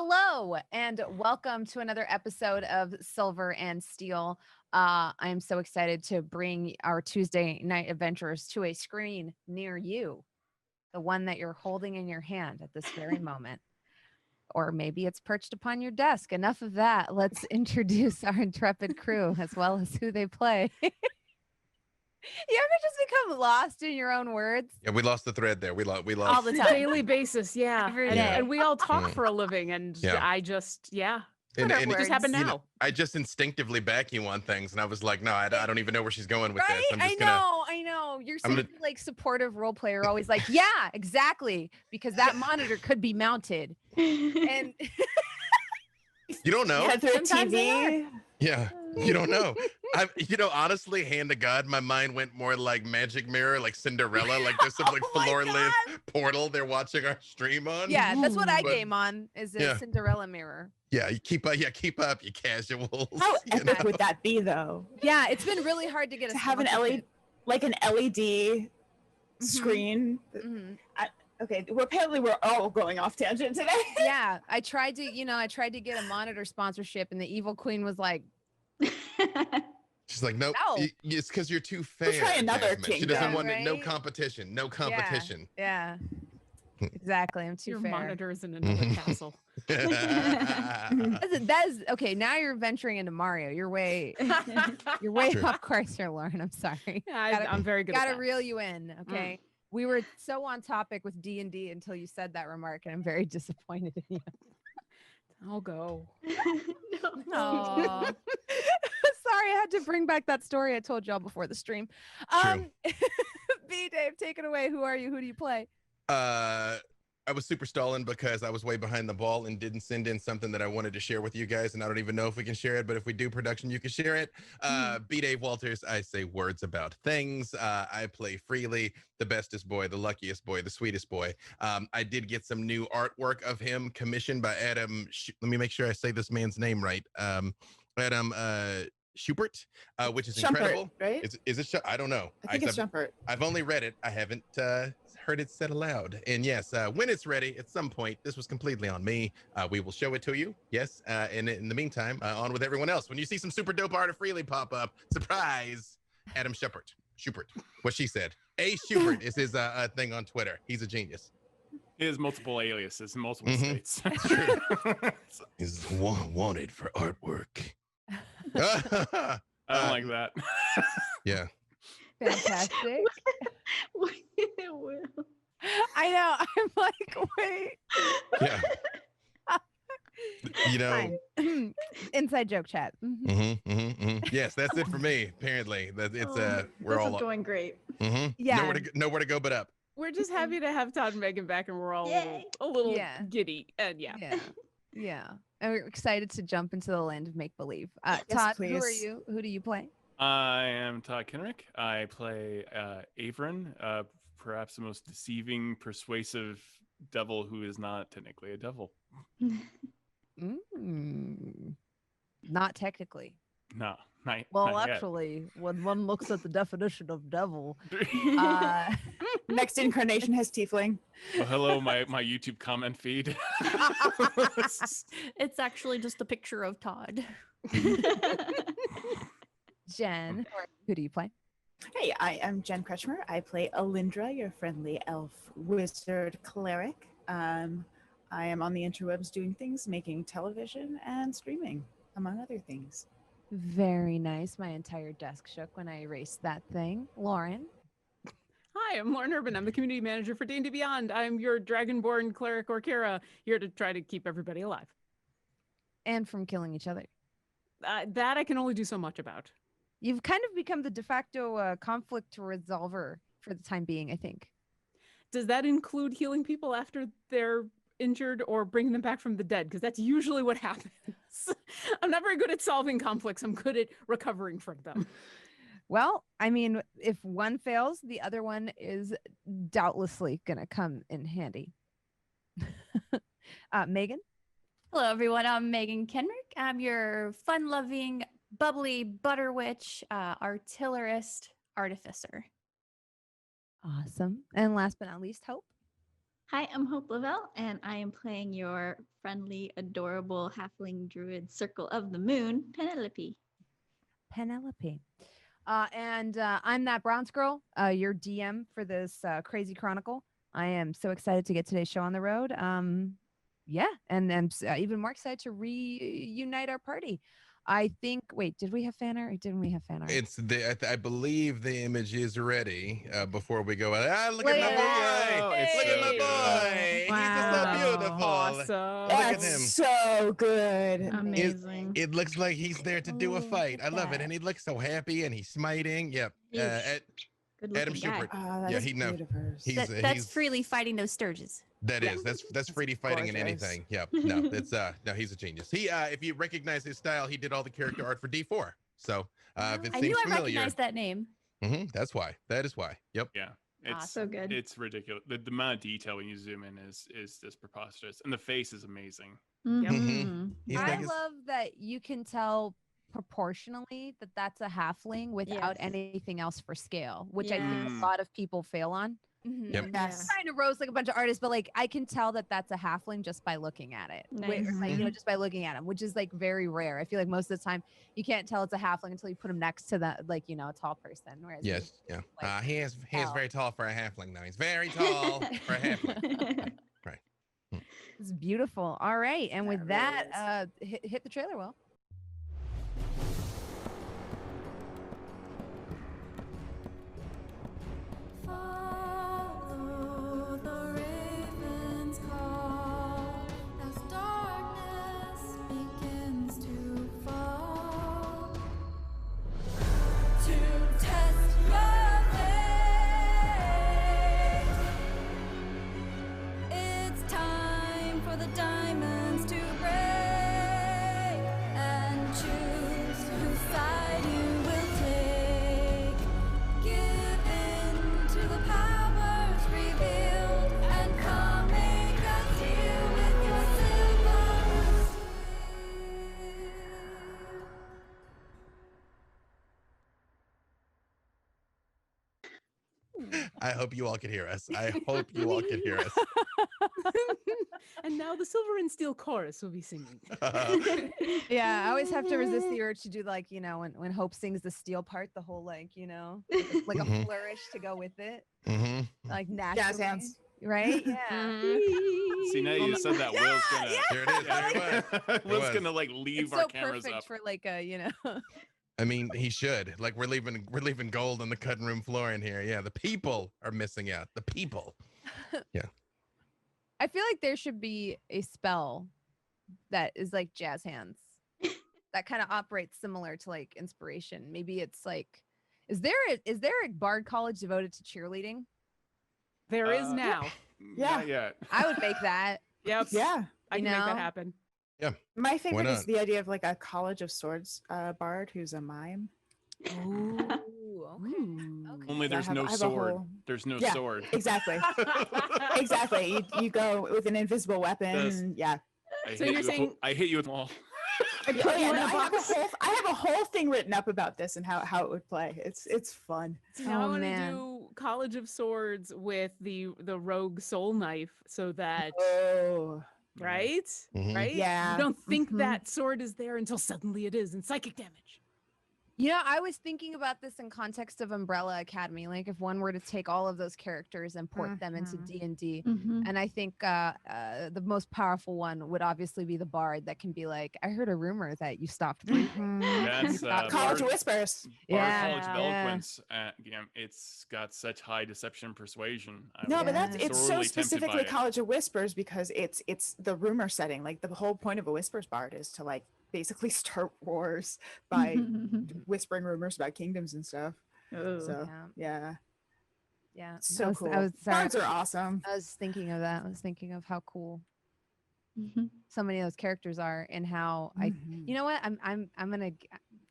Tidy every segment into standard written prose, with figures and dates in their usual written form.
Hello, and welcome to another episode of Silver and Steel. I am so excited to bring our Tuesday night adventures to a screen near you, the one that you're holding in your hand at this very moment. Or maybe it's perched upon your desk. Enough of that. Let's introduce our intrepid crew as well as who they play. You ever just become lost in your own words? Yeah, we lost the thread there. We lost all the time, daily basis. Yeah, every and, day. and we all talk for a living, and I just And it just happened now. You know, I just instinctively back you on things, and I was like, no, I don't even know where she's going with right? this. I'm just I know. You're such a like supportive role player, always like, yeah, exactly, because that monitor could be mounted, and you don't know. Yeah, through a TV. Yeah, you don't know. Honestly, hand to God, my mind went more like Magic Mirror, like Cinderella, like there's some like floor-length portal they're watching our stream on. Yeah, that's what I game on, is a Cinderella mirror. Yeah, you keep up, you casuals. How epic would that be, though? Yeah, it's been really hard to get to have an LED, like an LED screen. Okay, apparently we're all going off tangent today. Yeah, I tried to get a monitor sponsorship, and the evil queen was like, she's like, nope, no. It's because you're too fair. We'll try another Jasmine. She doesn't want it. No competition. Yeah. Exactly. I'm too Your fair. monitors in another castle. That is okay. Now you're venturing into Mario. You're way off course here, Lauren. I'm sorry. I'm very good. Gotta reel you in. Okay. We were so on topic with D&D until you said that remark, and I'm very disappointed in you. I'll go. No. Sorry, I had to bring back that story I told y'all before the stream. B Dave, take it away. Who are you? Who do you play? I was super stalling because I was way behind the ball and didn't send in something that I wanted to share with you guys, and I don't even know if we can share it, but if we do, production, you can share it. B. Dave Walters, I say words about things. I play freely, the bestest boy, the luckiest boy, the sweetest boy. I did get some new artwork of him commissioned by Adam. Let me make sure I say this man's name right. Adam Schubert, which is incredible. Right? Is it? I don't know. I think it's Schubert. I've only read it. I haven't heard it said aloud. And yes, when it's ready, at some point, this was completely on me. We will show it to you. Yes. And in the meantime, on with everyone else. When you see some super dope art of Freely pop up, surprise, Adam Schubert. What she said. A Schubert is his thing on Twitter. He's a genius. He has multiple aliases in multiple states. That's true. He's wanted for artwork. I don't like that. Yeah. Fantastic. I know. I'm like, wait. Yeah. You know, inside joke chat. Yes, that's it for me. Apparently, that it's we're all going great. Yeah. Nowhere to go but up. We're just happy to have Todd and Meagan back, and we're all a little giddy. And yeah. And we're excited to jump into the land of make believe. Yes, Todd, please. who are you? Who do you play? I am Todd Kenreck. I play Avren, perhaps the most deceiving, persuasive devil who is not technically a devil. Not technically. No, not Well, yet. actually, when one looks at the definition of devil, Next incarnation has tiefling. Well, hello, my YouTube comment feed. It's actually just a picture of Todd. Jen, who do you play? Hey, I am Jen Kretchmer. I play Alyndra, your friendly elf wizard cleric. I am on the interwebs doing things, making television and streaming, among other things. Very nice. My entire desk shook when I erased that thing. Lauren. Hi, I'm Lauren Urban. I'm the community manager for D&D Beyond. I'm your dragonborn cleric Orkira, here to try to keep everybody alive. And from killing each other. That I can only do so much about. You've kind of become the de facto conflict resolver for the time being, I think. Does that include healing people after they're injured or bringing them back from the dead? Because that's usually what happens. I'm not very good at solving conflicts. I'm good at recovering from them. Well, I mean, if one fails, the other one is doubtlessly going to come in handy. Meagan? Hello, everyone. I'm Meagan Kenreck. I'm your fun-loving, bubbly butter witch, artillerist, artificer. Awesome. And last but not least, Hope. Hi, I'm Hope LaVelle, and I am playing your friendly, adorable halfling druid Circle of the Moon, Penelope. Penelope. I'm that bronze girl, your DM for this crazy chronicle. I am so excited to get today's show on the road. Yeah, and I'm even more excited to reunite our party. I think. Wait, did we have fan art? Or didn't we have fan art? It's I believe the image is ready. Before we go, look Look at my at boy! Oh, it's Look at my so boy! Wow. He's just so beautiful. Awesome. Look at That's him. so good. Amazing. It looks like he's there to do a Oh, fight. look I at love it, that. and he looks so happy, and he's smiting. Yep. Huge. Good Adam looking guy. Schubert. Oh, that's Yeah, he know. beautiful. He's That's freely fighting those sturges. that's freely fighting in gorgeous. anything. Yep. No, it's no, he's a genius. He if you recognize his style, he did all the character art for D4. So if it I seems knew I familiar, recognized that name. that's why. That is why. Yep. Yeah, it's So good. it's ridiculous. The amount of detail when you zoom in is just preposterous, and the face is amazing. Mhm. He's I like his- love that you can tell proportionally that that's a halfling without Yes. anything else for scale, which I think Yeah. a lot of people fail on. Mhm. Yep. Yes. Trying to roast like a bunch of artists, but like I can tell that that's a halfling just by looking at it. Nice. Like, just by looking at him, which is like very rare. I feel like most of the time you can't tell it's a halfling until you put him next to the like a tall person. Whereas Yes. Yeah. like, He is tell. very tall for a halfling. Though he's very tall for a halfling. it's beautiful. All right, and with Yeah, it that, hit the trailer, Will. Follow the raven's call as darkness begins to fall. To test your fate, it's time for the diamonds to break and choose whose side you will take. Give in to the powers revealed and come make a deal with your silver I hope you all can hear us. I hope you all can hear us. And now the Silver and Steel chorus will be singing. Yeah, I always have to resist the urge to do like when Hope sings the steel part, the whole like like a Mhm. flourish to go with it, Mhm. like naturally, Jazz hands. right? Yeah. See, now you said that, Will's gonna. There it is. There it was. Will's was. gonna like leave It's our so cameras perfect up. for like a I mean, he should. Like we're leaving gold on the cutting room floor in here. Yeah, the people are missing out. The people. I feel like there should be a spell that is like jazz hands that kind of operates similar to like inspiration. Maybe it's like, is there a bard college devoted to cheerleading? There is Uh, now. Yeah. Not yet. I would make that. Yep. Yeah. I You can make that know? happen. My favorite is not? the idea of like a College of Swords bard who's a mime. Ooh, okay. Ooh. Only Yeah, there's I no have a sword. whole- There's no Yeah. sword. Exactly. Exactly. You go with an invisible weapon. Yes. And yeah. I So hit you're you saying- I hit you with all. I Oh, put yeah, you in no, a box. I have a whole thing written up about this and how it would play. It's fun. See, now I Oh, want to man. do College of Swords with the rogue soul knife, so that Oh, right, Mhm. right. Yeah. You don't think Mhm. that sword is there until suddenly it is, and psychic damage. I was thinking about this in context of Umbrella Academy. Like if one were to take all of those characters and port them into Mhm. D&D. Mhm. And I think the most powerful one would obviously be the bard that can be like, I heard a rumor that you stopped breathing. That's College College of Bard- Whispers. Bard Yeah, College of yeah. Eloquence. It's got such high deception persuasion. No, was but Yeah. it's so sorely tempted by specifically it. College of Whispers because it's the rumor setting. Like the whole point of a Whispers bard is to like basically start wars by whispering rumors about kingdoms and stuff. Oh. So Yeah. yeah, Yeah. so cool. I was sorry. Bards are awesome. I was thinking of that. I was thinking of how cool Mhm. so many of those characters are and how Mhm. you know what? I'm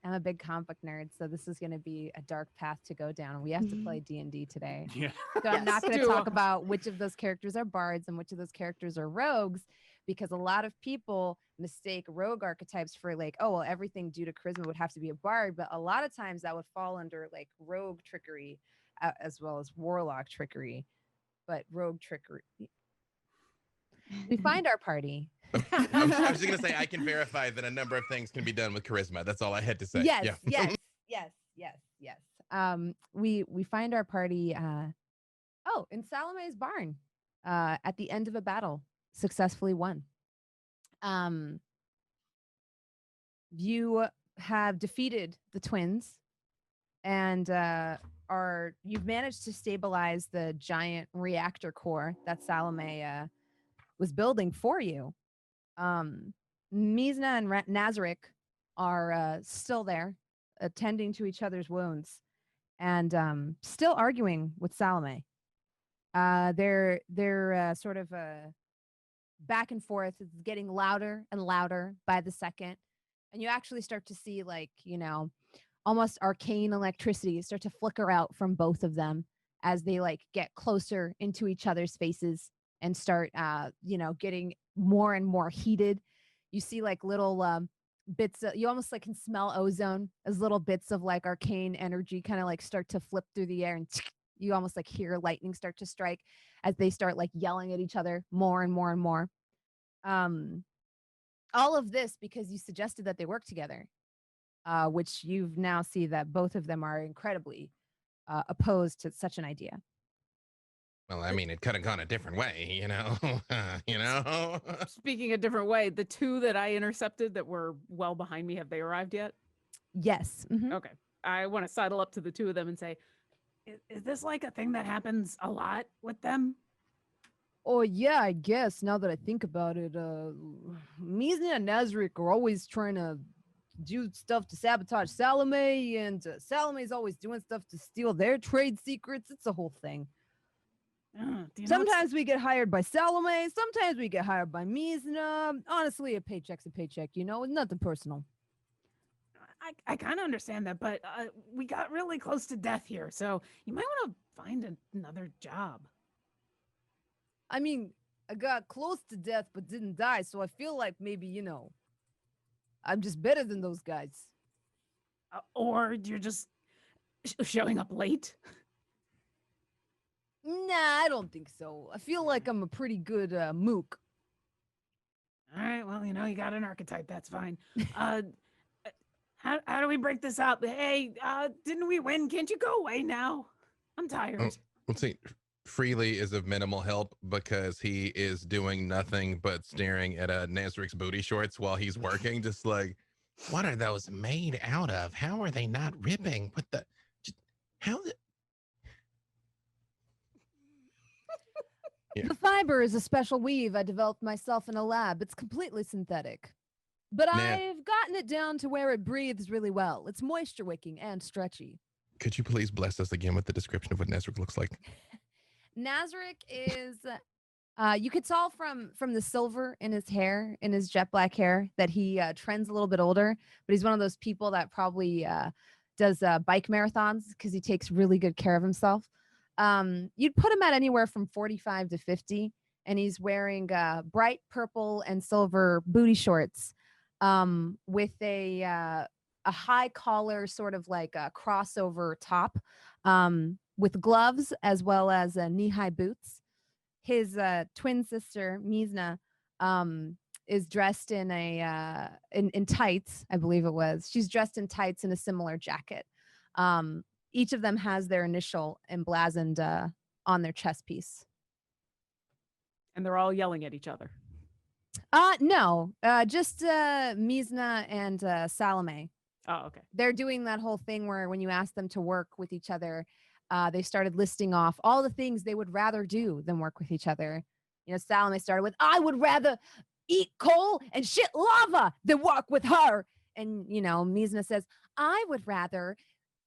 a big comic book nerd, so this is gonna be a dark path to go down. We have to play D&D today. Yeah. So I'm not Yes. going to Do. talk about which of those characters are bards and which of those characters are rogues, because a lot of people mistake rogue archetypes for like, oh, well, everything due to charisma would have to be a bard. But a lot of times that would fall under like rogue trickery as well as warlock trickery. But rogue trickery, We find our party. I was just gonna say I can verify that a number of things can be done with charisma. That's all I had to say. Yes, Yeah. yes. We find our party in Salome's barn at the end of a battle, successfully won. You have defeated the twins and you've managed to stabilize the giant reactor core that Salome was building for you. Mizna and Nazarick are still there, attending to each other's wounds, and still arguing with Salome. They're sort of back and forth. It's getting louder and louder by the second, and you actually start to see, like, almost arcane electricity start to flicker out from both of them as they like get closer into each other's faces and start getting more and more heated. You see like little bits you almost like can smell ozone as little bits of like arcane energy kind of like start to flip through the air, and you almost like hear lightning start to strike as they start like yelling at each other more and more and more. All of this because you suggested that they work together, which you've now see that both of them are incredibly opposed to such an idea. Well, I mean, it could have gone a different way, Speaking a different way, the two that I intercepted that were well behind me, have they arrived yet? Yes. Mm-hmm. Okay. I want to sidle up to the two of them and say, is this like a thing that happens a lot with them? Oh, yeah, I guess now that I think about it, Mizna and Nazarick are always trying to do stuff to sabotage Salome, and Salome's always doing stuff to steal their trade secrets. It's a whole thing. Sometimes we get hired by Salome, sometimes we get hired by Mizna. Honestly, a paycheck's a paycheck, nothing personal. I kind of understand that, but we got really close to death here, so you might want to find another job. I mean, I got close to death but didn't die, so I feel like maybe, I'm just better than those guys. Or you're just showing up late? Nah, I don't think so. I feel like I'm a pretty good mook. All right, well, you got an archetype. That's fine. How do we break this up? Hey, didn't we win? Can't you go away now? I'm tired. Let's see. Freely is of minimal help because he is doing nothing but staring at Nazarick's booty shorts while he's working. Just like, what are those made out of? How are they not ripping? What the? How? Yeah. The fiber is a special weave I developed myself in a lab. It's completely synthetic. But I've gotten it down to where it breathes really well. It's moisture wicking and stretchy. Could you please bless us again with the description of what Nazarick looks like? Nazarick is, you could tell from the silver in his hair, in his jet black hair, that he trends a little bit older, but he's one of those people that probably does bike marathons because he takes really good care of himself. You'd put him at anywhere from 45 to 50, and he's wearing bright purple and silver booty shorts with a high collar, sort of like a crossover top, with gloves as well as knee-high boots. His twin sister Mizna is dressed in in tights, I believe it was. She's dressed in tights and a similar jacket. Each of them has their initial emblazoned on their chest piece. And they're all yelling at each other. No, just Mizna and Salome. Oh, okay. They're doing that whole thing where when you ask them to work with each other, they started listing off all the things they would rather do than work with each other. Salome started with, I would rather eat coal and shit lava than work with her. And, Mizna says, I would rather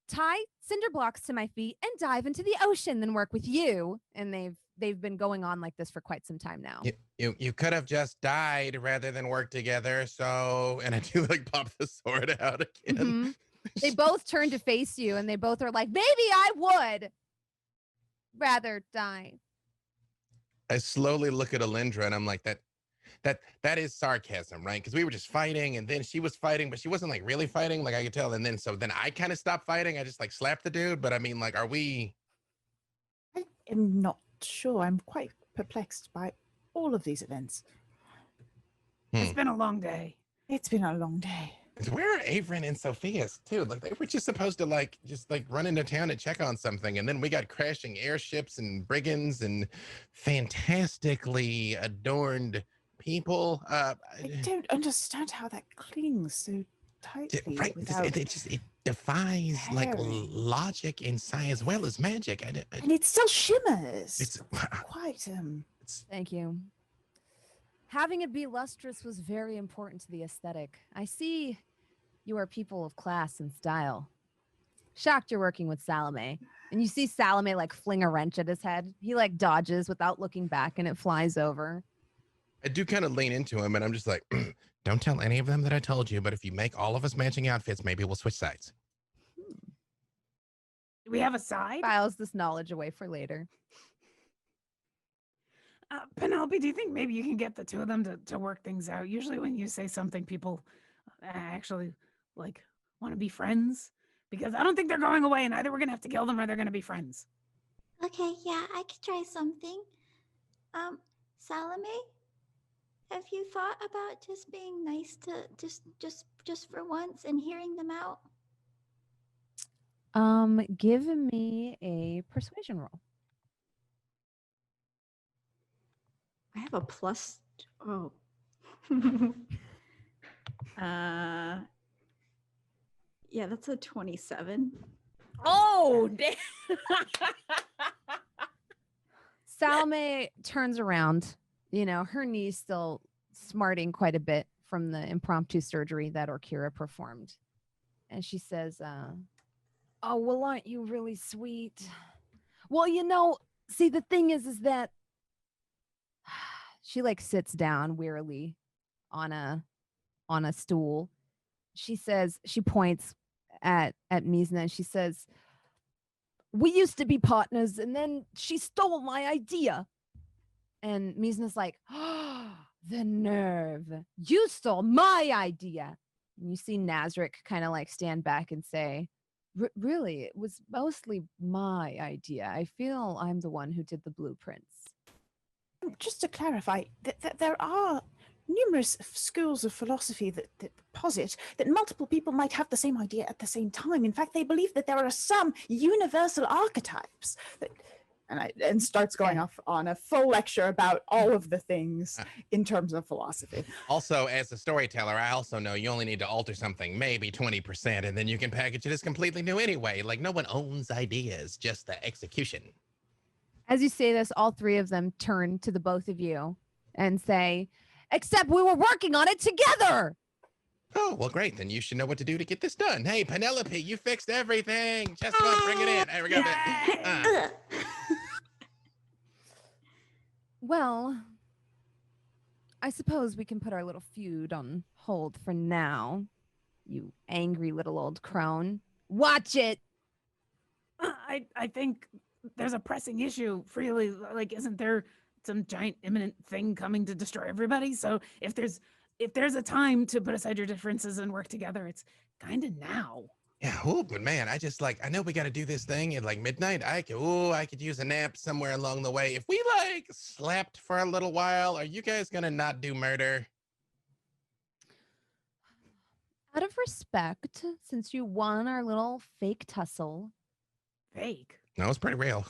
tie cinder blocks to my feet and dive into the ocean than work with you. And they've been going on like this for quite some time now. You could have just died rather than work together. So, and I do like pop the sword out again. Mm-hmm. They both turn to face you and they both are like, maybe I would rather die. I slowly look at Alyndra and I'm like, that is sarcasm, right? Because we were just fighting and then she was fighting, but she wasn't like really fighting. Like I could tell. And then I kind of stopped fighting. I just like slapped the dude. But I mean, like, are we? I am not sure. I'm quite perplexed by all of these events. It's been a long day. It's been a long day. Where are Avren and Sofieus too? Like they were just supposed to just run into town and check on something, and then we got crashing airships and brigands and fantastically adorned people. I don't understand how that clings so tightly. Right, it defies logic and science as well as magic. And it still shimmers. It's quite Thank you. Having it be lustrous was very important to the aesthetic. I see you are people of class and style. Shocked you're working with Salome. And you see Salome fling a wrench at his head. He dodges without looking back and it flies over. I do kind of lean into him and I'm just like, don't tell any of them that I told you, but if you make all of us matching outfits, maybe we'll switch sides. Do we have a side? Files this knowledge away for later. Penelope, do you think maybe you can get the two of them to work things out? Usually when you say something, people actually want to be friends, because I don't think they're going away and either we're going to have to kill them or they're going to be friends. Okay, yeah, I could try something. Salome, have you thought about just being nice to just for once and hearing them out? Give me a persuasion roll. I have a plus. Oh. Yeah, that's a 27. Oh, damn. Salome turns around. Her knee's still smarting quite a bit from the impromptu surgery that Orkira performed. And she says, oh, well, aren't you really sweet? Well, see, the thing is that she sits down wearily on a stool. She says, she points at Meagan and she says, we used to be partners and then she stole my idea. And Meagan is like, oh, the nerve. You stole my idea. And you see Nazarick kind of stand back and say, really, it was mostly my idea. I feel I'm the one who did the blueprints. Just to clarify, there are numerous schools of philosophy that posit that multiple people might have the same idea at the same time. In fact, they believe that there are some universal archetypes that, and starts going off on a full lecture about all of the things in terms of philosophy. Also, as a storyteller, I also know you only need to alter something maybe 20%, and then you can package it as completely new anyway. No one owns ideas, just the execution. As you say this, all three of them turn to the both of you and say, except we were working on it together. Oh, well, great. Then you should know what to do to get this done. Hey, Penelope, you fixed everything. Jasmine, bring it in. There we go. Well, I suppose we can put our little feud on hold for now. You angry little old crone. Watch it. I think there's a pressing issue. Really, isn't there some giant imminent thing coming to destroy everybody? So if there's a time to put aside your differences and work together, it's kind of now. Yeah, but man, I know we got to do this thing at midnight. I could use a nap somewhere along the way. If we slept for a little while, are you guys gonna not do murder? Out of respect, since you won our little fake tussle. Fake? No, it's pretty real.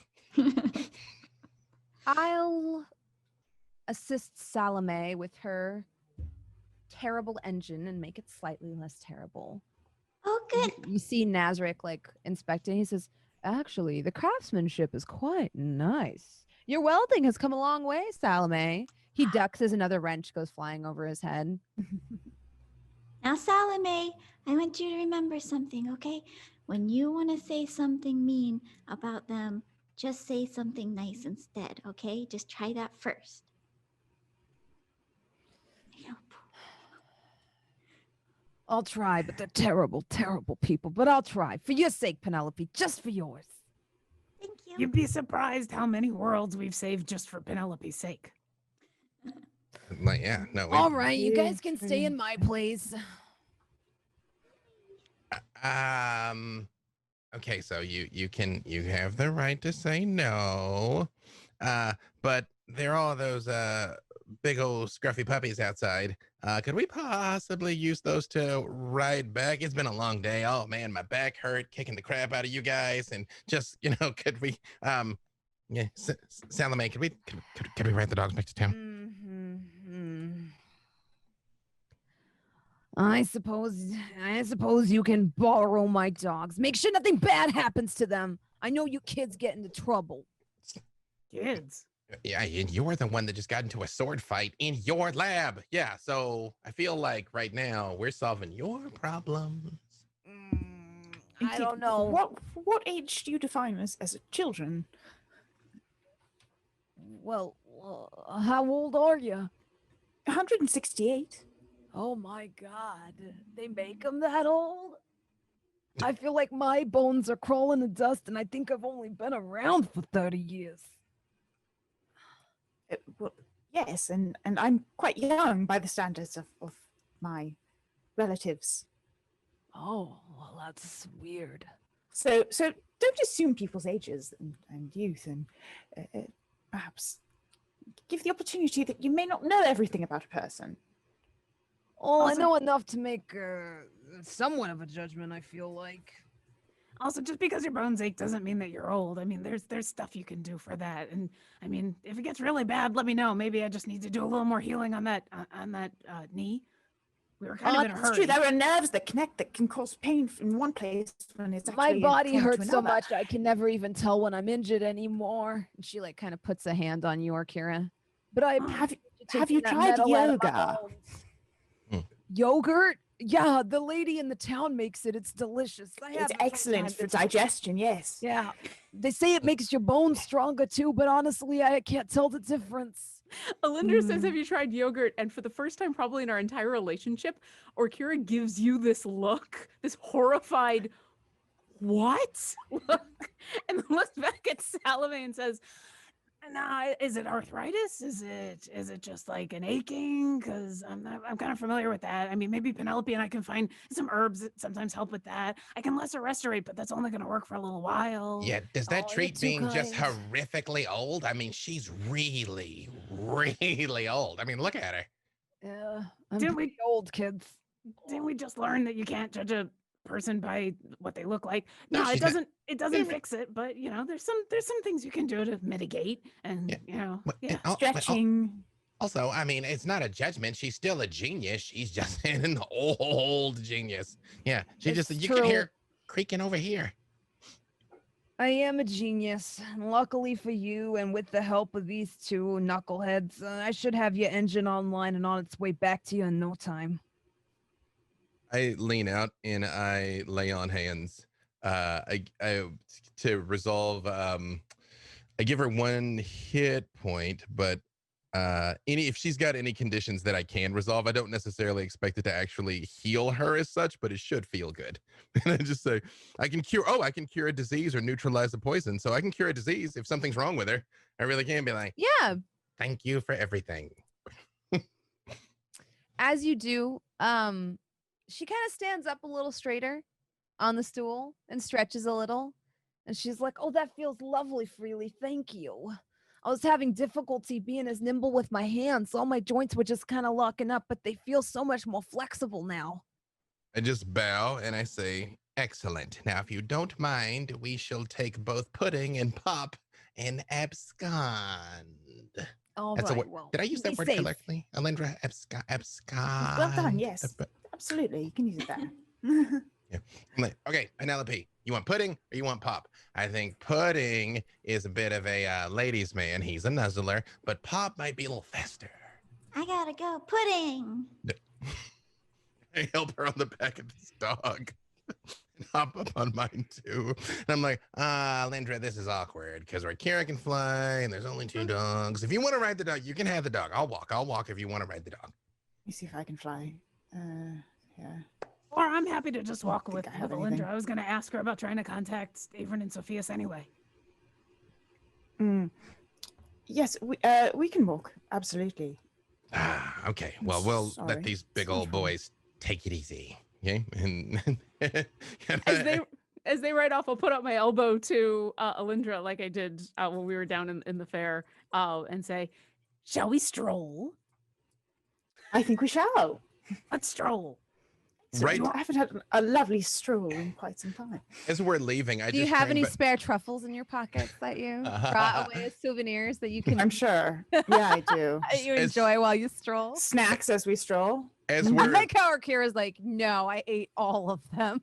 I'll assist Salome with her terrible engine and make it slightly less terrible. Oh, good. You see Nazarick inspecting. He says, actually, the craftsmanship is quite nice. Your welding has come a long way, Salome. He ducks as another wrench goes flying over his head. Now, Salome, I want you to remember something, okay? When you want to say something mean about them, just say something nice instead, okay? Just try that first. I'll try, but they're terrible, terrible people. But I'll try. For your sake, Penelope. Just for yours. Thank you. You'd be surprised how many worlds we've saved just for Penelope's sake. Yeah, no. All right, you guys can stay in my place. Okay, so you have the right to say no. But there are those big old scruffy puppies outside. Could we possibly use those to ride back? It's been a long day. Oh man, my back hurt kicking the crap out of you guys. And just, could we, yeah, Salome, could we ride the dogs back to town? I suppose you can borrow my dogs. Make sure nothing bad happens to them. I know you kids get into trouble. Kids. Yeah, and you're the one that just got into a sword fight in your lab. Yeah, so I feel like right now we're solving your problems. I don't know. What age do you define as children? Well, how old are you? 168. Oh my God. They make them that old? I feel like my bones are crawling in dust, and I think I've only been around for 30 years. Well, yes, and I'm quite young by the standards of my relatives. Oh, well, that's weird. So don't assume people's ages and youth, and perhaps give the opportunity that you may not know everything about a person. Oh, Also- I know enough to make somewhat of a judgment, I feel like. Also, just because your bones ache doesn't mean that you're old. I mean, there's stuff you can do for that. And I mean, if it gets really bad, let me know. Maybe I just need to do a little more healing on that knee. We were kind of in a It's hurry. true. There are nerves that connect that can cause pain in one place when it's My actually body torn to hurts so another. much I can never even tell when I'm injured anymore. And she kind of puts a hand on you, Orkira. But I Have taking you that tried metal out of my yoga? bones. Yogurt? Yeah, the lady in the town makes it. It's delicious. I have It's it from excellent time for to time. digestion. Yes. Yeah, they say it makes your bones stronger too, but honestly, I can't tell the difference. Alyndra says, have you tried yogurt? And for the first time probably in our entire relationship, Orkira gives you this look, this horrified, what? Look, and then looks back at Salome and says, nah, is it arthritis? Is it just like an aching? Because I'm kind of familiar with that. I mean, maybe Penelope and I can find some herbs that sometimes help with that. I can lesser restorate, but that's only going to work for a little while. Yeah, does that Oh, treat you're too being just kind. horrifically old? I mean, she's really, really old. I mean, look at her. Yeah, I'm Didn't pretty old, kids. Didn't we just learn that you can't judge a person by what they look like? No, No, she's not. it doesn't Damn it. fix it, but there's some things you can do to mitigate and But- yeah. and al- but al- Stretching. Also, I mean, it's not a judgment. She's still a genius. She's just an old genius. Yeah, you It's can true. hear creaking over here. I am a genius. And luckily for you, and with the help of these two knuckleheads, I should have your engine online and on its way back to you in no time. I lean out and I lay on hands. I to resolve. I give her 1 hit point, but if she's got any conditions that I can resolve, I don't necessarily expect it to actually heal her as such, but it should feel good. And I just say, I can cure a disease or neutralize a poison. So I can cure a disease if something's wrong with her. I really can be like, Yeah, thank you for everything. as you do, she kind of stands up a little straighter on the stool and stretches a little. And she's like, oh, that feels lovely, Freely. Thank you. I was having difficulty being as nimble with my hands. All my joints were just kind of locking up, but they feel so much more flexible now. I just bow and I say, excellent. Now, if you don't mind, we shall take both pudding and pop and abscond. All That's a right, word. well, Did I use that be word safe. correctly? Alyndra, abscond. Well done. Yes. Absolutely. You can use it better. I'm like, okay, Penelope, you want pudding or you want pop? I think pudding is a bit of a ladies' man. He's a nuzzler, but pop might be a little faster. I gotta go. Pudding. I help her on the back of this dog and hop up on mine too. And I'm like, Alyndra, this is awkward because Orkira can fly and there's only 2 dogs. If you want to ride the dog, you can have the dog. I'll walk if you want to ride the dog. Let me see if I can fly. Yeah. Or I'm happy to just walk think with I have Alyndra. anything. I was going to ask her about trying to contact Avren and Sofieus anyway. Yes, we can walk. Absolutely. Okay. Well, we'll Sorry. let these big Sounds old wrong. boys take it easy. Okay. And As they ride off, I'll put up my elbow to Alyndra like I did when we were down in the fair and say, shall we stroll? I think we shall. Let's stroll. So Right. I haven't had a lovely stroll in quite some time. As we're leaving, I Do you just have came any ba- spare truffles in your pockets that you brought away as souvenirs that you can I'm sure. Yeah, I do. that you As- enjoy while you stroll? Snacks as we stroll. as I we're like how Orkira's like, no, I ate all of them.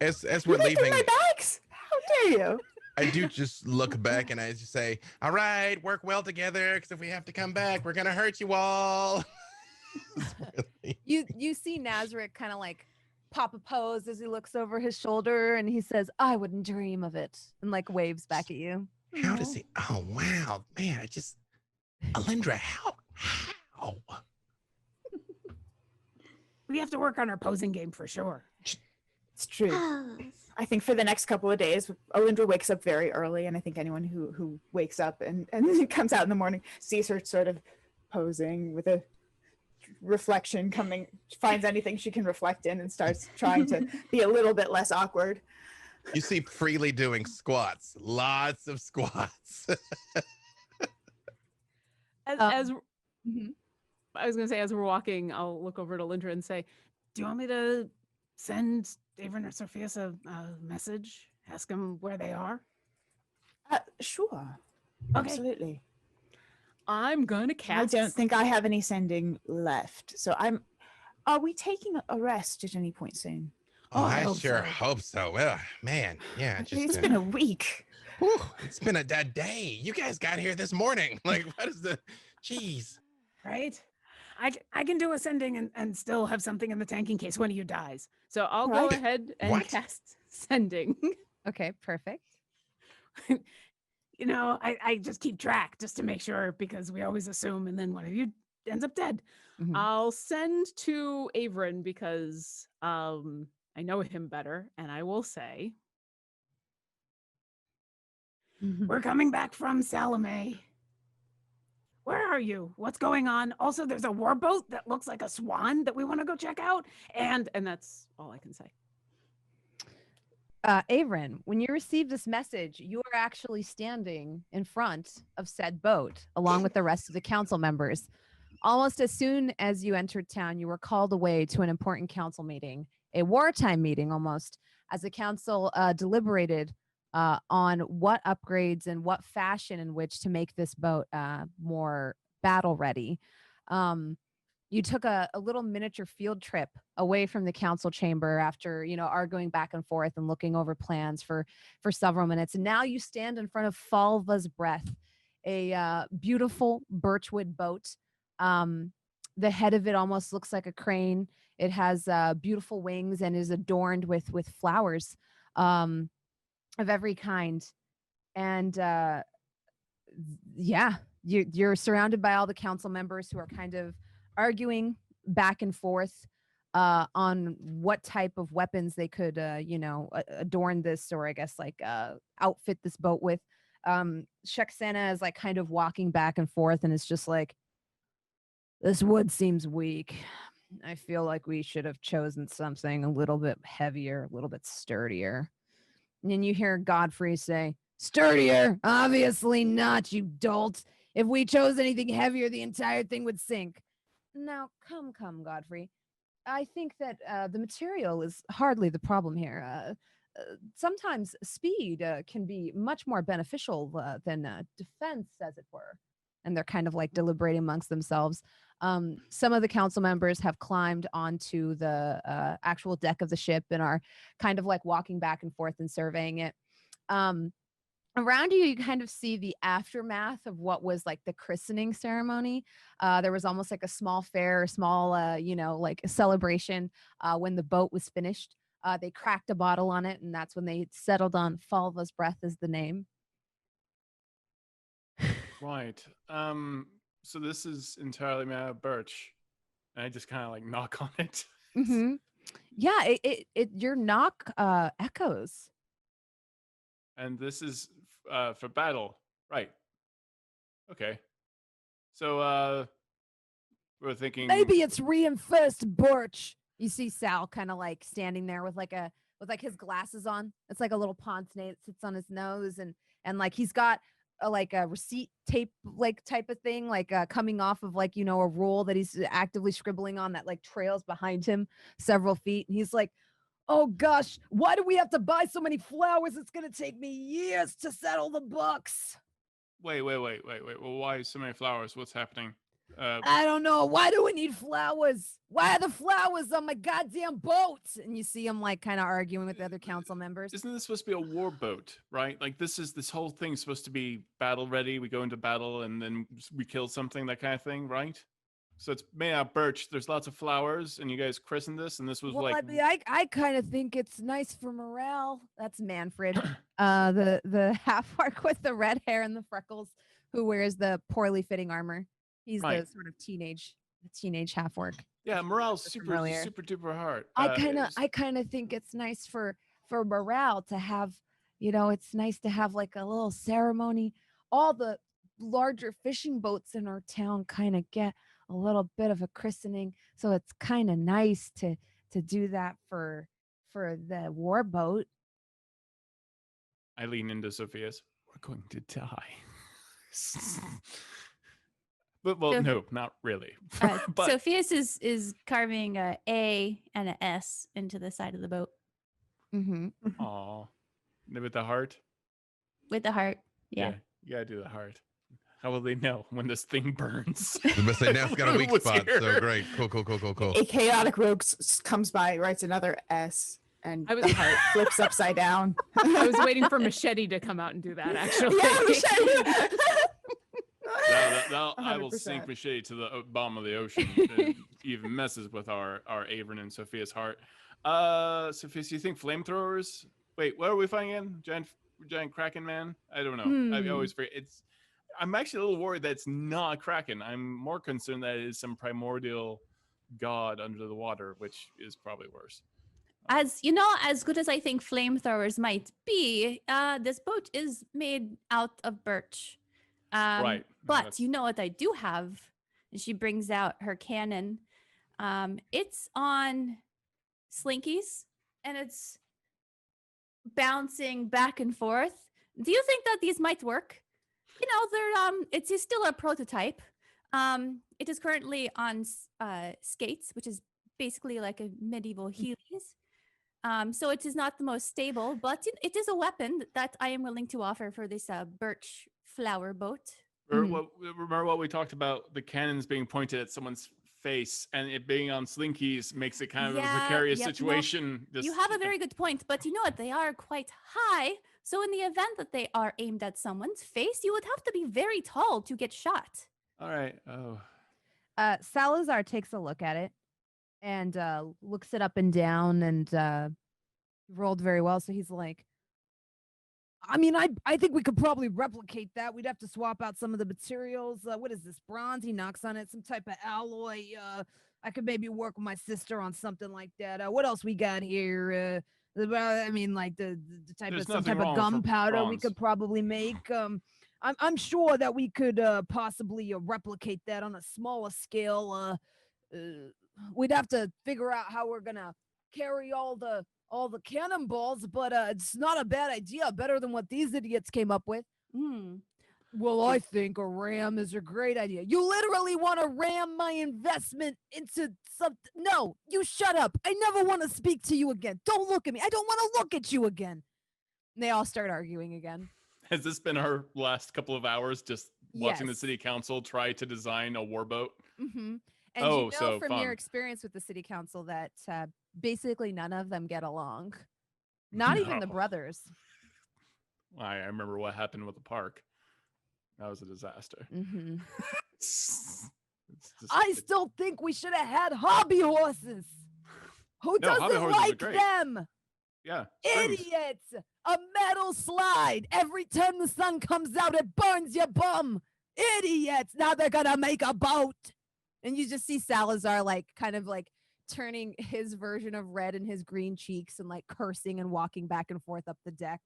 as You we're left in leaving, my bags. How dare you? I do just look back and I just say, "All right, work well together, because if we have to come back, we're gonna hurt you all." You see Nazarick kind of like pop a pose as he looks over his shoulder and he says, I wouldn't dream of it, and like waves back at you. How does he? Oh wow, man! I just Alyndra, how? We have to work on our posing game for sure. It's true. I think for the next couple of days, Alyndra wakes up very early, and I think anyone who wakes up and comes out in the morning sees her sort of posing with a reflection coming, finds anything she can reflect in and starts trying to be a little bit less awkward. You see Freely doing squats, lots of squats. As Mhm. I was gonna say, as we're walking, I'll look over to Alyndra and say, Do you want me to send Avren or Sofieus a message? Ask them where they are? Sure. Okay. Absolutely. I'm gonna I cast. don't think I have any sending left. So are we taking a rest at any point soon? Oh, I hope sure so. hope so. Well, man, yeah, It's just been a week. whew, it's been a day. You guys got here this morning. Like, what is the? Jeez. Right? I can do a sending and still have something in the tank in case one of you dies. So I'll go Right. ahead and What? cast sending. Okay, perfect. You know, I just keep track just to make sure because we always assume and then one of you ends up dead. Mhm. I'll send to Avren because I know him better, and I will say, We're coming back from Salome. Where are you? What's going on? Also, there's a warboat that looks like a swan that we want to go check out. and that's all I can say. Avren, when you received this message, you are actually standing in front of said boat along with the rest of the council members. Almost as soon as you entered town, you were called away to an important council meeting, a wartime meeting almost, as the council deliberated on what upgrades and what fashion in which to make this boat more battle ready. You took a little miniature field trip away from the council chamber after, arguing back and forth and looking over plans for several minutes. And now you stand in front of Falva's Breath, a beautiful birchwood boat. The head of it almost looks like a crane. It has beautiful wings and is adorned with flowers of every kind. And yeah, you're surrounded by all the council members who are kind of arguing back and forth on what type of weapons they could, adorn this, or I guess outfit this boat with. Shaksana is like kind of walking back and forth and it's just like, this wood seems weak. I feel like we should have chosen something a little bit heavier, a little bit sturdier. And then you hear Godfrey say, sturdier? Obviously not, you dolt. If we chose anything heavier, the entire thing would sink. Now, come, Godfrey. I think that the material is hardly the problem here. Sometimes speed can be much more beneficial than defense, as it were. And they're kind of like deliberating amongst themselves. Some of the council members have climbed onto the actual deck of the ship and are kind of like walking back and forth and surveying it. Around you kind of see the aftermath of what was like the christening ceremony. There was almost like a small fair, like a celebration when the boat was finished. They cracked a bottle on it, and that's when they settled on Falva's Breath as the name. Right. So this is entirely made out of birch. And I just kind of like knock on it. Mm-hmm. Yeah, your knock echoes. And this is for battle. Right. Okay. So we're thinking Maybe it's reinforced birch. You see Sal kind of like standing there with his glasses on. It's like a little pince nez that sits on his nose, and like he's got like a receipt tape like type of thing, like coming off of like, you know, a roll that he's actively scribbling on that like trails behind him several feet. And he's like, oh gosh, why do we have to buy so many flowers? It's gonna take me years to settle the books. Wait. Well, why so many flowers? What's happening? I don't know. Why do we need flowers? Why are the flowers on my goddamn boat? And you see him like kind of arguing with the other council members. Isn't this supposed to be a war boat, right? Like this whole thing's supposed to be battle ready. We go into battle and then we kill something, that kind of thing, right? So it's made out of birch. There's lots of flowers, and you guys christened this, and this was Well, like. I kind of think it's nice for morale. That's Manfred, the half orc with the red hair and the freckles, who wears the poorly fitting armor. He's the sort of teenage half orc. Yeah, morale's super duper hard. I kind of think it's nice for morale to have, you know, it's nice to have like a little ceremony. All the larger fishing boats in our town kind of get a little bit of a christening, so it's kind of nice to do that for the war boat. I lean into Sofieus. We're going to die. But no, not really. But Sofieus is carving a and a S into the side of the boat. Mm-hmm. Aw. With the heart? With the heart, yeah. You gotta do the heart. How will they know when this thing burns? I was gonna say, now it's got a weak spot. Here. So great. Cool. A chaotic rogue comes by, writes another S, and the heart flips upside down. I was waiting for Machete to come out and do that, actually. Yeah, Machete. I will 100%. sink Machete to the bottom of the ocean. It even messes with our Avren and Sophia's heart. Sophia's, you think flamethrowers? Wait, what are we fighting again? Giant Kraken man? I don't know. I always forget. I'm actually a little worried that it's not a Kraken. I'm more concerned that it is some primordial god under the water, which is probably worse. As you know, as good as I think flamethrowers might be, this boat is made out of birch. Right. But you know what I do have? And she brings out her cannon. It's on slinkies, and it's bouncing back and forth. Do you think that these might work? You know, they're it's still a prototype. It is currently on skates, which is basically like a medieval Heelys. So it is not the most stable, but it is a weapon that I am willing to offer for this birch flower boat. Remember what we talked about, the cannons being pointed at someone's face and it being on slinkies makes it kind of a precarious situation. You have a very good point, but you know what? They are quite high. So in the event that they are aimed at someone's face, you would have to be very tall to get shot. All right. Oh. Salazar takes a look at it and looks it up and down and rolled very well. So he's like, I mean, I think we could probably replicate that. We'd have to swap out some of the materials. What is this? Bronze? He knocks on it. Some type of alloy. I could maybe work with my sister on something like that. What else we got here? I mean, like the type of some type of gunpowder we could probably make. I'm sure that we could possibly replicate that on a smaller scale. We'd have to figure out how we're gonna carry all the cannonballs, but it's not a bad idea. Better than what these idiots came up with. Well, I think a ram is a great idea. You literally want to ram my investment into something. No, you shut up. I never want to speak to you again. Don't look at me. I don't want to look at you again. And they all start arguing again. Has this been our last couple of hours, just watching the city council try to design a warboat? Mm-hmm. And you know from your experience with the city council that basically none of them get along. Not even the brothers. I remember what happened with the park. That was a disaster. Mm-hmm. I still think we should have had hobby horses. Who doesn't like them? Yeah. Idiots! A metal slide. Every time the sun comes out, it burns your bum. Idiots! Now they're gonna make a boat. And you just see Salazar like kind of like turning his version of red in his green cheeks and like cursing and walking back and forth up the deck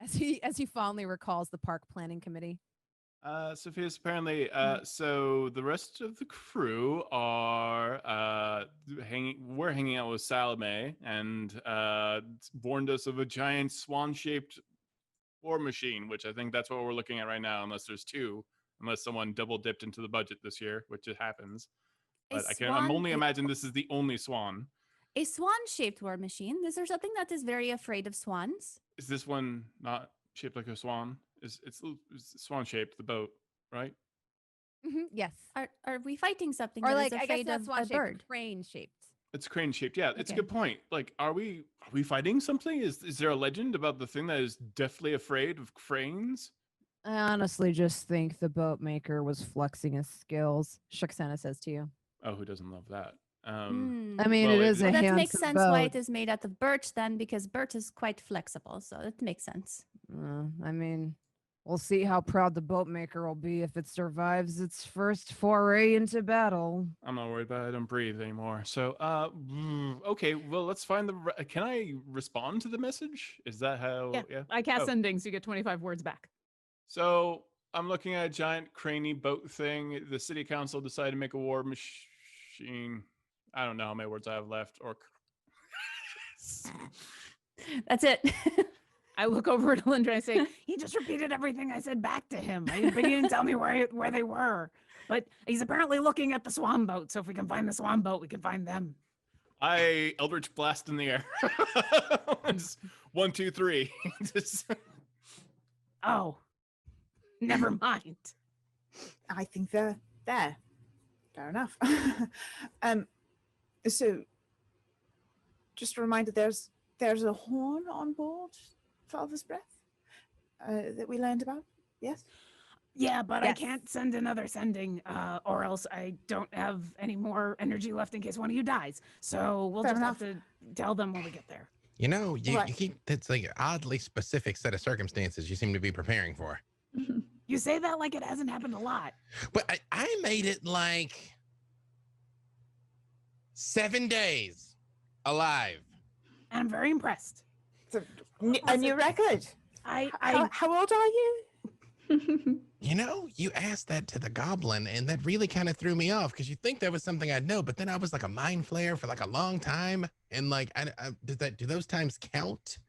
as he fondly recalls the park planning committee. Sophia's apparently so the rest of the crew are hanging out with Salome and warned us of a giant swan-shaped war machine, which I think that's what we're looking at right now, unless there's two, unless someone double dipped into the budget this year, which it happens. But I'm only imagine this is the only swan. A swan-shaped war machine. Is there something that is very afraid of swans? Is this one not shaped like a swan? It's swan shaped, the boat, right? Yes. Are we fighting something Or that like, is I guess afraid that's of one a shaped, bird? crane shaped. It's crane shaped. Yeah, it's a Okay. good point. Like, are we fighting something? Is there a legend about the thing that is deathly afraid of cranes? I honestly just think the boat maker was flexing his skills. Shuksana says to you. Oh, who doesn't love that? I mean, it well, is a Well, that handsome makes sense why boat. it is made out of birch then, because birch is quite flexible. So it makes sense. I mean, we'll see how proud the boat maker will be if it survives its first foray into battle. I'm not worried about it. I don't breathe anymore. So, okay. Well, let's find the. Can I respond to the message? Is that how? Yeah. I cast Oh. sending, so you get 25 words back. So I'm looking at a giant craney boat thing. The city council decided to make a war machine. I don't know how many words I have left. Or That's it. I look over at Alyndra and I say, he just repeated everything I said back to him. But he didn't tell me where they were. But he's apparently looking at the swan boat. So if we can find the swan boat, we can find them. I Eldritch Blast in the air. Just 1, 2, 3. Just- Oh, never mind. I think they're there. Fair enough. So, just a reminder: there's a horn on board Father's Breath that we learned about. Yes. Yeah, but I Yes. can't send another sending, or else I don't have any more energy left in case one of you dies. So we'll Fair just enough. have to tell them when we get there. You know, you Right. keep that's like an oddly specific set of circumstances you seem to be preparing for. You say that like it hasn't happened a lot. But I made it like 7 days alive. And I'm very impressed. So, a new record. I How old are you? You know, you asked that to the goblin, and that really kind of threw me off because you think that was something I'd know, but then I was like a mind flare for like a long time, and like, do those times count?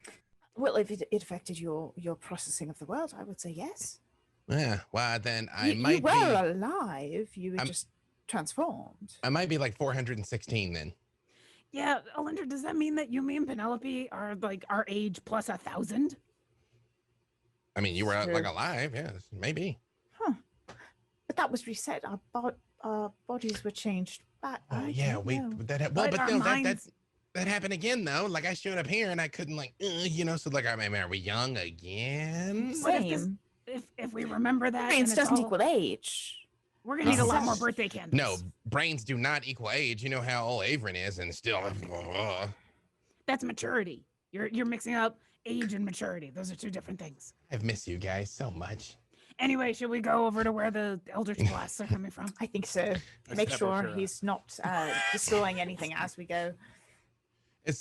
Well, if it affected your processing of the world, I would say yes. Yeah. Well, then I You might were be. alive. You were I'm- just transformed. I might be like 416 then. yeah, Alyndra, does that mean that you, me, and Penelope are like our age plus 1,000? I mean, you were True. like alive, yes, maybe. But that was reset. Our bodies were changed back. I Yeah, don't we know. well, But but our no, minds- that happened again though. Like I showed up here and I couldn't like, so like, I mean, are we young again? What if this- Same. If we remember that, and Brains it's doesn't all- equal age. We're gonna need a lot No. more birthday candles. No, brains do not equal age. You know how old Avren is, and still. That's maturity. You're mixing up age and maturity. Those are two different things. I've missed you guys so much. Anyway, should we go over to where the Eldritch Blasts are coming from? I think so. I Make step sure over. he's not destroying anything as we go.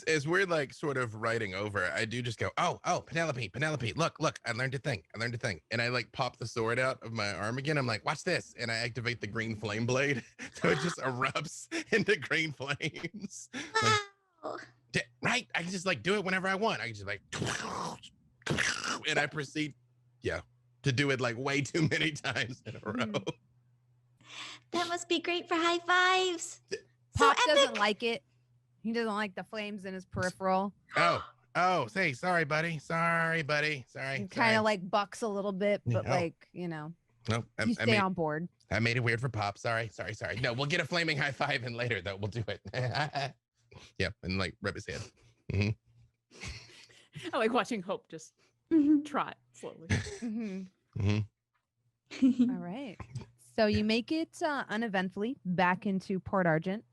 As we're like sort of writing over, I do just go, oh, Penelope, look, I learned a thing. And I like pop the sword out of my arm again. I'm like, watch this. And I activate the green flame blade. So it just erupts into green flames. Like, Wow. right? I can just like do it whenever I want. I can just like, and I proceed, to do it like way too many times in a row. That must be great for high fives. Pop so doesn't epic. like it. He doesn't like the flames in his peripheral. Oh, say sorry, buddy. Sorry. Kind of like bucks a little bit, but Yeah. like, you know, No, you stay on board. I made it weird for Pop. Sorry. No, we'll get a flaming high five in later, though. We'll do it. Yep, and like rub his head. I like watching Hope just Mhm. trot slowly. All right. So you make it uneventfully back into Port Argent.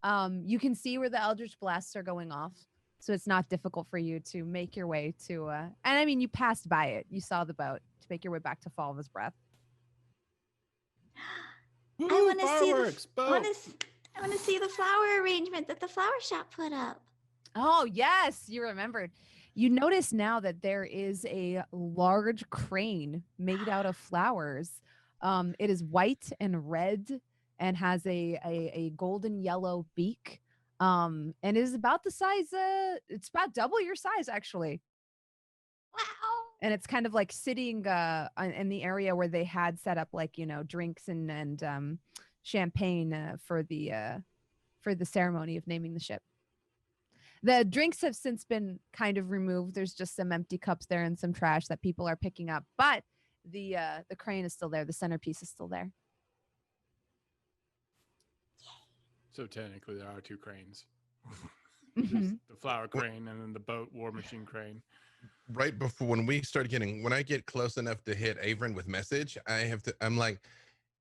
You can see where the Eldritch Blasts are going off. So it's not difficult for you to make your way to, and I mean, you passed by it. You saw the boat to make your way back to Fall of His Breath. I want to see Fireworks, the. boat. I want to see the flower arrangement that the flower shop put up. Oh, yes, you remembered. You notice now that there is a large crane made out of flowers. It is white and red and has a golden yellow beak. And is about the size, it's about double your size, actually. Wow. and it's kind of like sitting in the area where they had set up like drinks and champagne for the ceremony of naming the ship. The drinks have since been kind of removed. There's just some empty cups there and some trash that people are picking up, but the crane is still there. The centerpiece is still there. So technically, there are two cranes. Mhm. There's the flower crane and then the boat war machine crane. Right before when I get close enough to hit Avren with message, I'm like,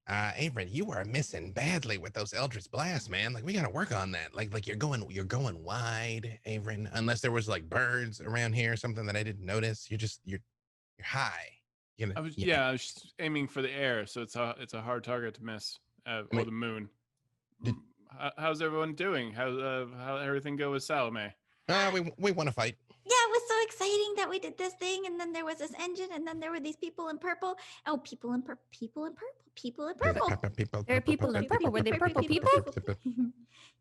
Avren, you are missing badly with those Eldritch blasts, man. Like we gotta work on that. Like you're going wide, Avren. Unless there was like birds around here or something that I didn't notice. You're high. I was just aiming for the air, so it's a hard target to miss. Or the moon. How's everyone doing? How everything go with Salome? We want to fight. Yeah, it was so exciting that we did this thing, and then there was this engine, and then there were these people in purple. Oh, people in purple. There are people in purple. Were they purple people?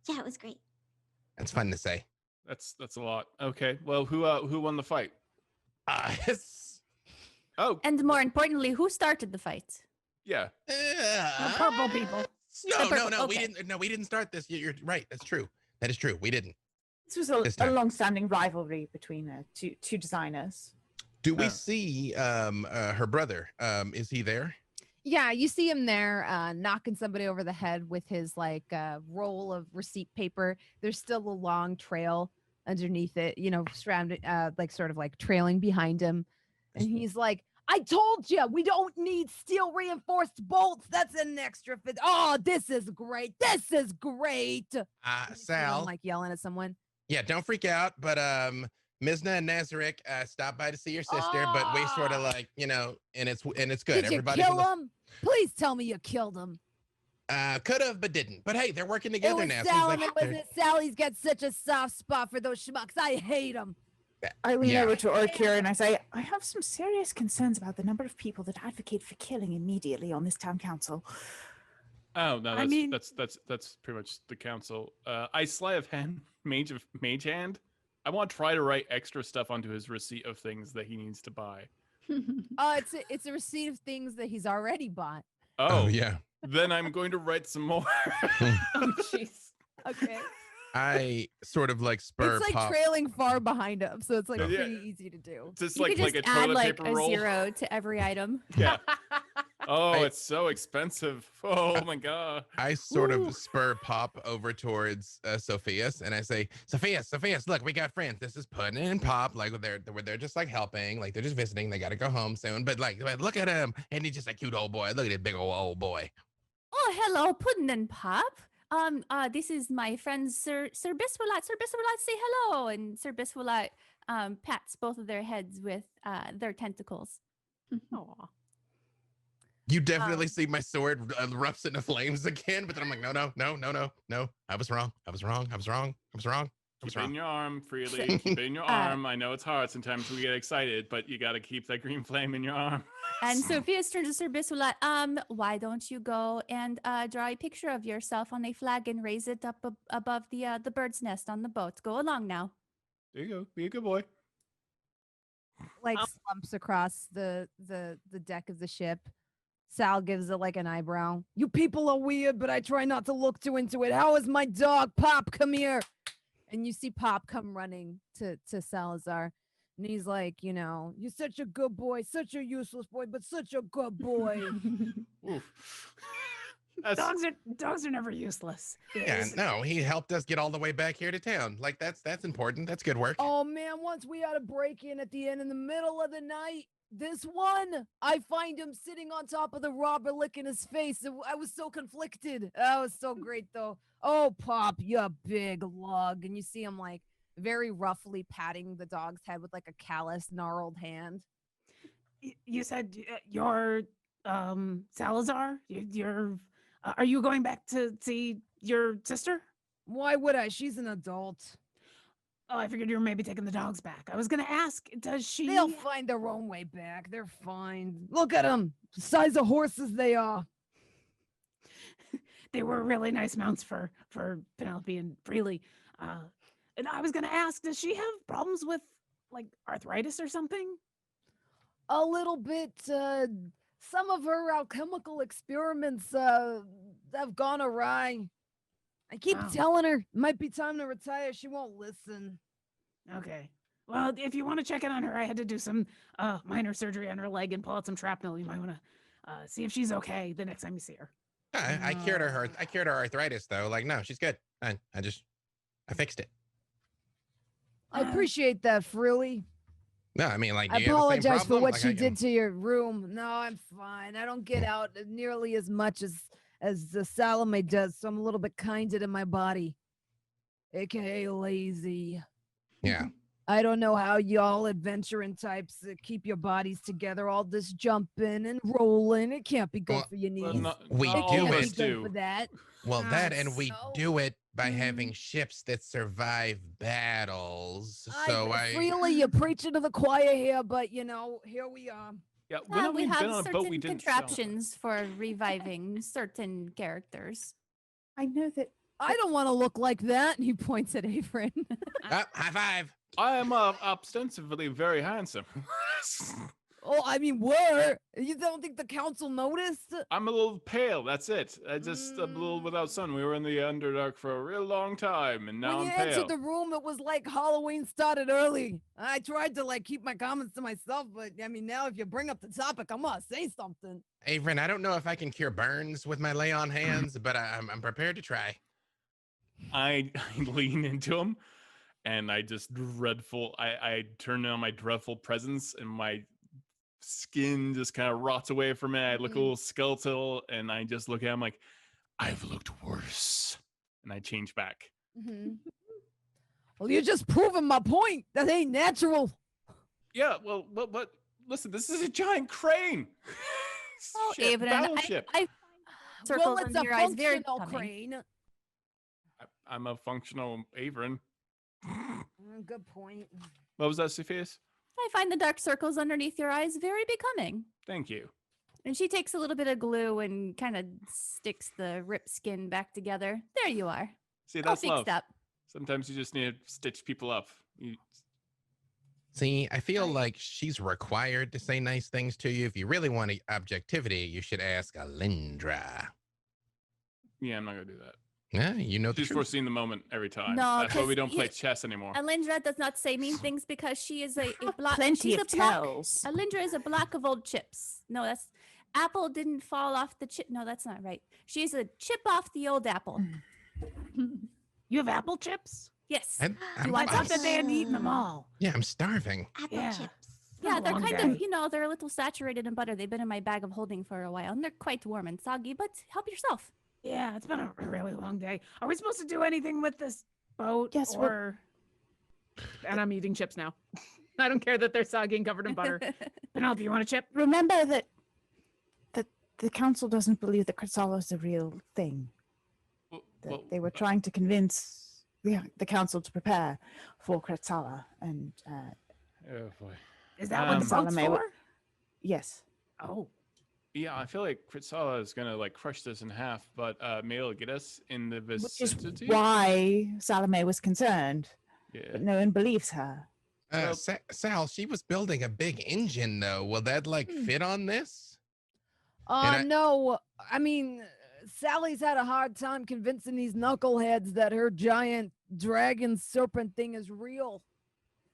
Yeah, it was great. That's fun to say. That's a lot. Okay. Well, who won the fight? Oh. And more importantly, who started the fight? Yeah. The purple people. No, okay. we didn't start this. You're right. That's true. That is true. We didn't. This was a long-standing rivalry between two designers. Do we see her brother? Is he there? Yeah, you see him there knocking somebody over the head with his like roll of receipt paper. There's still a long trail underneath it, surrounded like sort of like trailing behind him. And he's like, I told you, we don't need steel reinforced bolts. That's an extra fit. Oh, this is great. This is great. Sal, like yelling at someone. Yeah, don't freak out. But Mizna and Nazarick stopped by to see your sister, but we sort of like, and it's good. Did you kill him? Please tell me you killed him. Could have, but didn't. But hey, they're working together now. Sally's got such a soft spot for those schmucks. I hate them. I lean over to Orkira and I say, I have some serious concerns about the number of people that advocate for killing immediately on this town council. Oh no, that's pretty much the council. I sleight of hand, mage hand. I want to try to write extra stuff onto his receipt of things that he needs to buy. It's a receipt of things that he's already bought. Oh yeah. Then I'm going to write some more. Oh jeez. Okay. I sort of like spur. It's like pop. trailing far behind him, so it's like pretty easy to do. Just you like could a just add toilet like paper a roll. 0 to every item. Yeah. Oh, it's so expensive. Oh my god. I sort of spur Pop over towards Sofieus, and I say, Sofieus, look, we got friends. This is Puddin' and Pop. Like they're just like helping. Like they're just visiting. They got to go home soon. But like, look at him, and he's just a cute old boy. Look at this big old boy. Oh, hello, Puddin' and Pop. This is my friend Sir Biswalat. Sir Biswalat, say hello. And Sir Biswalat pats both of their heads with their tentacles. Aw. You definitely see my sword erupts into flames again, but then I'm like, no. I was wrong. Keep it in your arm freely. Keep it in your arm. I know it's hard sometimes we get excited, but you got to keep that green flame in your arm. And Sophia's turned to Sir Biswalat. Why don't you go and draw a picture of yourself on a flag and raise it up above the bird's nest on the boat? Go along now. There you go. Be a good boy. Like slumps across the deck of the ship. Sal gives it like an eyebrow. You people are weird, but I try not to look too into it. How is my dog? Pop, come here. And you see Pop come running to Salazar. And he's like, you're such a good boy, such a useless boy, but such a good boy. Dogs are never useless. Yeah, no, he helped us get all the way back here to town. Like that's important. That's good work. Oh man, once we had a break-in at the end in the middle of the night. This one, I find him sitting on top of the robber licking his face. I was so conflicted. That was so great though. Oh, Pop, you big lug. And you see him like very roughly patting the dog's head with like a callous, gnarled hand. You said you're Salazar? Are you going back to see your sister? Why would I? She's an adult. Oh, I figured you were maybe taking the dogs back. I was going to ask, does she... They'll find their own way back. They're fine. Look at them. The size of horses they are. They were really nice mounts for Penelope and Freely. And I was going to ask, does she have problems with, like, arthritis or something? a little bit. Some of her alchemical experiments have gone awry. I keep Oh. telling her it might be time to retire. She won't listen. Okay. Well, if you want to check in on her, I had to do some minor surgery on her leg and pull out some shrapnel. You might want to see if she's okay the next time you see her. I cured her. I cured her arthritis though. Like, no, she's good. I fixed it. I appreciate that, Frilly. No, I mean, like, I do you have the same apologize for problem? what Like, she I did to your room. No, I'm fine. I don't get out nearly as much as the Salome does, so I'm a little bit kinder to my body, aka lazy. Yeah. I don't know how y'all adventuring types keep your bodies together, all this jumping and rolling. It can't be good Well, for your knees. we it do can't it. be good for that. Well, that and we So- do it by having ships that survive battles. So Freely, you're preaching to the choir here, but you know, here we are. Yeah, when have we we have been on a certain boat we didn't sail? contraptions for reviving certain characters. I know that. I don't want to look like that. And he points at Avren. high five. I am ostensibly very handsome. Oh, I mean, you don't think the council noticed? I'm a little pale. That's it. I'm a little without sun. We were in the Underdark for a real long time, and now When you I'm pale. entered the room, it was like Halloween started early. I tried to like keep my comments to myself, but I mean, now if you bring up the topic, I'm gonna say something. Avren, I don't know if I can cure burns with my lay on hands, but I'm prepared to try. I lean into him, and I just I turn on my dreadful presence, and my skin just kind of rots away from it. I look a little skeletal, and I just look at him like, I've looked worse. And I change back. Mm-hmm. Well, you're just proving my point. That ain't natural. Yeah, well, but listen, this is a giant crane. Oh, Ship, Avren, battleship. I circles Well, it's under a your eyes very functional becoming. crane. I'm a functional Avren. Good point. What was that, Sofieus? I find the dark circles underneath your eyes very becoming. Thank you. And she takes a little bit of glue and kind of sticks the ripped skin back together. There you are. See, All that's fixed love. up. Sometimes you just need to stitch people up. See, I feel like she's required to say nice things to you. If you really want objectivity, you should ask Alyndra. Yeah, I'm not gonna do that. Yeah, you know the She's truth. foreseen the moment every time. No, That's why we 'cause don't play you- chess anymore. Alyndra does not say mean things because she is a block. Plenty she's of a block. tells. Alyndra is a block of old chips. No, that's apple didn't fall off the chip. No, that's not right. She's a chip off the old apple. You have apple chips? Yes. I'm, You want I thought that they had eaten them all. Yeah, I'm starving. Apple Yeah. chips. Yeah, they're long kind day. of, they're a little saturated in butter. They've been in my bag of holding for a while, and they're quite warm and soggy, but help yourself. Yeah, it's been a really long day. Are we supposed to do anything with this boat? Yes, or... And I'm eating chips now. I don't care that they're soggy and covered in butter. Penelope, you want a chip? Remember that the council doesn't believe that Kretchmer is a real thing. That they were trying to convince the council to prepare for Kretchmer, and Oh boy. Is that what the boat's Salome, for? yes. Oh. Yeah, I feel like Kretchmer is gonna like crush this in half, but maybe get us in the Which is vicinity. why Salome was concerned, Yeah. but no one believes her. Well- Sal, she was building a big engine though. Will that like fit on this? No. I mean, Sally's had a hard time convincing these knuckleheads that her giant dragon serpent thing is real.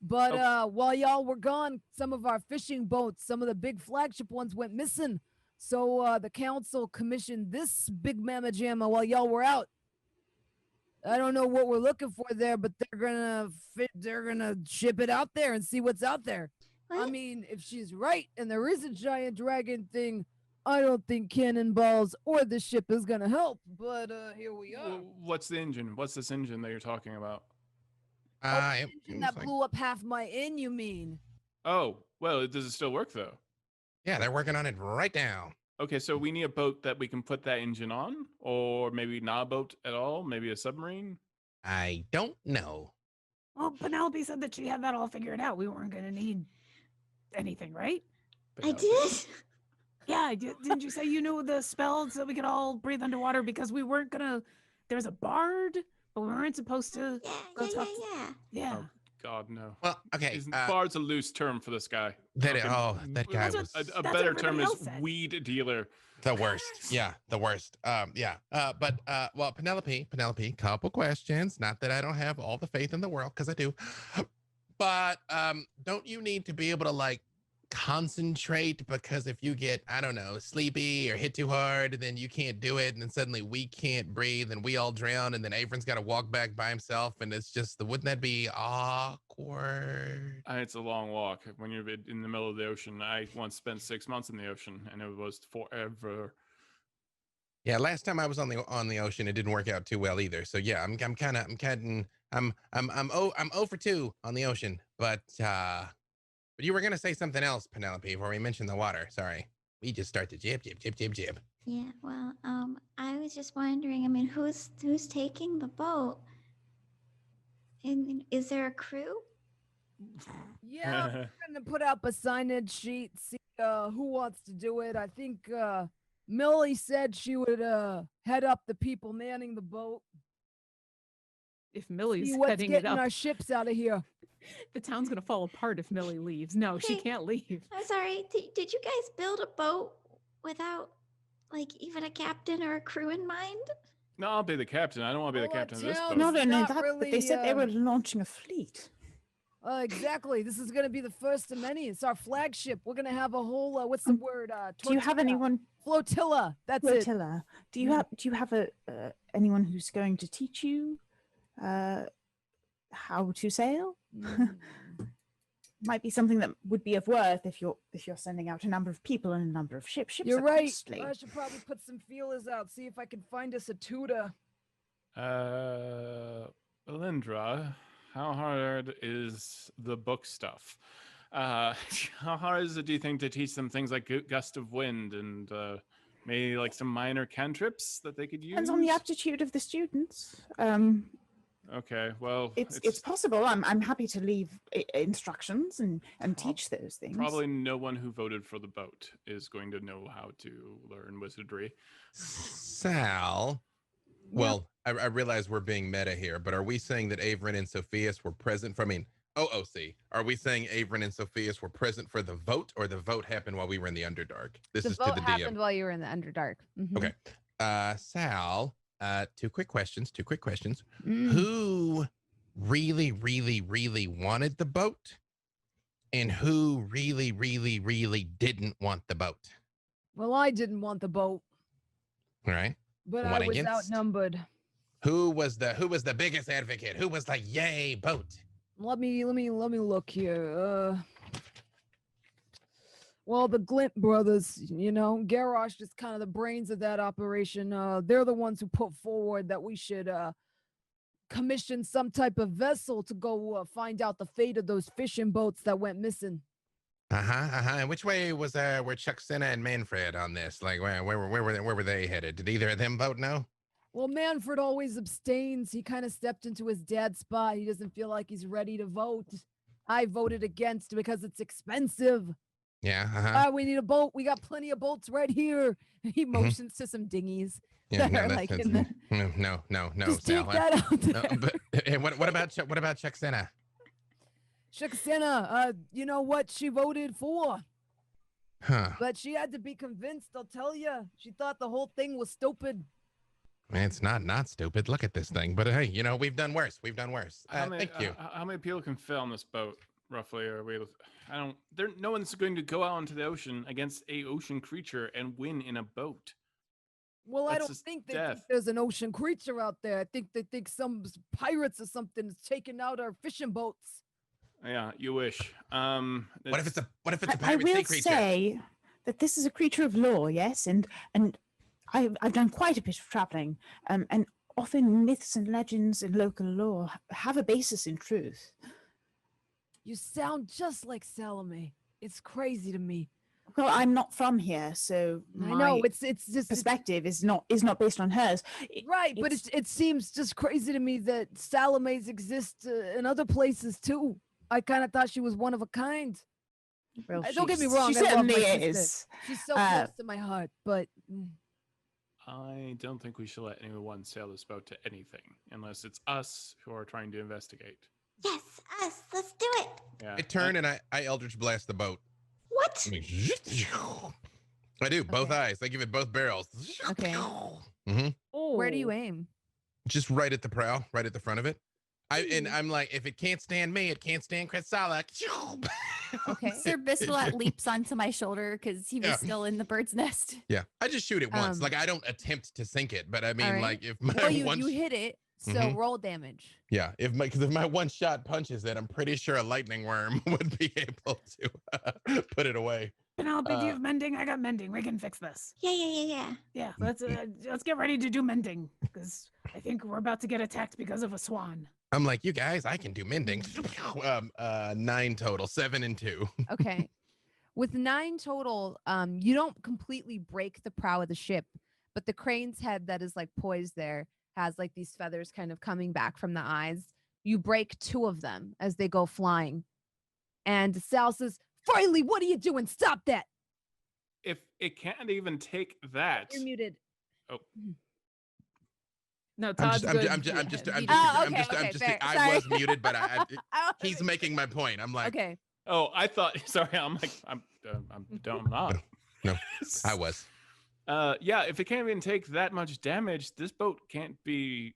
But while y'all were gone, some of our fishing boats, some of the big flagship ones went missing. So the council commissioned this big mamma jamma while y'all were out. I don't know what we're looking for there, but they're gonna ship it out there and see what's out there. I What? mean, if she's right and there is a giant dragon thing, I don't think cannonballs or the ship is gonna help. But here we are. What's the engine? What's this engine that you're talking about? It Engine was that like- blew up half my inn, you mean? Oh, well, does it still work though? yeah, they're working on it right now. Okay, so we need a boat that we can put that engine on, or maybe not a boat at all, maybe a submarine. I don't know. Well, Penelope said that she had that all figured out. We weren't going to need anything, right? I did. Yeah, didn't you say you knew the spells so we could all breathe underwater because we weren't going to... There was a bard, but we weren't supposed to... Yeah, Go yeah, talk yeah, Yeah. Oh, God, no. Well, okay. Bar's a loose term for this guy. That guy That's was what- A That's better what term everybody is else said. weed dealer. the worst. Yeah, the worst. Well, Penelope, couple questions. Not that I don't have all the faith in the world, because I do. But don't you need to be able to like concentrate? Because if you get, I don't know, sleepy or hit too hard, then you can't do it, and then suddenly we can't breathe and we all drown, and then Avren's got to walk back by himself, and it's just, wouldn't that be awkward? It's a long walk when you're in the middle of the ocean. I once spent 6 months in the ocean, and it was forever. Yeah, last time I was on the ocean, it didn't work out too well either. So yeah, I'm 0 for 2 on the ocean, but you were gonna say something else, Penelope, before we mentioned the water. Sorry, we just start to jib. Yeah, well, I was just wondering, I mean, who's taking the boat? And is there a crew? Yeah, we're gonna put up a signage sheet, see who wants to do it. I think Millie said she would head up the people manning the boat. If Millie's See what's heading it getting up, our ships out of here. the town's gonna fall apart if Millie leaves. No, she Hey. can't leave. I'm sorry, did you guys build a boat without, like, even a captain or a crew in mind? No, I'll be the captain. I don't want to be the Well, captain of this town- boat. Not only not that, but they really, said they were launching a fleet. Exactly. This is gonna be the first of many. It's our flagship. We're gonna have a whole what's the word? Do you have tortilla. anyone? Flotilla. That's it. Flotilla. Do you have anyone who's going to teach you how to sail? Mm. Might be something that would be of worth if you're sending out a number of people and a number of ships. Ships You're are right. costly. I should probably put some feelers out, see if I can find us a tutor. Alyndra, how hard is the book stuff? How hard is it, do you think, to teach them things like gust of wind and maybe like some minor cantrips that they could use? Depends on the aptitude of the students. Okay, well, It's possible. I'm happy to leave instructions and teach those things. probably no one who voted for the boat is going to know how to learn wizardry. Sal. Well, I realize we're being meta here, but are we saying that Avren and Sofieus were present for, I mean, OOC, are we saying Avren and Sofieus were present for the vote, or the vote happened while we were in the Underdark? This The is vote to the happened DM. while you were in the Underdark. Mhm. Okay. Sal, two quick questions. Mm. Who really, really, really wanted the boat? And who really, really, really didn't want the boat? Well, I didn't want the boat, All right. but One I was against? outnumbered. Who was the biggest advocate? Who was like, yay, boat? Let me look here. Well, the Glint brothers, you know, Garrosh is kind of the brains of that operation. They're the ones who put forward that we should commission some type of vessel to go find out the fate of those fishing boats that went missing. And which way was were Chuck Senna and Manfred on this? Like, where were they headed? Did either of them vote no? Well, Manfred always abstains. He kind of stepped into his dad's spot. He doesn't feel like he's ready to vote. I voted against because it's expensive. Yeah. We need a boat. We got plenty of boats right here. He motions to some dinghies. Yeah. that are like in the- No. Just Sal. take that out there. No, but and what about Chuck Senna? Shaksena, you know what she voted for, Huh. but she had to be convinced. I'll tell you, she thought the whole thing was stupid. It's not stupid. Look at this thing. But hey, you know, we've done worse. Thank you. How many people can fit on this boat, roughly? No one's going to go out into the ocean against a ocean creature and win in a boat. Well, I That's don't just think they death. think there's an ocean creature out there. I think they think some pirates or something is taking out our fishing boats. Yeah, you wish. What if it's a I pirate sea will creature? say that this is a creature of law, yes, and I've done quite a bit of traveling, and often myths and legends in local lore have a basis in truth. You sound just like Salome. It's crazy to me. Well, I'm not from here, so I know my it's just it's- perspective is not based on hers. right, but it seems just crazy to me that Salome's exist in other places too. I kind of thought she was one of a kind. Well, Don't get me she wrong, I love certainly my sister. is. She's so close to my heart, but I don't think we should let anyone sail this boat to anything unless it's us who are trying to investigate. Yes, us. Let's do it. Yeah. I turn and I Eldritch Blast the boat. What? I mean, I do, both Okay. eyes. I give it both barrels. Okay. hmm Where do you Oh. aim? Just right at the prow, right at the front of it. I'm like, if it can't stand me, it can't stand Kretsala. Okay. Sir Biswalat leaps onto my shoulder because he was Yeah. still in the bird's nest. Yeah, I just shoot it once. Um, Like I don't attempt to sink it, but I mean, Alright. like if my Well, you, one, you hit it, so Mhm. roll damage. yeah, if my one shot punches it, I'm pretty sure a lightning worm would be able to put it away. Penelope, do you Uh, have mending? I got mending. We can fix this. Yeah. Yeah, let's get ready to do mending because I think we're about to get attacked because of a swan. I'm like, you guys, I can do mending. 9 total, 7 and 2. Okay. With 9 total, you don't completely break the prow of the ship, but the crane's head that is like poised there has like these feathers kind of coming back from the eyes. You break 2 of them as they go flying. And Sal says, Freely, what are you doing? Stop that. If it can't even take that. You're muted. No, I'm Todd's just, good. I'm just, Oh, okay, okay, I fair. was muted, but I he's making my point. I'm like, okay. Oh, I thought. Sorry, I'm not. No, I was. Yeah, if it can't even take that much damage, this boat can't be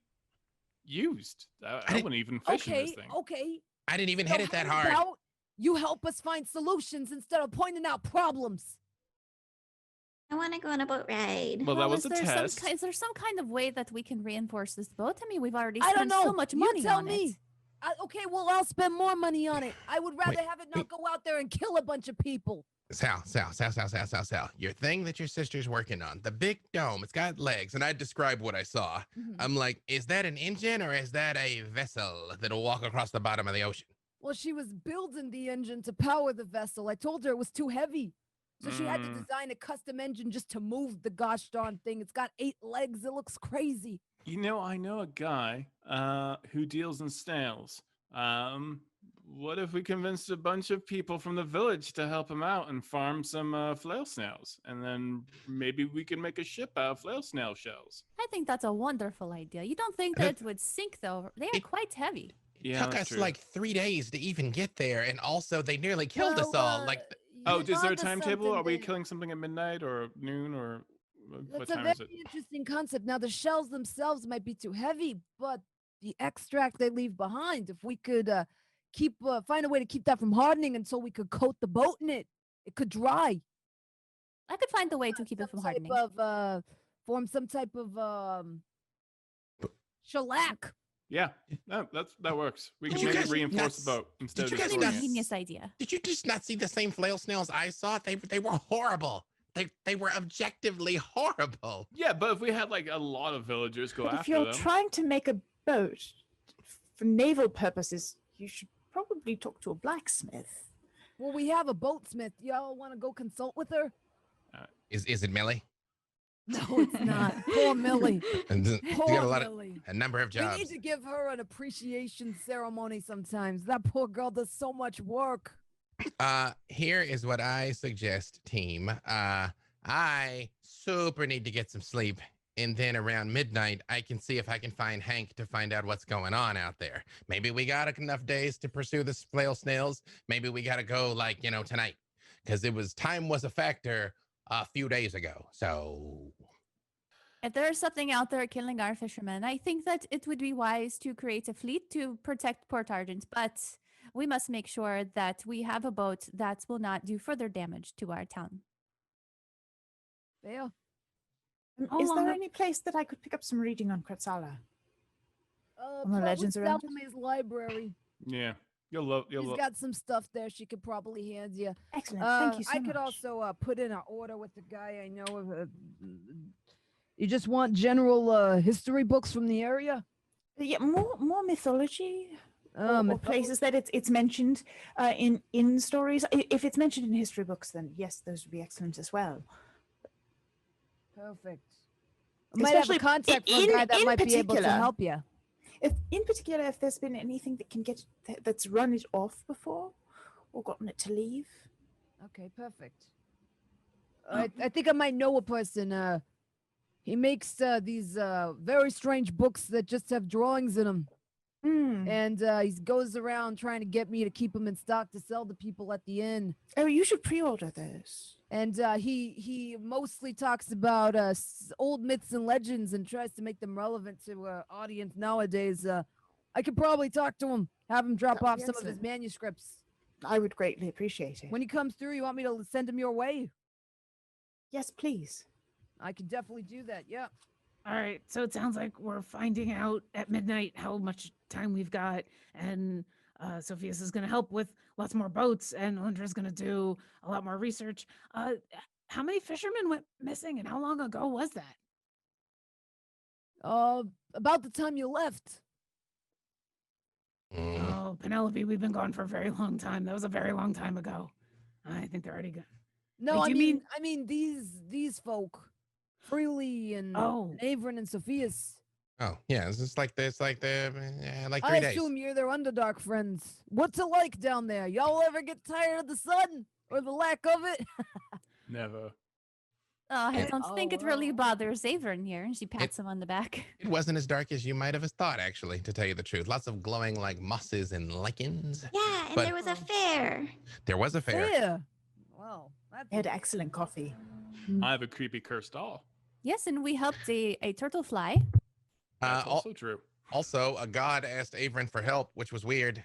used. I wouldn't even fish in this thing. Okay. I didn't even So hit it that how hard. about you help us find solutions instead of pointing out problems? I want to go on a boat ride. Well, that was is a there test. Is there some kind of way that we can reinforce this boat? I mean, we've already I don't spent know. so much You money tell on me. it. Okay, well, I'll spend more money on it. I would rather Wait, have it not go out there and kill a bunch of people. Sal. Your thing that your sister's working on, the big dome, it's got legs, and I describe what I saw. I'm like, is that an engine or is that a vessel that'll walk across the bottom of the ocean? Well, she was building the engine to power the vessel. I told her it was too heavy. So she had to design a custom engine just to move the gosh darn thing. It's got 8 legs. It looks crazy. You know, I know a guy who deals in snails. What if we convinced a bunch of people from the village to help him out and farm some flail snails? And then maybe we can make a ship out of flail snail shells. I think that's a wonderful idea. You don't think that it would sink, though? They are quite heavy. Yeah, Took us that's true. like 3 days to even get there, and also they nearly killed us all. Like, Oh, you're is there a onto timetable? something Are we there. killing something at midnight or noon or what That's a time very is it? interesting concept. Now, the shells themselves might be too heavy, but the extract they leave behind, if we could find a way to keep that from hardening until we could coat the boat in it, it could dry. I could find a way to keep it from hardening. Form some type of shellac. Yeah, no, that works. We Did can you maybe guys reinforce the not- boat instead of did you guys That's destroying a not- it. genius idea. did you just not see the same flail snails I saw? They were horrible. They were objectively horrible. Yeah, but if we had like a lot of villagers go But if after you're them. trying to make a boat for naval purposes, you should probably talk to a blacksmith. Well, we have a boatsmith. Y'all want to go consult with her? Is it Millie? No, it's not. Poor Millie. And she's Poor got Millie. a number of We jobs. need to give her an appreciation ceremony sometimes. That poor girl does so much work. Here is what I suggest, team. I super need to get some sleep, and then around midnight, I can see if I can find Hank to find out what's going on out there. Maybe we got enough days to pursue the flail snails. Maybe we got to go tonight, because time was a factor a few days ago. So If there's something out there killing our fishermen, I think that it would be wise to create a fleet to protect Port Argent, but we must make sure that we have a boat that will not do further damage to our town. There. How Is long there have- any place that I could pick up some reading on Kretsala? On the Probably legends around it? Salome's library. Yeah, you'll love. She's got some stuff there she could probably hand you. Excellent. Thank you so I much. could also put in an order with the guy I know. You just want general history books from the area? Yeah, more mythology. Or Mythology. places that it's mentioned in stories. If it's mentioned in history books, then yes, those would be excellent as well. Perfect. I might have a Especially contact for a guy that in might be able to particular- help you. If there's been anything that can get that's run it off before or gotten it to leave. Okay, perfect. I think I might know a person. He makes these very strange books that just have drawings in them. And he goes around trying to get me to keep them in stock to sell to people at the inn. Oh, you should pre-order those. And he mostly talks about old myths and legends and tries to make them relevant to audience nowadays. I could probably talk to him, have him drop That would off be some of his excellent. manuscripts. I would greatly appreciate it. When he comes through, you want me to send him your way? Yes, please. I could definitely do that. Yeah. All right, so it sounds like we're finding out at midnight how much time we've got, and Sofieus is going to help with lots more boats, and Alyndra's going to do a lot more research. How many fishermen went missing, and how long ago was that? About the time you left. Oh, Penelope, we've been gone for a very long time. That was a very long time ago. I think they're already gone. No, Wait, do you I mean these folk, Freely and Oh. Avren and Sofieus. Oh, yeah. It's just like this, like 3 I days. assume you're their Underdark friends. What's it like down there? Y'all ever get tired of the sun or the lack of it? Never. Oh, I don't think it really well. bothers Avren here. And she pats him on the back. It wasn't as dark as you might have thought, actually, to tell you the truth. Lots of glowing like mosses and lichens. Yeah, and But- there was a fair. There was a fair. Yeah. Well, They had excellent coffee. I have a creepy cursed doll. Yes, and we helped a turtle fly. That's al- also true. Also, a god asked Avren for help, which was weird.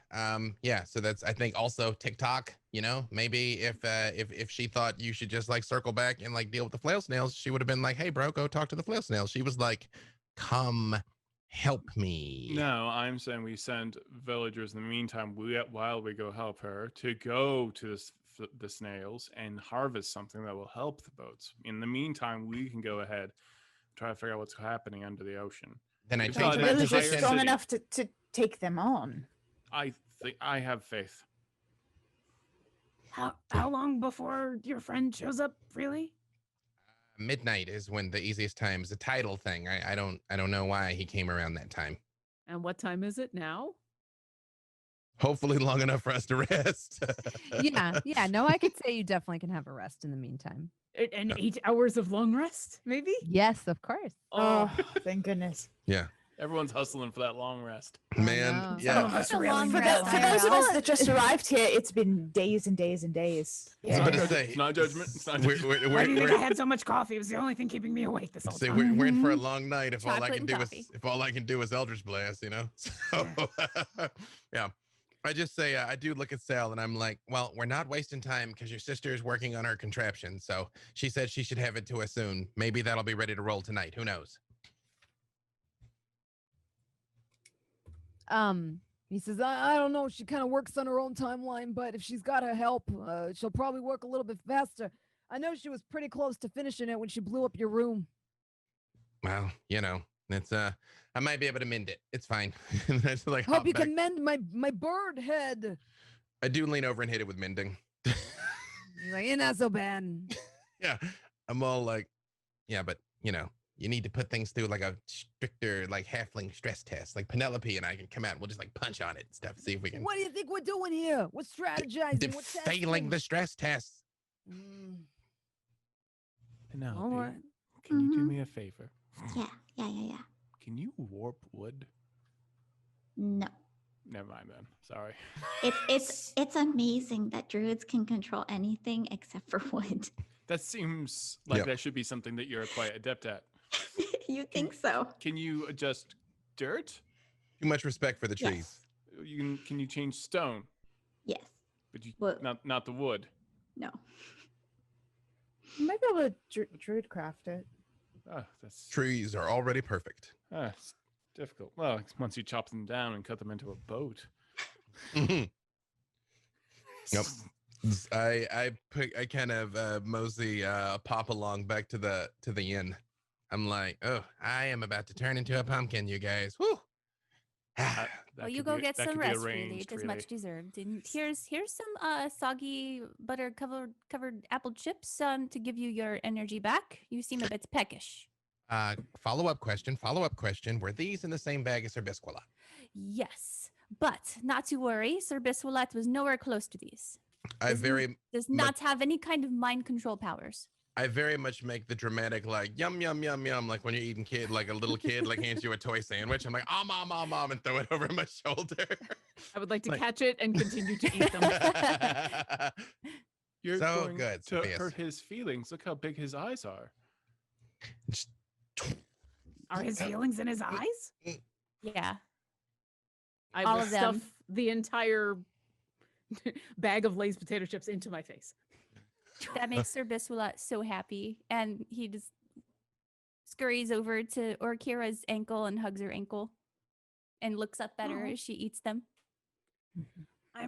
Yeah, so that's I think also TikTok. You know, maybe if she thought you should just like circle back and like deal with the flail snails, she would have been like, "Hey, bro, go talk to the flail snails." She was like, "Come, help me." No, I'm saying we send villagers in the meantime while we go help her to go to the snails and harvest something that will help the boats. In the meantime, we can go ahead, try to figure out what's happening under the ocean. Then I It's changed not my an Village entire is position. strong city. enough to take them on. I think I have faith. How long before your friend shows up, really? Midnight is when the easiest time is a tidal thing. I don't know why he came around that time. And what time is it now? Hopefully long enough for us to rest. yeah. No, I could say you definitely can have a rest in the meantime. And 8 hours of long rest, maybe? Yes, of course. Oh, thank goodness. Yeah. Everyone's hustling for that long rest. Man, know. yeah. Some of us That's a really long For, need rest. that for long those of rest. us that just arrived here, it's been days and days and days. I was about to It's say, not judgment. It's not we're, judgment. we're, Why do you we're, think I had so much coffee? It was the only thing keeping me awake this whole say time. we're in for a long night if all I Chocolate can and do is coffee. if all I can do is Eldritch Blast, you know. So yeah. I just say I do look at Sal and I'm like, well, we're not wasting time because your sister is working on her contraption. So she said she should have it to us soon. Maybe that'll be ready to roll tonight. Who knows? He says, I don't know. She kind of works on her own timeline, but if she's got her help, she'll probably work a little bit faster. I know she was pretty close to finishing it when she blew up your room. Well, you know, it's I might be able to mend it. It's fine. It's like Hope hop you back. can mend my bird head. I do lean over and hit it with mending. He's like, you're not so bad. Yeah. I'm all like, yeah, but you know, you need to put things through like a stricter like halfling stress test. Like Penelope and I can come out and we'll just like punch on it and stuff. See if we can What do you think we're doing here? We're strategizing. We're failing the stress test. Mm. Penelope, All right. can you do Mhm. me a favor? Yeah. Can you warp wood? No. Never mind then. Sorry. It's amazing that druids can control anything except for wood. That seems like Yep. that should be something that you're quite adept at. You think so? Can you adjust dirt? Too much respect for the trees. Yes. Can you change stone? Yes. But you Well- not the wood. No. You might be able to druid craft it. Oh, that's Trees are already perfect. it's difficult. Well, it's once you chop them down and cut them into a boat. Mhm. Yep. I kind of mosey pop along back to the inn. I'm like, oh, I am about to turn into a pumpkin, you guys. Woo! That Well, you could go be- get that some could be rest, really. arranged, It is much deserved. And here's some soggy butter covered apple chips to give you your energy back. You seem a bit peckish. Follow-up question. Were these in the same bag as Sir Bisquila? Yes, but not to worry. Sir Biswalat was nowhere close to these. I Isn't- very Does much- not have any kind of mind control powers. I very much make the dramatic like yum yum yum yum, like when you're eating kid, like a little kid like hands you a toy sandwich. I'm like mom, and throw it over my shoulder. I would like to Like- catch it and continue to eat them. You're So going good, to Sofieus. hurt his feelings. Look how big his eyes are. Just- Are his feelings in his eyes? Yeah. I All will of them. stuff the entire bag of Lay's potato chips into my face. That makes Sir Biswala so happy. And he just scurries over to Orkira's ankle and hugs her ankle and looks up at her Aw. as she eats them.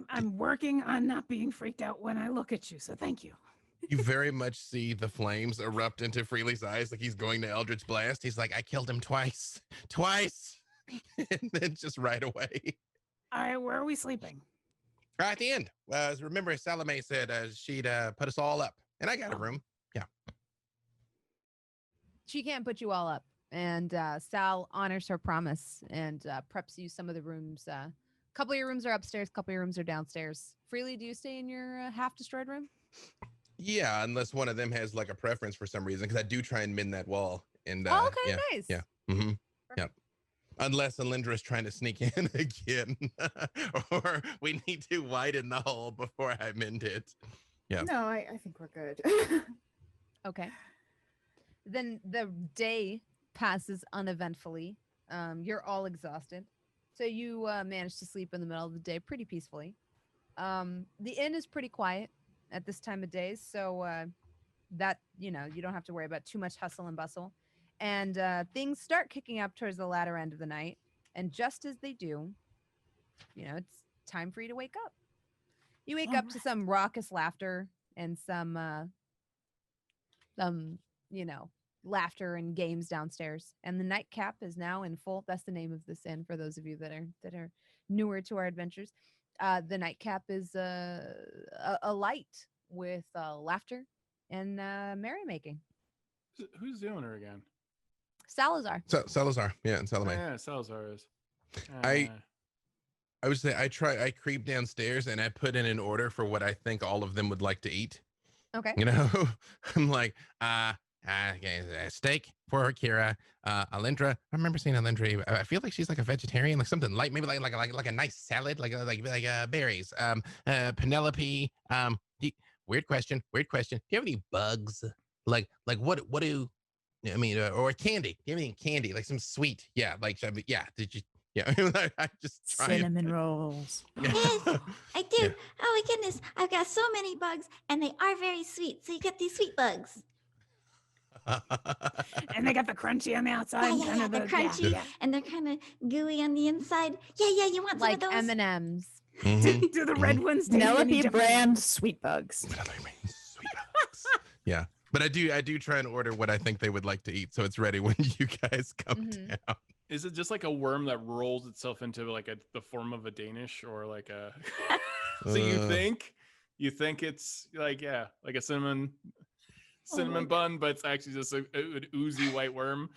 I'm working on not being freaked out when I look at you, so thank you. You very much see the flames erupt into Freely's eyes like he's going to Eldritch Blast. He's like, I killed him twice. And then just right away. All right, where are we sleeping? Right at the end. Remember, Salome said she'd put us all up. And I got a room. She can't put you all up. And Sal honors her promise and preps you some of the rooms. A couple of your rooms are upstairs, a couple of your rooms are downstairs. Freely, do you stay in your half-destroyed room? Yeah, unless one of them has like a preference for some reason, because I do try and mend that wall. And Oh, okay, yeah, nice. yeah. Mm-hmm. Yep. Unless Alyndra is trying to sneak in again, or we need to widen the hole before I mend it. Yeah. No, I think we're good. Okay. Then the day passes uneventfully. You're all exhausted. So you manage to sleep in the middle of the day pretty peacefully. The inn is pretty quiet at this time of day. So that, you don't have to worry about too much hustle and bustle. And things start kicking up towards the latter end of the night. And just as they do, it's time for you to wake up. You wake up to some raucous laughter and some laughter and games downstairs. And the nightcap is now in full. That's the name of this inn for those of you that are newer to our adventures. The nightcap is a light with laughter and merrymaking. Who's the owner again? Salazar. So Salazar, yeah, and Oh, Salome. yeah, Salazar is. I would say I creep downstairs and I put in an order for what I think all of them would like to eat. Okay. I'm like, steak for Orkira, Alyndra. I remember seeing Alyndra. I feel like she's like a vegetarian, like something light, maybe like a nice salad, like berries. Penelope. Weird question. Do you have any bugs? Like what do? I mean, or candy. Do you have any candy? Like some sweet? Yeah. Did you? Yeah. I just try and- Cinnamon rolls. Yes, I do. Yeah. Oh my goodness, I've got so many bugs, and they are very sweet. So you get these sweet bugs. And they got the crunchy on the outside. Yeah, kind of they're crunchy, yeah. and they're kind of gooey on the inside. Yeah, you want some Like of those? M&Ms. Mhm. Do the red ones taste any Penelope different? brand sweet bugs. Sweet bugs. Yeah. But I do try and order what I think they would like to eat, so it's ready when you guys come Mhm. down. Is it just like a worm that rolls itself into like the form of a Danish or like a? So you think it's like like a cinnamon bun, but it's actually just an oozy white worm.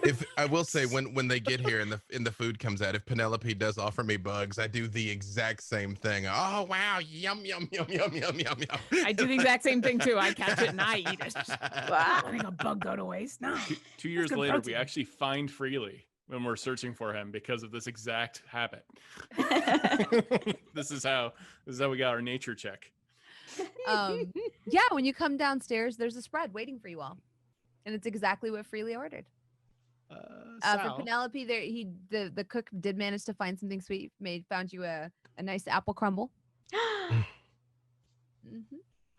If I will say when they get here and the food comes out, if Penelope does offer me bugs, I do the exact same thing. Oh wow, yum yum yum yum yum yum yum. I do the exact same thing too. I catch it and I eat it. Letting a bug go to waste? No. 2 years good later, we protein. actually find Freely when we're searching for him because of this exact habit. This is how we got our nature check. Yeah, when you come downstairs, there's a spread waiting for you all. And it's exactly what Freely ordered. For Sal, Penelope, the cook did manage to find something sweet. Found you a nice apple crumble. Mhm.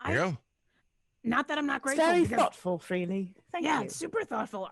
There you go. Not that I'm not It's grateful. very because- thoughtful, Freely. Thank yeah, you. it's super thoughtful.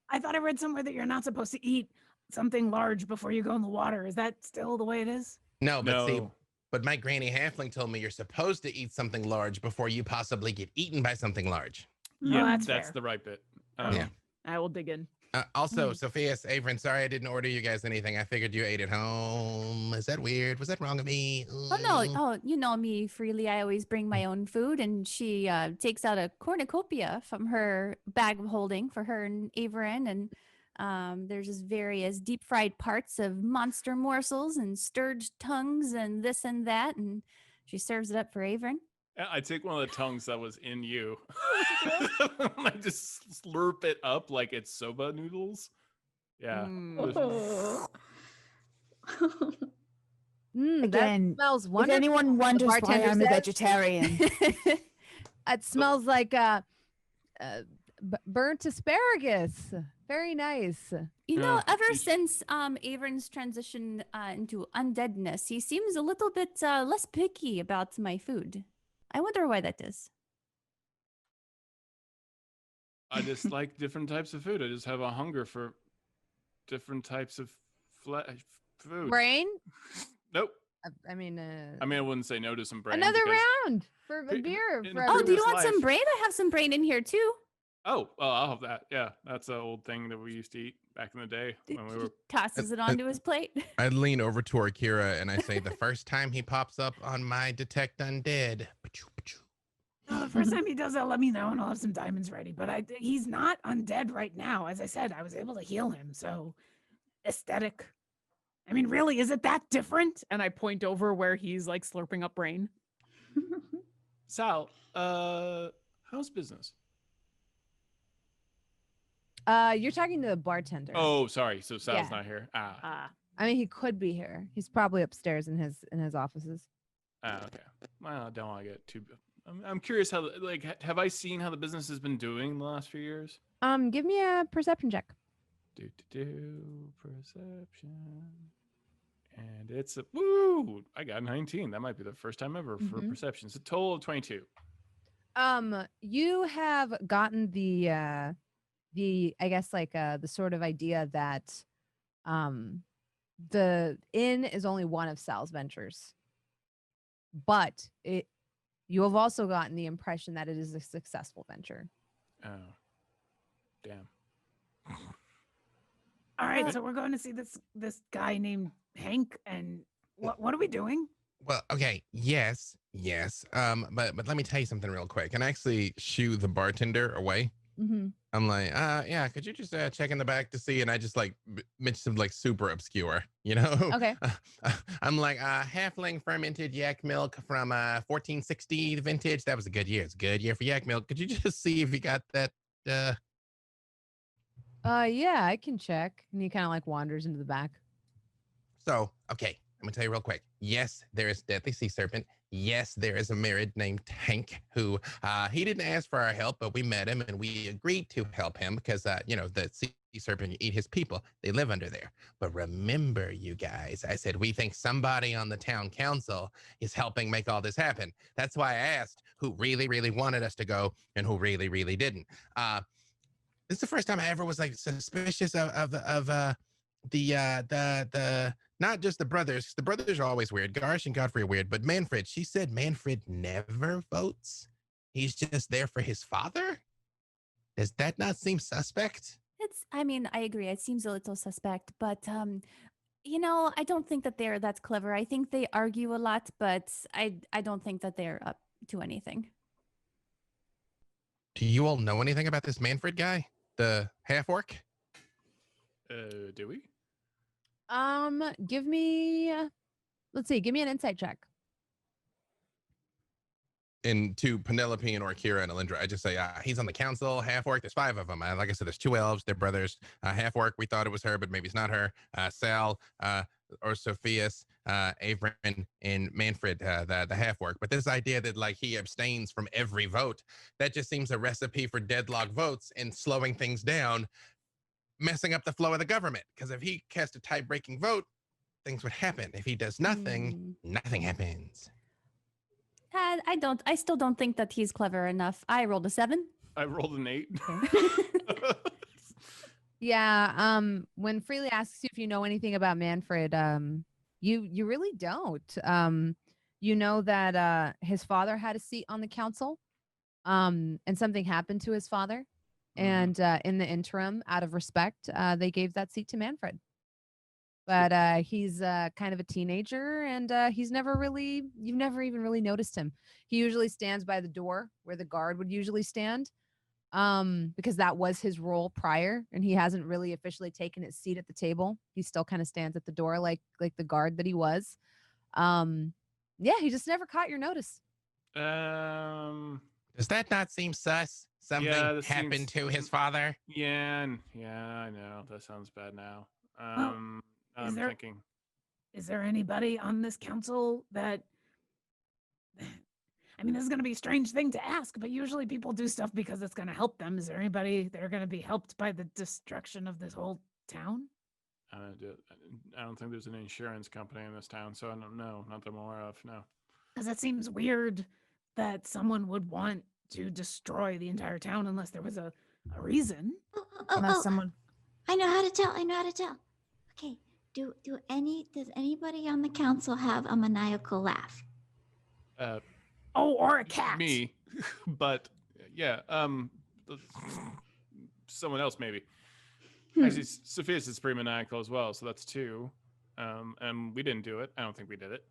I thought I read somewhere that you're not supposed to eat something large before you go in the water. Is that still the way it is? No, but see, No. but my granny halfling told me you're supposed to eat something large before you possibly get eaten by something large. Yeah, that's that's fair. the right bit. Yeah. I will dig in. Also, Sofieus, Avren, sorry I didn't order you guys anything. I figured you ate at home. Is that weird? Was that wrong of me? Oh no! Oh, you know me, Freely. I always bring my own food, and she takes out a cornucopia from her bag of holding for her and Avren, and there's just various deep fried parts of monster morsels and stirred tongues and this and that, and she serves it up for Avren. I take one of the tongues that was in you. I just slurp it up like it's soba noodles. Yeah. Mm. That Again, smells if wonderful. anyone wonders why bartender I'm a says. vegetarian, It smells like burnt asparagus. Very nice. You know, Yeah, ever you- since Avren's transition into undeadness, he seems a little bit less picky about my food. I wonder why that is. I just like different types of food. I just have a hunger for different types of food. Brain? Nope. I mean, I wouldn't say no to some brain. another because- round for a Pe- beer. in For Oh, do you previous want some life. brain? I have some brain in here too. Oh, well, I'll have that. Yeah, that's an old thing that we used to eat back in the day when we He were. tosses it onto his plate. I lean over to Orkira and I say, the first time he pops up on my detect undead. Pachoo, pachoo. No, the first time he does that, let me know and I'll have some diamonds ready. But he's not undead right now. As I said, I was able to heal him. So aesthetic. I mean, really, is it that different? And I point over where he's like slurping up brain. Sal, how's business? You're talking to the bartender. Oh, sorry. So Sal's Yeah. not here. Ah, I mean, he could be here. He's probably upstairs in his offices. okay. Well, I don't want to get too. I'm curious how, have I seen how the business has been doing the last few years? Give me a perception check. Perception. And it's a woo! I got 19. That might be the first time ever for Mhm. perception. It's a total of 22. You have gotten the I guess like the sort of idea that the inn is only one of Sal's ventures, but you have also gotten the impression that it is a successful venture. Oh, damn. All right, so we're going to see this guy named Hank, and what are we doing? Well, okay, yes. But let me tell you something real quick. And I actually shoo the bartender away. Mm-hmm. I'm like, yeah, could you just check in the back to see? And I just like mention some like super obscure, you know? Okay. I'm like, halfling fermented yak milk from 1460 vintage. That was a good year. It's a good year for yak milk. Could you just see if you got that? Yeah, I can check. And he kind of like wanders into the back. So, okay, I'm gonna tell you real quick. Yes, there is Deadly Sea Serpent. Yes, there is a married named Hank who he didn't ask for our help, but we met him and we agreed to help him because the sea serpent, you eat his people. They live under there. But remember, you guys, I said we think somebody on the town council is helping make all this happen. That's why I asked who really, really wanted us to go and who really, really didn't. This is the first time I ever was like suspicious of the not just the brothers. The brothers are always weird. Garsh and Godfrey are weird, but Manfred, she said Manfred never votes. He's just there for his father. Does that not seem suspect? I mean, I agree. It seems a little suspect, but I don't think that they're that clever. I think they argue a lot, but I don't think that they're up to anything. Do you all know anything about this Manfred guy? The half-orc? Do we? Give me give me an insight check. And to Penelope and Orkira and Alyndra, I just say, he's on the council, half-orc. There's 5 of them. Like I said, there's 2 elves. They're brothers. Half-orc, we thought it was her, but maybe it's not her. Sal, or Sofieus, Avren, and Manfred, the half-orc. But this idea that like he abstains from every vote, that just seems a recipe for deadlock votes and slowing things down, messing up the flow of the government. Because if he cast a tie-breaking vote, things would happen. If he does nothing, nothing happens. I still don't think that he's clever enough. I rolled a 7. I rolled an 8. Yeah. When Freely asks you if you know anything about Manfred, you really don't. You know that his father had a seat on the council, and something happened to his father, and in the interim, out of respect, they gave that seat to Manfred. But he's kind of a teenager, and you've never even really noticed him. He usually stands by the door where the guard would usually stand, because that was his role prior, and he hasn't really officially taken his seat at the table. He still kind of stands at the door like the guard that he was. Yeah, he just never caught your notice. Does that not seem sus? Something this happened seems- to his father? Yeah, I know. That sounds bad now. I'm there- thinking. Is there anybody on this council that? I mean, this is going to be a strange thing to ask, but usually people do stuff because it's going to help them. Is there anybody that are going to be helped by the destruction of this whole town? I don't think there's an insurance company in this town, so I don't know. Not that I'm aware of. No. Because it seems weird that someone would want to destroy the entire town unless there was a reason. Unless someone. I know how to tell. Okay. Does anybody on the council have a maniacal laugh? Or a cat. Me, but yeah. Someone else maybe. Actually, Sofieus is pretty maniacal as well, so that's 2. And we didn't do it. I don't think we did it.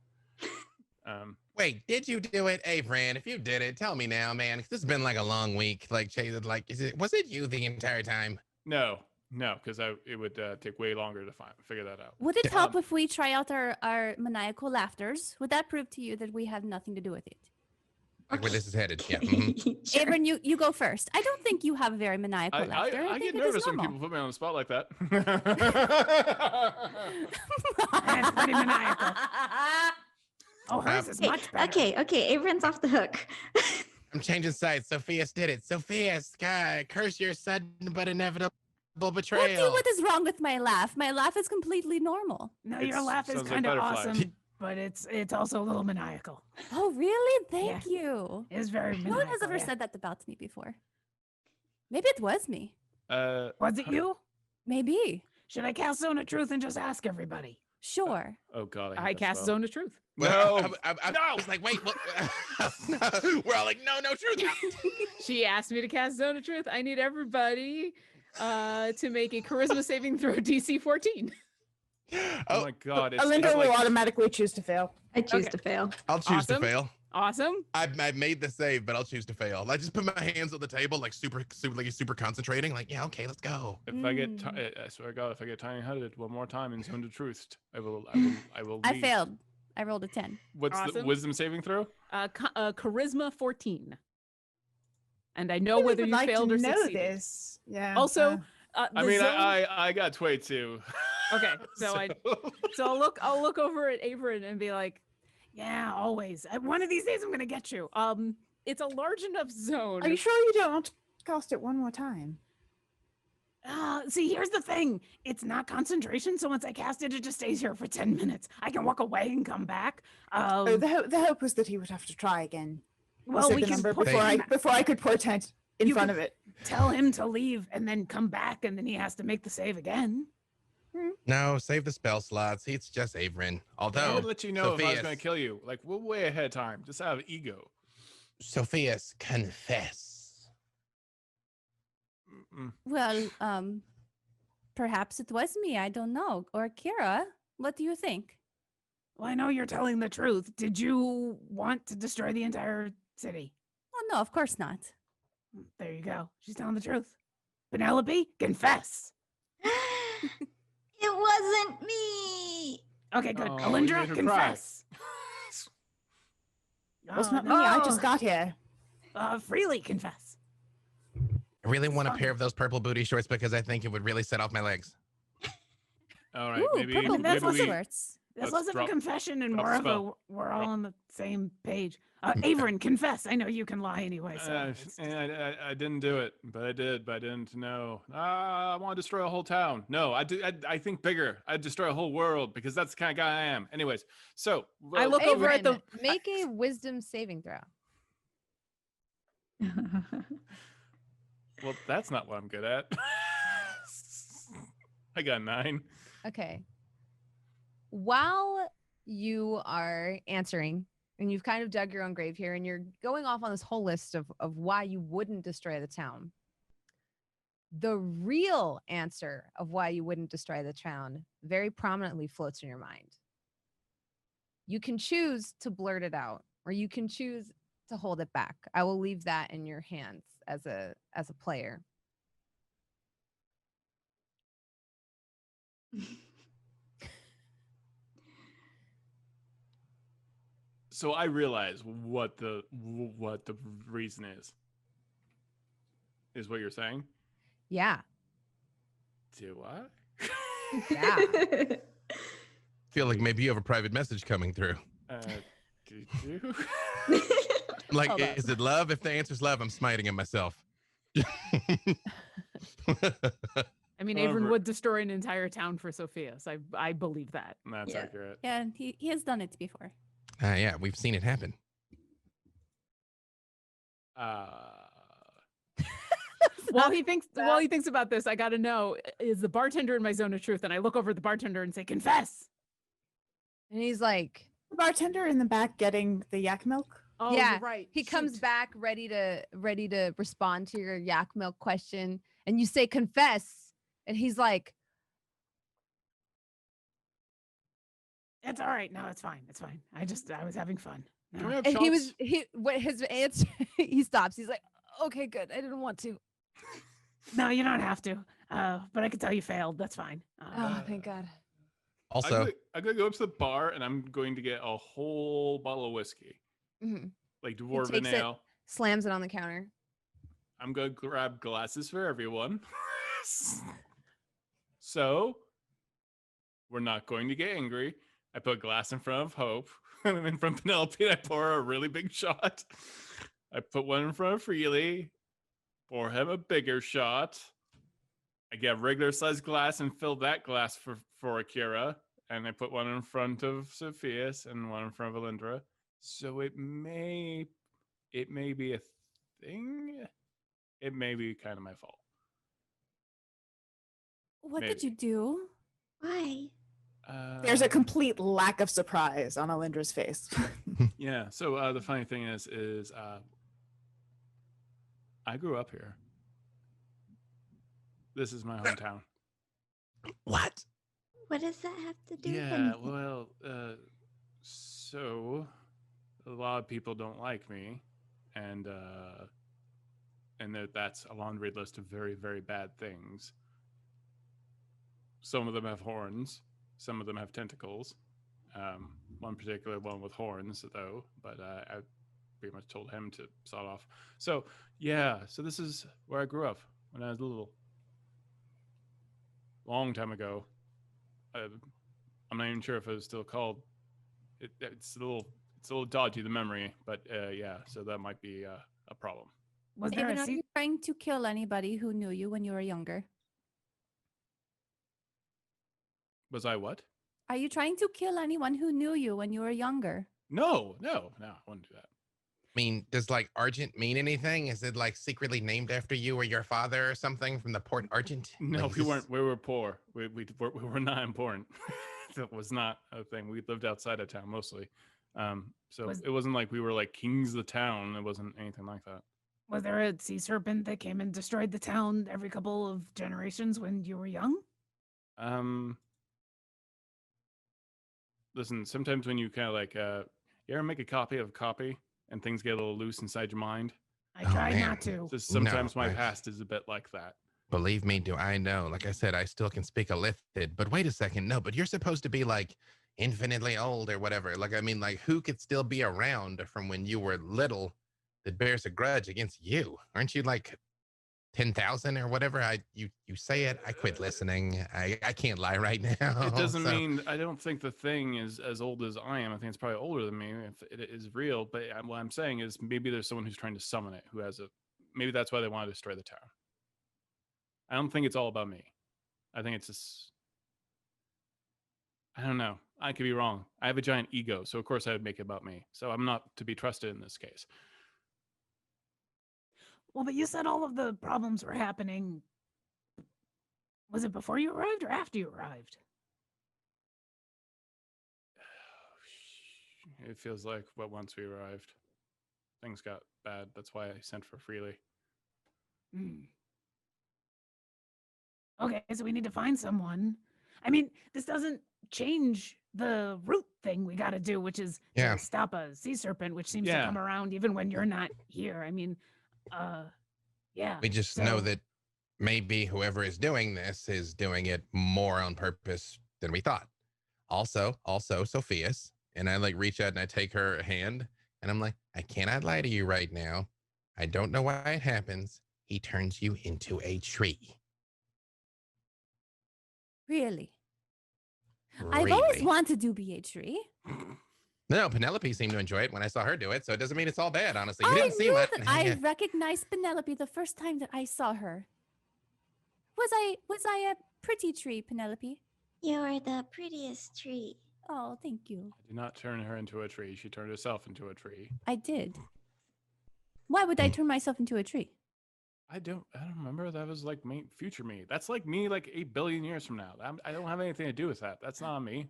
Wait, did you do it, Avren? If you did it, tell me now, man. 'Cause this has been like a long week. Like, was it you the entire time? No, because it would take way longer to figure that out. Would it help if we try out our maniacal laughters? Would that prove to you that we have nothing to do with it? Like where this is headed? Yeah. Sure. Avren, you go first. I don't think you have very maniacal laughter. I think get it is nervous when normal. people put me on the spot like that. That's pretty maniacal. Oh, hers is much better. Okay. Avren's off the hook. I'm changing sides. Sophia's did it. Sophia's, God, curse your sudden but inevitable betrayal. What is wrong with my laugh? My laugh is completely normal. No, your laugh is sounds like kind of butterflies. awesome, but it's also a little maniacal. Oh, really? Thank you. It's very No maniacal. one has ever yeah. said that about me before. Maybe it was me. Was it you? Maybe. Should I cast Zone of Truth and just ask everybody? Sure. Oh God, I cast Zone of Truth. Well, No. I was like, wait, what? We're all like, no, truth. She asked me to cast Zone of Truth. I need everybody to make a charisma saving throw DC 14. Oh my God, it's Alyndra will like, automatically choose to fail. I choose Okay. to fail. I'll choose to Awesome. fail. Awesome. I made the save, but I'll choose to fail. I just put my hands on the table, like super concentrating. Like, yeah, okay, let's go. If I get, I swear to God, if I get tiny-headed one more time in Zone of Truth, I will. I leave. failed. I rolled a 10. What's the Awesome. wisdom saving throw? Charisma 14. And I know I whether would you like failed to or know succeeded. this. Yeah. Also, I the mean, zone- I got 22. Okay, so I'll look over at Avren and be like, Yeah, always. One of these days, I'm gonna get you. it's a large enough zone. Are you sure you don't want to cast it one more time? See, here's the thing. It's not concentration, so once I cast it, it just stays here for 10 minutes. I can walk away and come back. Oh, the hope was that he would have to try again. You Well, said we the can number put before him- I could portent in You front can- of it. tell him to leave and then come back, and then he has to make the save again. No, save the spell slots. It's just Avren. I Although, would let you know if I was Sophius- going to kill you. Like, we're way ahead of time. Just out of ego. Sophius, confess. Mm-mm. Well, perhaps it was me. I don't know. Or Kira, what do you think? Well, I know you're telling the truth. Did you want to destroy the entire city? Oh, no, of course not. There you go. She's telling the truth. Penelope, confess. It wasn't me. Okay, good. Oh, you Alyndra, made her cry. confess. It's not me. I just got here. Freely confess. I really want a fine. pair of those purple booty shorts because I think it would really set off my legs. All right, Ooh, maybe purple that's maybe what we, shorts. That's Let's less of drop- a confession and drop more of a spell. we're all Drop. on the same page. Avren, confess. I know you can lie anyway. So it's- I didn't do it, but I did. But I didn't know. I want to destroy a whole town. No, I think bigger. I'd destroy a whole world because that's the kind of guy I am. Anyways, so I look over at the. Avren, make a wisdom saving throw. Well, that's not what I'm good at. I got 9. Okay. While you are answering, and you've kind of dug your own grave here, and you're going off on this whole list of why you wouldn't destroy the town, the real answer of why you wouldn't destroy the town very prominently floats in your mind. You can choose to blurt it out, or you can choose to hold it back. I will leave that in your hands as a player. So I realize what the reason is what you're saying. Yeah. Do I? Yeah. Feel like maybe you have a private message coming through. Do you? Like, Hold up. is it love? If the answer's love, I'm smiting at myself. I mean, However- Avren would destroy an entire town for Sofieus. I believe that. That's Yeah. accurate. Yeah, he has done it before. Yeah, we've seen it happen. While he thinks about this, I gotta know, is the bartender in my zone of truth? And I look over at the bartender and say, confess. And he's like, The bartender in the back getting the yak milk. Oh, Yeah, you're right. he comes Shoot. back ready to respond to your yak milk question, and you say confess, and he's like, It's all right. No, it's fine. It's fine. I was having fun. Can we No. have and shots? what his answer, he stops. He's like, okay, good. I didn't want to. No, you don't have to. But I can tell you failed. That's fine. Oh, thank God. Also, I'm gonna go up to the bar and I'm going to get a whole bottle of whiskey, hmm like takes dwarven it. ale. Slams it on the counter. I'm gonna grab glasses for everyone. So we're not going to get angry. I put a glass in front of Hope, and then in front of Penelope, I pour her a really big shot. I put one in front of Freely, pour him a bigger shot. I get a regular sized glass and fill that glass for Orkira, and I put one in front of Sofieus and one in front of Alyndra. So it may be a thing. It may be kind of my fault. What did Maybe. you do? Why? There's a complete lack of surprise on Alyndra's face. Yeah. So the funny thing is I grew up here. This is my hometown. what? What does that have to do with Yeah. anything? Well, so a lot of people don't like me, and that's a laundry list of very, very bad things. Some of them have horns. Some of them have tentacles. One particular one with horns, though, but I pretty much told him to sawed off. So, yeah, so this is where I grew up when I was little. Long time ago. I'm not even sure if it was still called. It's a little dodgy, the memory, but yeah, so that might be a problem. Was there David, a are you trying to kill anybody who knew you when you were younger? Was I what? Are you trying to kill anyone who knew you when you were younger? No, I wouldn't do that. I mean, does like Argent mean anything? Is it like secretly named after you or your father or something from the Port Argent? No, Like, we is weren't. We were poor. We were not important. That was not a thing. We lived outside of town mostly. So Was- it wasn't like we were like kings of the town. It wasn't anything like that. Was there a sea serpent that came and destroyed the town every couple of generations when you were young? Listen, sometimes when you kind of like, you ever make a copy of a copy and things get a little loose inside your mind? I Oh, tried man. not to. Just sometimes No, my I- past is a bit like that. Believe me, do I know? Like I said, I still can speak a Lithid, but wait a second. No, but you're supposed to be like infinitely old or whatever. Like, I mean, like who could still be around from when you were little that bears a grudge against you? Aren't you like 10,000 or whatever? You say it. I quit listening. I can't lie right now. It doesn't So, mean I don't think the thing is as old as I am. I think it's probably older than me if it is real. But what I'm saying is maybe there's someone who's trying to summon it, who has maybe that's why they want to destroy the town. I don't think it's all about me. I think it's just, I don't know. I could be wrong. I have a giant ego, so of course I would make it about me. So I'm not to be trusted in this case. Well, but you said all of the problems were happening. Was it before you arrived or after you arrived? It feels like once we arrived, things got bad. That's why I sent for Freely. Hmm. Okay, so we need to find someone. I mean, this doesn't change the root thing we got to do, which is Yeah. to stop a sea serpent, which seems to Yeah. come around even when you're not here. I mean, yeah. we just know So- that maybe whoever is doing this is doing it more on purpose than we thought. Also, Sofieus, And I like reach out and I take her hand and I'm like, I cannot lie to you right now. I don't know why it happens. He turns you into a tree. Really? I've always Really. wanted to be a tree. No, Penelope seemed to enjoy it when I saw her do it, so it doesn't mean it's all bad, honestly. You I didn't knew seem that like I recognized Penelope the first time that I saw her. Was I a pretty tree, Penelope? You're the prettiest tree. Oh, thank you. I did not turn her into a tree. She turned herself into a tree. I did. Why would I turn myself into a tree? I don't remember. That was like me, future me. That's like me, like 8 billion years from now. I don't have anything to do with that. That's not on me.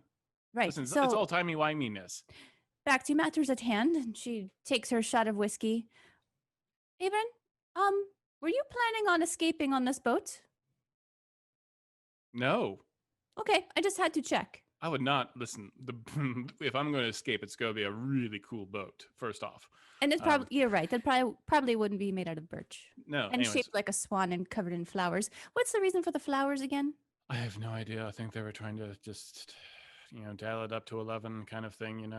Right. Listen, so it's all timey-wimey-ness. back to matters at hand. And she takes her shot of whiskey. Avren, were you planning on escaping on this boat? No, Okay, I just had to check. I would not listen. If I'm going to escape, it's going to be a really cool boat. First off, And it's probably you're right. That probably wouldn't be made out of birch no. and Anyways, shaped like a swan and covered in flowers. What's the reason for the flowers again? I have no idea. I think they were trying to just, dial it up to 11 kind of thing.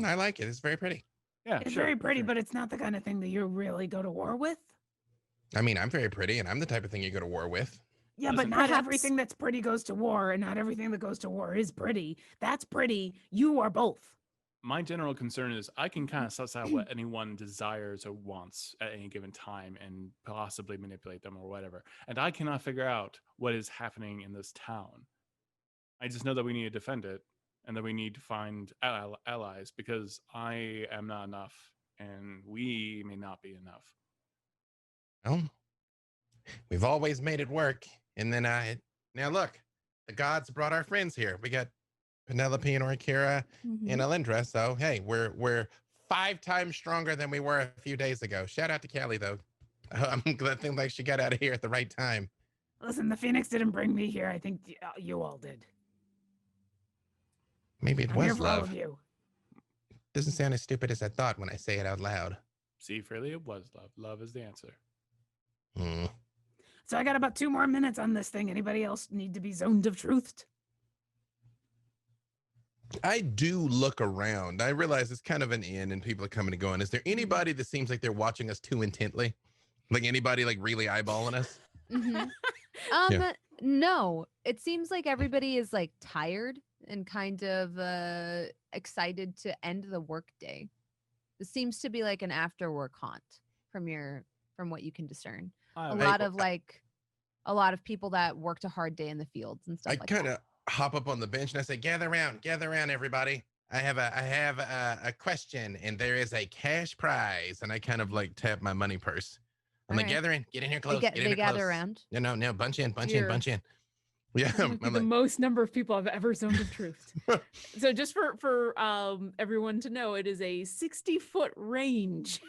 I like it. It's very pretty. Yeah, It's sure, very pretty, sure. but it's not the kind of thing that you really go to war with. I mean, I'm very pretty, and I'm the type of thing you go to war with. Yeah, but Listen, not perhaps- everything that's pretty goes to war, and not everything that goes to war is pretty. That's pretty. You are both. My general concern is I can kind of suss out what anyone desires or wants at any given time and possibly manipulate them or whatever. And I cannot figure out what is happening in this town. I just know that we need to defend it and that we need to find allies because I am not enough and we may not be enough. Well, we've always made it work. And then now look, the gods brought our friends here. We got Penelope and Orkira Mhm. and Alyndra. So hey, we're 5 times stronger than we were a few days ago. Shout out to Callie though. I'm glad thing like she got out of here at the right time. Listen, the Phoenix didn't bring me here. I think you all did. Maybe it I'm here was for all love. of you. Doesn't sound as stupid as I thought when I say it out loud. See, Freely, it was love. Love is the answer. Hmm. So I got about 2 more minutes on this thing. Anybody else need to be zoned of truthed? I do look around. I realize it's kind of an inn and people are coming and going. Is there anybody that seems like they're watching us too intently? Like anybody like really eyeballing us? Mhm. Yeah. No, it seems like everybody is like tired and kind of excited to end the workday. This seems to be like an after work haunt from what you can discern. A lot of people that worked a hard day in the fields and stuff I like kind that. of hop up on the bench and I say, gather around, everybody. I have a question and there is a cash prize. And I kind of like tap my money purse. I'm like, Alright. gather in, get in here close. They get in here gather close. around. No, bunch in. You're- Yeah, That would be I'm the like, most number of people I've ever zoned of truth. So just for everyone to know, it is a 60-foot range.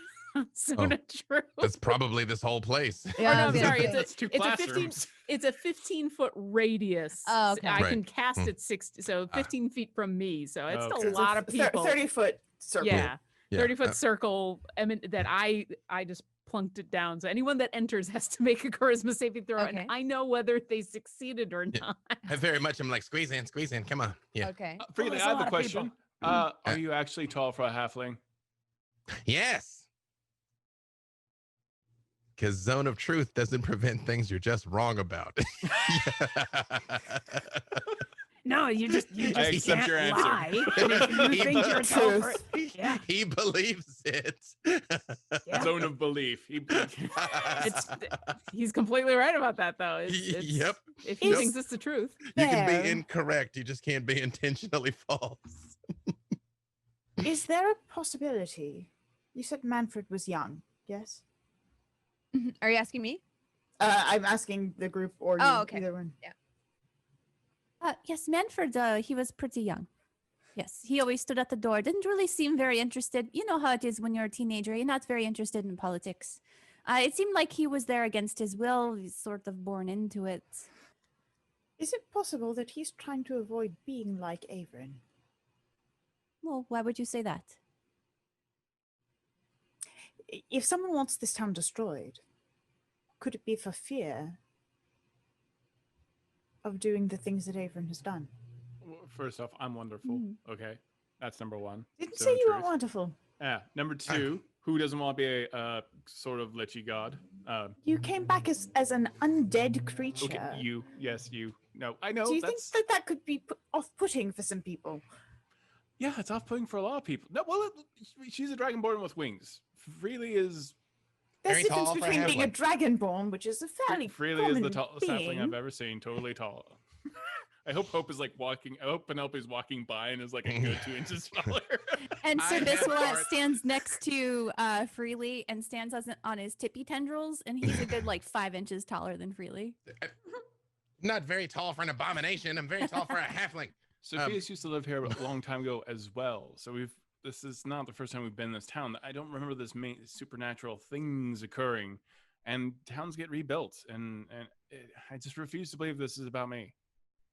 Zone of truth. that's probably this whole place. Or no, I I'm was gonna sorry. say. It's two It's a 15 classrooms. It's a 15-foot radius. Oh, okay. I can Right. cast Hmm. it 60, so 15 feet from me. So it's Okay. still a lot of people. 30-foot circle. Yeah, Yeah. 30-foot circle. That I just plunked it down. So anyone that enters has to make a charisma saving throw, Okay. and I know whether they succeeded or Yeah. not. I very much am like, squeeze in, come on. Yeah. Okay. Freely, there's I a have lot a of people. question. Are you actually tall for a halfling? Yes. Because zone of truth doesn't prevent things you're just wrong about. No, you just I accept can't your answer. lie. And if you He think you're tall for truth. Yeah. He believes it. Yeah. Zone of belief. He's completely right about that, though. Yep. If he Yep. thinks it's the truth. You can Fair. be incorrect. You just can't be intentionally false. Is there a possibility? You said Manfred was young, yes? Mhm. Are you asking me? I'm asking the group or you, Oh, okay. either one. Yes, Manfred, he was pretty young. Yes, he always stood at the door. Didn't really seem very interested. You know how it is when you're a teenager. You're not very interested in politics. It seemed like he was there against his will. He's sort of born into it. Is it possible that he's trying to avoid being like Avren? Well, why would you say that? If someone wants this town destroyed, could it be for fear of doing the things that Avren has done? First off, I'm wonderful. Mm. Okay. That's number one. Didn't So say in you were truth. wonderful. Yeah. Number two, who doesn't want to be a sort of lechy god? You came back as an undead creature. Okay, you. Yes, you. No, I know. Do you think that's that could be off-putting for some people? yeah, it's off-putting for a lot of people. No, well, she's a dragonborn with wings. Freely is There's a Very difference tall for a between being a halfling. dragonborn, which is a fairly Freely is the common tallest halfling being. I've ever seen. Totally tall. I hope Hope is like walking. I hope Penelope's walking by and is like a good 2 inches taller. And so I this have one heart. stands next to Freely and stands on his tippy tendrils, and he's a good like 5 inches taller than Freely. Not very tall for an abomination. I'm very tall for a halfling. Sophia's used to live here a long time ago as well. So this is not the first time we've been in this town. I don't remember this supernatural things occurring, and towns get rebuilt. I just refuse to believe this is about me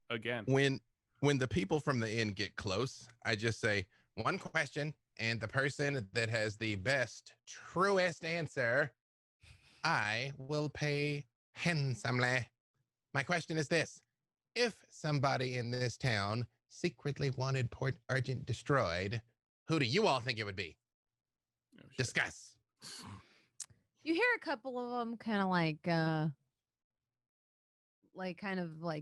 again. When the people from the inn get close, I just say one question, and the person that has the best, truest answer, I will pay handsomely. My question is this: if somebody in this town secretly wanted Port Argent destroyed, who do you all think it would be? Oh, shit. Discuss. You hear a couple of them kind of like,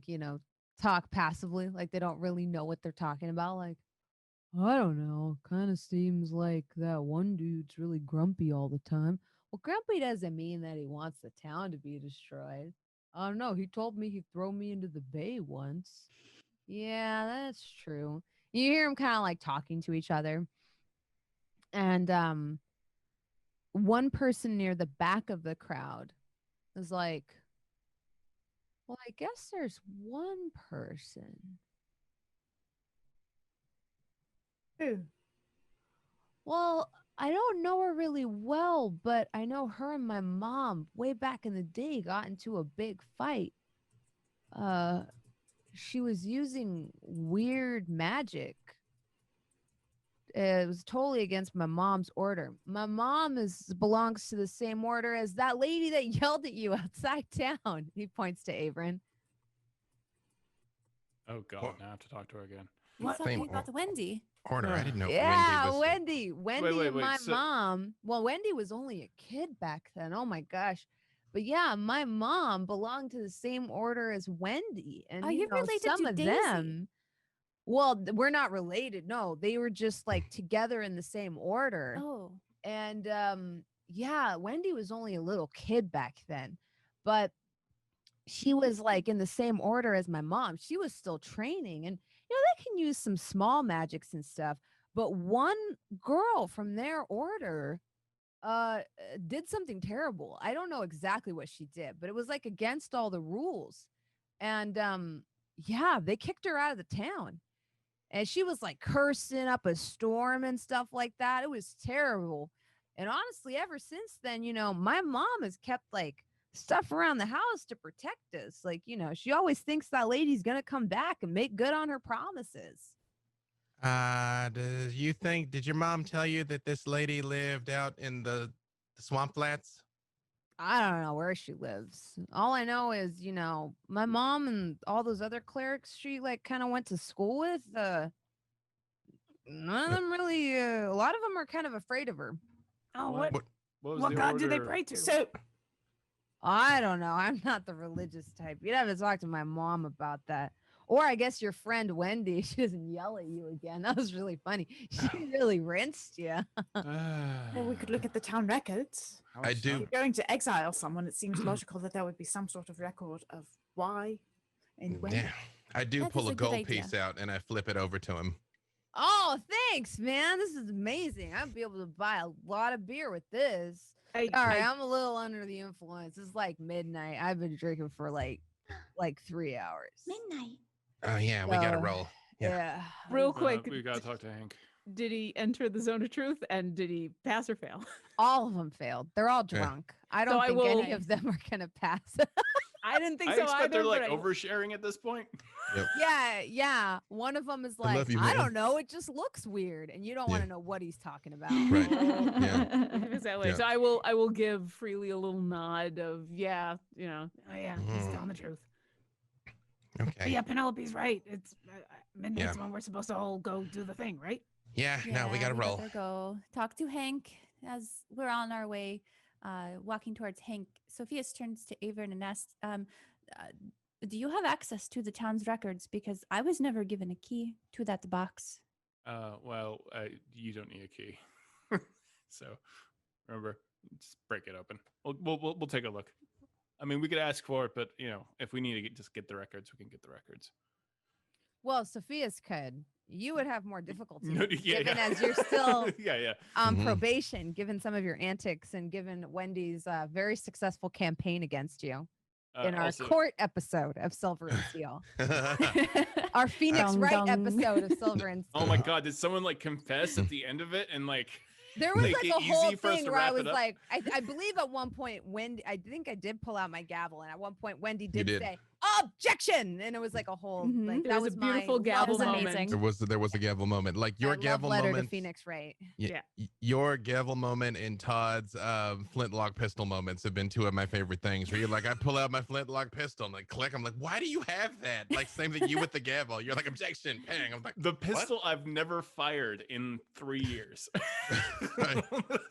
you know, talk passively, like they don't really know what they're talking about. Like, I don't know, kind of seems like that one dude's really grumpy all the time. Well, grumpy doesn't mean that he wants the town to be destroyed. I don't know. He told me he'd throw me into the bay once. Yeah, that's true. You hear them kind of like talking to each other. And one person near the back of the crowd is like, well, I guess there's one person. Who? Well, I don't know her really well, but I know her and my mom way back in the day got into a big fight. She was using weird magic. It was totally against my mom's order. My mom belongs to the same order as that lady that yelled at you outside town. He points to Avren. Oh god, What? now I have to talk to her again. What's Same talking about Wendy? Order. I didn't know Yeah, Wendy was. Wendy. Wendy and wait, my so- mom. Well, Wendy was only a kid back then. Oh my gosh. But yeah, my mom belonged to the same order as Wendy. And Oh, you you're know, related some to of Daisy. them. Well, we're not related. No, they were just like together in the same order. Oh, And yeah, Wendy was only a little kid back then. But she was like in the same order as my mom. She was still training, and you know, they can use some small magics and stuff. But one girl from their order did something terrible. I don't know exactly what she did, but it was like against all the rules. And yeah, they kicked her out of the town. And she was like cursing up a storm and stuff like that. It was terrible. And honestly, ever since then, you know, my mom has kept like stuff around the house to protect us. Like, you know, she always thinks that lady's going to come back and make good on her promises. Did your mom tell you that this lady lived out in the swamp flats? I don't know where she lives. All I know is, you know, my mom and all those other clerics she like kind of went to school with, none of them really, a lot of them are kind of afraid of her. Oh, What? what was what the god do they order? pray to? So, I don't know. I'm not the religious type. You'd have to talk to my mom about that. Or I guess your friend Wendy, she doesn't yell at you again. That was really funny. She really rinsed you. well, we could look at the town records. How I much do. If time- you're going to exile someone, it seems logical that there would be some sort of record of why and when. Yeah. I do That pull is a a good gold idea. piece out and I flip it over to him. Oh, thanks, man. This is amazing. I'd be able to buy a lot of beer with this. I, All right, I- I'm a little under the influence. It's like midnight. I've been drinking for like 3 hours. Midnight. Oh yeah, we gotta So, roll. Yeah. Yeah. Real quick, we gotta talk to Hank. did he enter the zone of truth and did he pass or fail? All of them failed. They're all Yeah. drunk. I don't I think any will- of them are gonna pass. I didn't think I so expect either. they're like but I- oversharing at this point. Yeah. One of them is I love like, you, I man." don't know. It just looks weird, and you don't Yeah. want to know what he's talking about. Right. Yeah. Exactly. Yeah. So I will give freely a little nod of yeah, you know. oh yeah, he's Mhm. telling the truth. Okay. But yeah, Penelope's right. It's midnight's Yeah. when we're supposed to all go do the thing, right? Yeah, no, we gotta roll. better go talk to Hank as we're on our way, walking towards Hank. Sophia's turns to Avren and asks, do you have access to the town's records? Because I was never given a key to that box. Well, you don't need a key. So remember, just break it open. We'll take a look. I mean, we could ask for it, but if we need to just get the records, we can get the records. Well, Sophia's could. You would have more difficulty, Yeah, given yeah. as you're still yeah. on Mhm. probation, given some of your antics, and given Wendy's very successful campaign against you in our Also, court episode of Silver and Steel, Oh, our Phoenix Dun, Wright dun. episode of Silver and Steel. oh my God, did someone confess at the end of it and There was make like it a whole easy for us thing to where I wrap was it up? like, I believe at one point Wendy, I think I did pull out my gavel, and at one point Wendy did did. say objection, and it was like a whole Mhm. like There that was was a beautiful my gavel That was moment. amazing. there was a gavel moment, like your my love gavel letter moment. to Phoenix Wright. Your gavel moment and Todd's flintlock pistol moments have been two of my favorite things. Where you're like, I pull out my flintlock pistol and click. I'm like, why do you have that? Like, same thing you with the gavel. You're like, objection, bang. I'm like, the pistol I've never fired in 3 years. Right.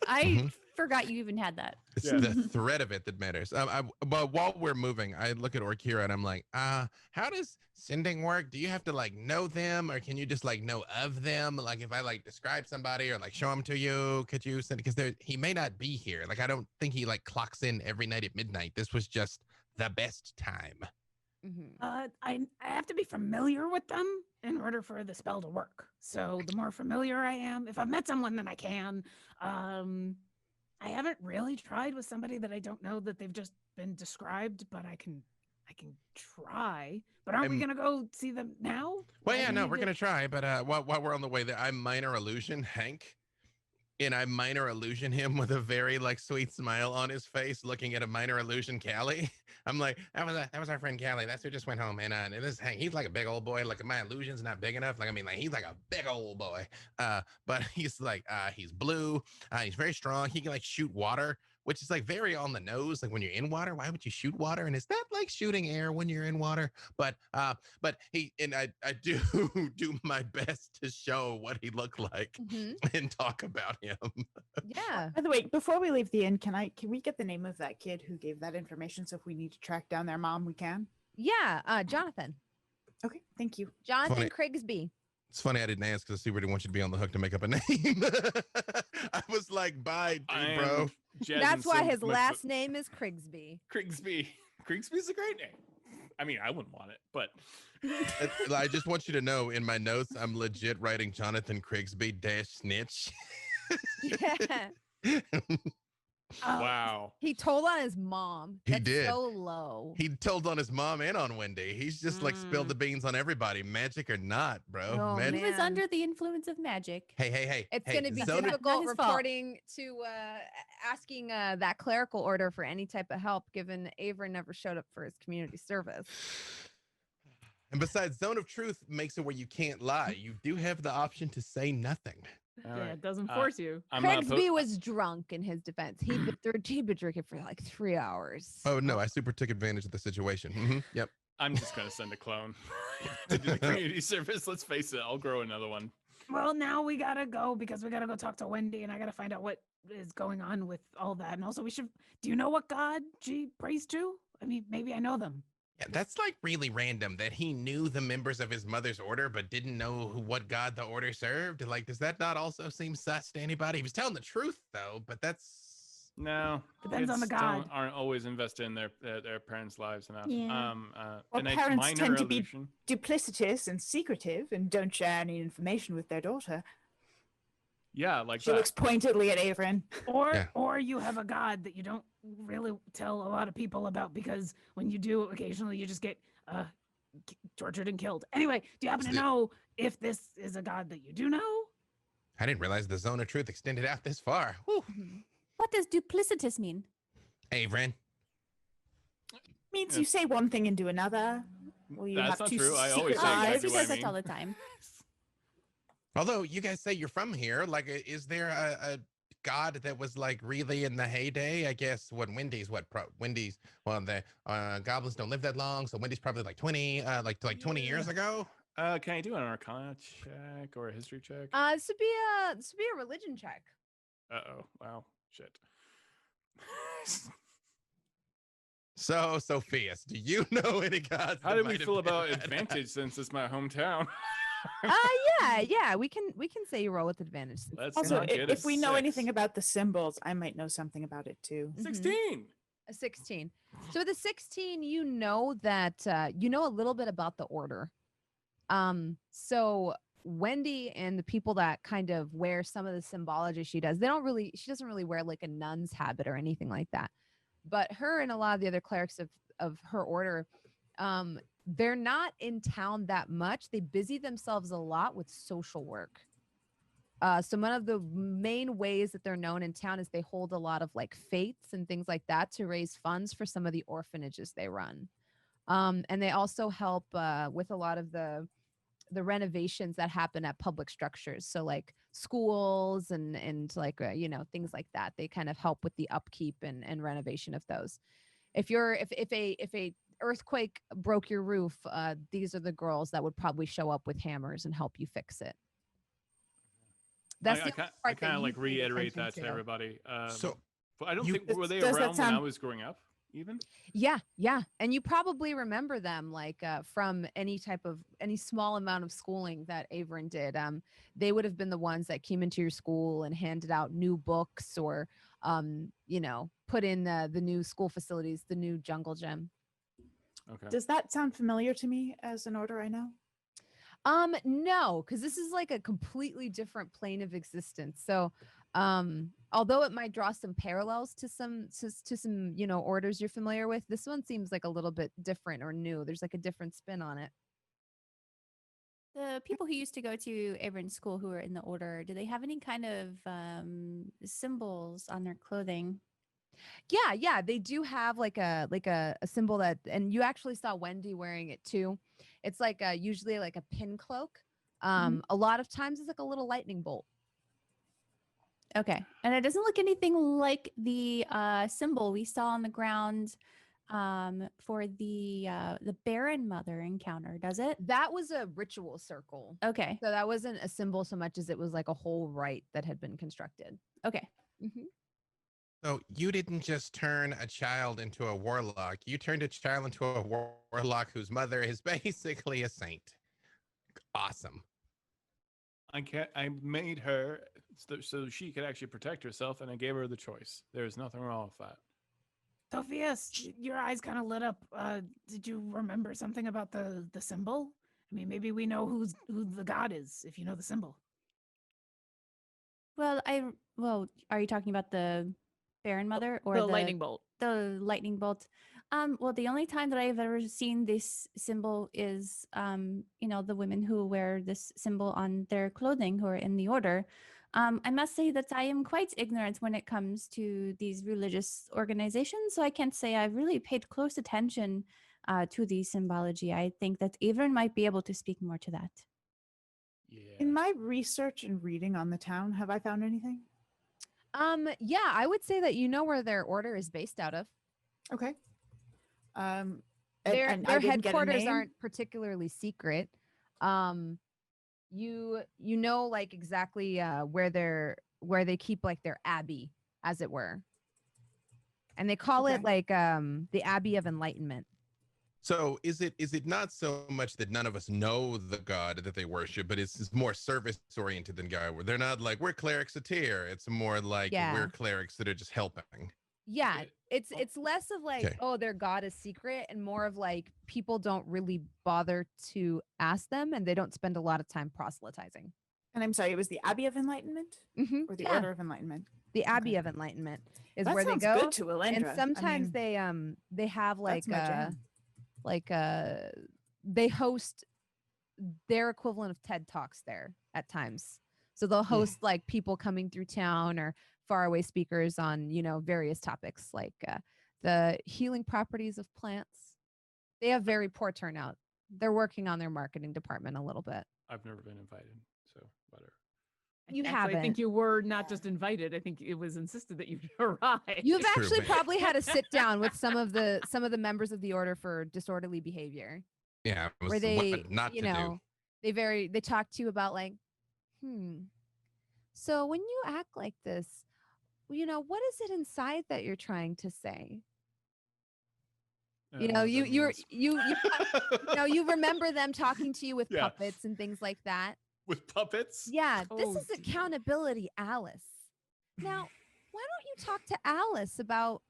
I Mhm. forgot you even had that. It's Yeah. the thread of it that matters. But while we're moving, I look at Orkira and I'm like, how does sending work? Do you have to know them, or can you just know of them? Like if I describe somebody or show them to you, could you send? Because he may not be here. I don't think he clocks in every night at midnight. This was just the best time. Mhm. I have to be familiar with them in order for the spell to work. So the more familiar I am, if I've met someone, then I can. I haven't really tried with somebody that I don't know, that they've just been described, but I can try. But aren't we I'm- gonna go see them now? Well, Why yeah, do no, we we're get- gonna try. But while we're on the way there, I minor illusion Hank, and I minor illusion him with a very sweet smile on his face, looking at a minor illusion Callie. I'm like, that was our friend Callie. That's who just went home. And this Hank, he's like a big old boy. My illusion's not big enough. He's like a big old boy. But he's he's blue. He's very strong. He can shoot water, which is very on the nose. When you're in water, why would you shoot water? And is that shooting air when you're in water? But he, and I do do my best to show what he looked like Mhm. and talk about him. Yeah. By the way, before we leave the inn, can we get the name of that kid who gave that information? So if we need to track down their mom, we can. Yeah. Jonathan. Okay, thank you. Jonathan Funny. Krigsby. It's funny I didn't ask because I see where they want you to be on the hook to make up a name. I was like, bye, dude, bro. That's why his last name is Krigsby. Krigsby. Krigsby's a great name. I mean, I wouldn't want it, but I just want you to know in my notes, I'm legit writing Jonathan Krigsby -snitch. Yeah. wow. He told on his mom. He That's did. so low. He told on his mom and on Wendy. He's just spilled the beans on everybody, magic or not, bro. Oh, Mag- He was Man. under the influence of magic. Hey. It's hey, going to be zone- Not difficult his fault. reporting to asking that clerical order for any type of help, given Avren never showed up for his community service. And besides, Zone of Truth makes it where you can't lie. You do have the option to say nothing. All Yeah, right. it doesn't Uh, force you. I'm Krigsby was drunk in his defense. He'd been drinking for 3 hours. Oh, no, I super took advantage of the situation. Yep. I'm just gonna send a clone to do the community service. Let's face it, I'll grow another one. Well, now we gotta go because we gotta go talk to Wendy, and I gotta find out what is going on with all that. And also, do you know what god she prays to? I mean, maybe I know them. Yeah, that's really random that he knew the members of his mother's order, but didn't know what god the order served. Does that not also seem sus to anybody? He was telling the truth, though, but that's... No, Depends on the kids god. aren't always invested in their parents' lives enough. Yeah. Well, and a parents minor tend to be- illusion. Duplicitous and secretive and don't share any information with their daughter. Yeah, like She that. looks pointedly at Avren. Yeah. Or you have a god that you don't really tell a lot of people about, because when you do, occasionally you just get tortured and killed. Anyway, do you happen to Yeah. know if this is a god that you do know? I didn't realize the Zone of Truth extended out this far. Whew. What does duplicitous mean? Avren. Means Yeah. you say one thing and do another. Well, you That's have not two true. I always secret say Oh, exactly eyes. he what I says that mean. all the time. Although you guys say you're from here, is there a god that was really in the heyday? I guess Wendy's well, the goblins don't live that long, so Wendy's probably 20 20 years ago. Can I do an Arcana check or a history check? This would be a religion check. Uh-oh. Wow. Shit. So, Sofieus, do you know any gods? How that do we might have feel been about bad? advantage since it's my hometown? Yeah, we can say you roll with advantage. Let's Also, not get if we know 6. anything about the symbols, I might know something about it too. 16. A 16. So with a 16, you know that you know a little bit about the order. So Wendy and the people that kind of wear some of the symbology she doesn't really wear like a nun's habit or anything like that. But her and a lot of the other clerics of her order, they're not in town that much. They busy themselves a lot with social work. So one of the main ways that they're known in town is they hold a lot of like fates and things like that to raise funds for some of the orphanages they run. And they also help with a lot of the renovations that happen at public structures. So like schools and like, things like that. They kind of help with the upkeep and renovation of those. If a earthquake broke your roof, these are the girls that would probably show up with hammers and help you fix it. That's I kind of like reiterate that to everybody. So but I don't you- think were they Does that around when I sound- was growing up even? Yeah. And you probably remember them like from any small amount of schooling that Avren did. They would have been the ones that came into your school and handed out new books or, put in the new school facilities, the new jungle gym. Okay. Does that sound familiar to me as an order I know? No, because this is like a completely different plane of existence. So, although it might draw some parallels to some orders you're familiar with, this one seems like a little bit different or new. There's like a different spin on it. The people who used to go to Avren school who were in the order, do they have any kind of symbols on their clothing? Yeah, they do have like a symbol that, and you actually saw Wendy wearing it too. It's like usually like a pin cloak. A lot of times it's like a little lightning bolt. Okay. And it doesn't look anything like the symbol we saw on the ground for the Baron Mother encounter, does it? That was a ritual circle. Okay. So that wasn't a symbol so much as it was like a whole rite that had been constructed. Okay. So you didn't just turn a child into a warlock. You turned a child into a warlock whose mother is basically a saint. Awesome. I made her so she could actually protect herself, and I gave her the choice. There's nothing wrong with that. Sofieus, your eyes kind of lit up. Did you remember something about the symbol? I mean, maybe we know who the god is if you know the symbol. Well, are you talking about the Baron Mother or the lightning bolt? The lightning bolt. Well, the only time that I've ever seen this symbol is, the women who wear this symbol on their clothing who are in the order. I must say that I am quite ignorant when it comes to these religious organizations, so I can't say I've really paid close attention to the symbology. I think that Avren might be able to speak more to that. Yeah. In my research and reading on the town, have I found anything? Yeah, I would say that you know where their order is based out of. Okay. Their and I didn't get a headquarters name? aren't particularly secret. You know like exactly where they keep like their abbey, as it were. And they call it Okay. like the Abbey of Enlightenment. So is it not so much that none of us know the god that they worship, but it's more service oriented than God? Where they're not like we're clerics of Tyr. It's more like Yeah. we're clerics that are just helping. Yeah, Yeah. it's less of like, Okay. oh, their god is secret, and more of like people don't really bother to ask them, and they don't spend a lot of time proselytizing. And I'm sorry, it was the Abbey of Enlightenment or the Yeah. Order of Enlightenment? The Abbey Okay. of Enlightenment is That where they sounds go. good to Alyndra. And sometimes they have like that's my jam. they host their equivalent of TED Talks there at times. So they'll host like people coming through town or faraway speakers on, various topics like the healing properties of plants. They have very poor turnout. They're working on their marketing department a little bit. I've never been invited, so whatever. You Actually, I haven't. think you were not just invited. I think it was insisted that you arrive. You've True, actually but- probably had a sit down with some of the members of the order for disorderly behavior. Yeah, it was Where they, what not you to know, they talk to you about like, so when you act like this, what is it inside that you're trying to say? I don't know what that means. You remember them talking to you with Yeah. puppets and things like that. With puppets? Yeah, this Oh, is dear. accountability, Alice. Now, why don't you talk to Alice about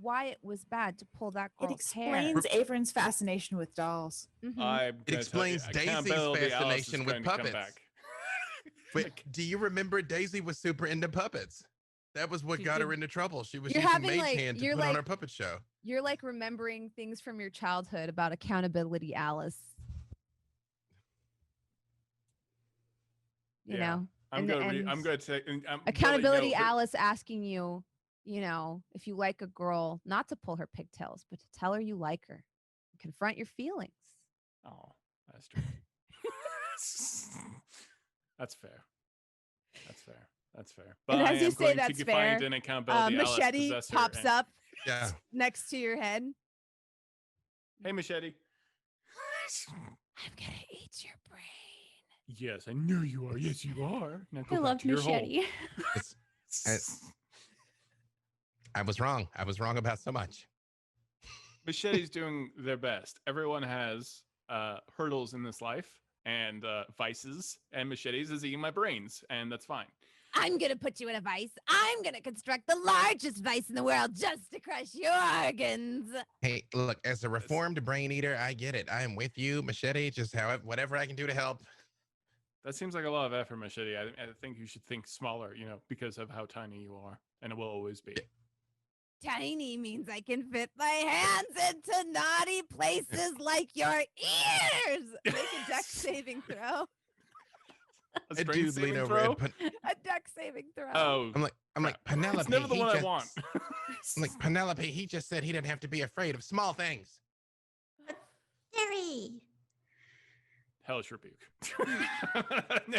why it was bad to pull that It girl's hair? explains Avren's fascination with dolls. Mhm. It explains Daisy's accountability, Alice is fascination with going to come puppets. back. Wait, do you remember Daisy was super into puppets? That was what She got her did- into trouble. She was You're using having, Mage like- Hand to you're put on like- her puppet show. You're like remembering things from your childhood about accountability, Alice. You Yeah. know, I'm And- going to and take accountability, Alice asking you, if you like a girl, not to pull her pigtails, but to tell her you like her, confront your feelings. Oh, that's true. That's fair. That's fair. That's fair. And I as you am say going that's to find fair, an accountability Alice Machete possessor pops and- up Yeah. next to your head. Hey, Machete. I'm gonna eat your brain. Yes, I know you are. Yes, you are. Now go I back love to your hole. Machete. I was wrong. I was wrong about so much. Machete's doing their best. Everyone has hurdles in this life and vices, and Machete's is eating my brains, and that's fine. I'm gonna put you in a vice. I'm gonna construct the largest vice in the world just to crush your organs. Hey, look, as a reformed brain eater, I get it. I am with you, Machete. Just whatever I can do to help. That seems like a lot of effort, Machete. I think you should think smaller, because of how tiny you are, and it will always be. Tiny means I can fit my hands into naughty places like your ears. Make a dex saving throw. A A strength dude saving lean over throw? and A dex saving throw. Oh, I'm like Penelope. it's never the he one I just- want. I'm like Penelope. He just said he didn't have to be afraid of small things. Jerry. Hellish rebuke.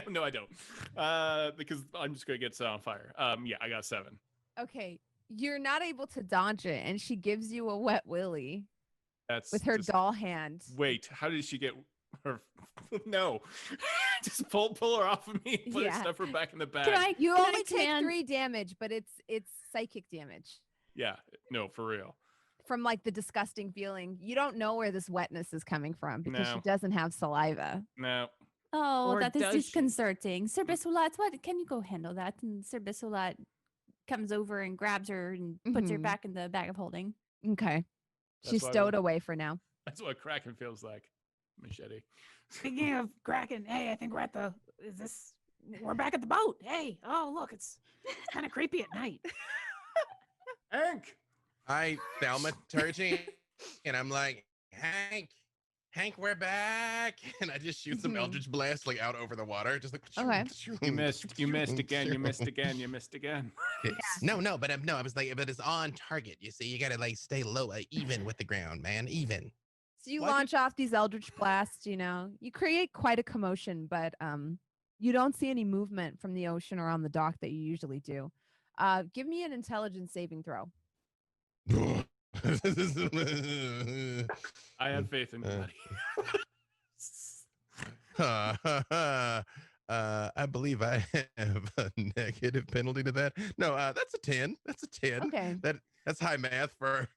no, I don't. Because I'm just gonna get set on fire. Yeah, I got 7. Okay, you're not able to dodge it, and she gives you a wet willy That's with her just- doll hand. Wait, how did she get her? No, just pull her off of me. Put Yeah. her, stuff her back in the bag. Can I? You can I only take command- 3 damage, but it's psychic damage Yeah, no, for real. from like the disgusting feeling. You don't know where this wetness is coming from because she No. doesn't have saliva. No, Oh, Or that is does she? disconcerting. Sir Bissulat, what? Can you go handle that? And Sir Bissulat comes over and grabs her and puts her Mhm. back in the bag of holding. Okay, That's she's what I stowed want. away for now. that's what Kraken feels like. Machete. Speaking of Kraken, hey, I think we're back at the boat. Hey, oh look, it's kind of creepy at night. Hank. I thaumaturgy, and I'm like, Hank, we're back. And I just shoot some Mhm. Eldritch Blast like out over the water. Just like Okay. You missed. You missed again. You missed again. You missed again. No, but I was like, but it's on target. You see, you gotta like stay low, even with the ground, man. Even. So you Why did- launch off these eldritch blasts, you create quite a commotion, but you don't see any movement from the ocean or on the dock that you usually do. Give me an intelligence saving throw. I have faith in you, buddy. I believe I have a negative penalty to that. No, that's a 10. That's a 10. Okay. That's high math for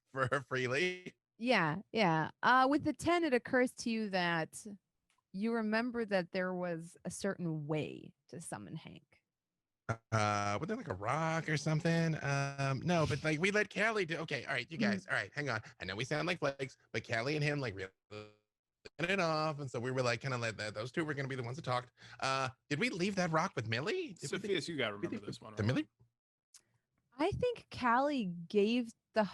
Freely. Yeah. With the 10, it occurs to you that you remember that there was a certain way to summon Hank. Was there like a rock or something? No, but like we let Callie do. Okay, all right, you guys. All right, hang on. I know we sound like flakes, but Callie and him like really hit it off, and so we were like kind of like that. Those two were gonna be the ones that talked. Did we leave that rock with Millie? Did we leave Sophius, you gotta remember this one. the right? Millie? I think Callie gave the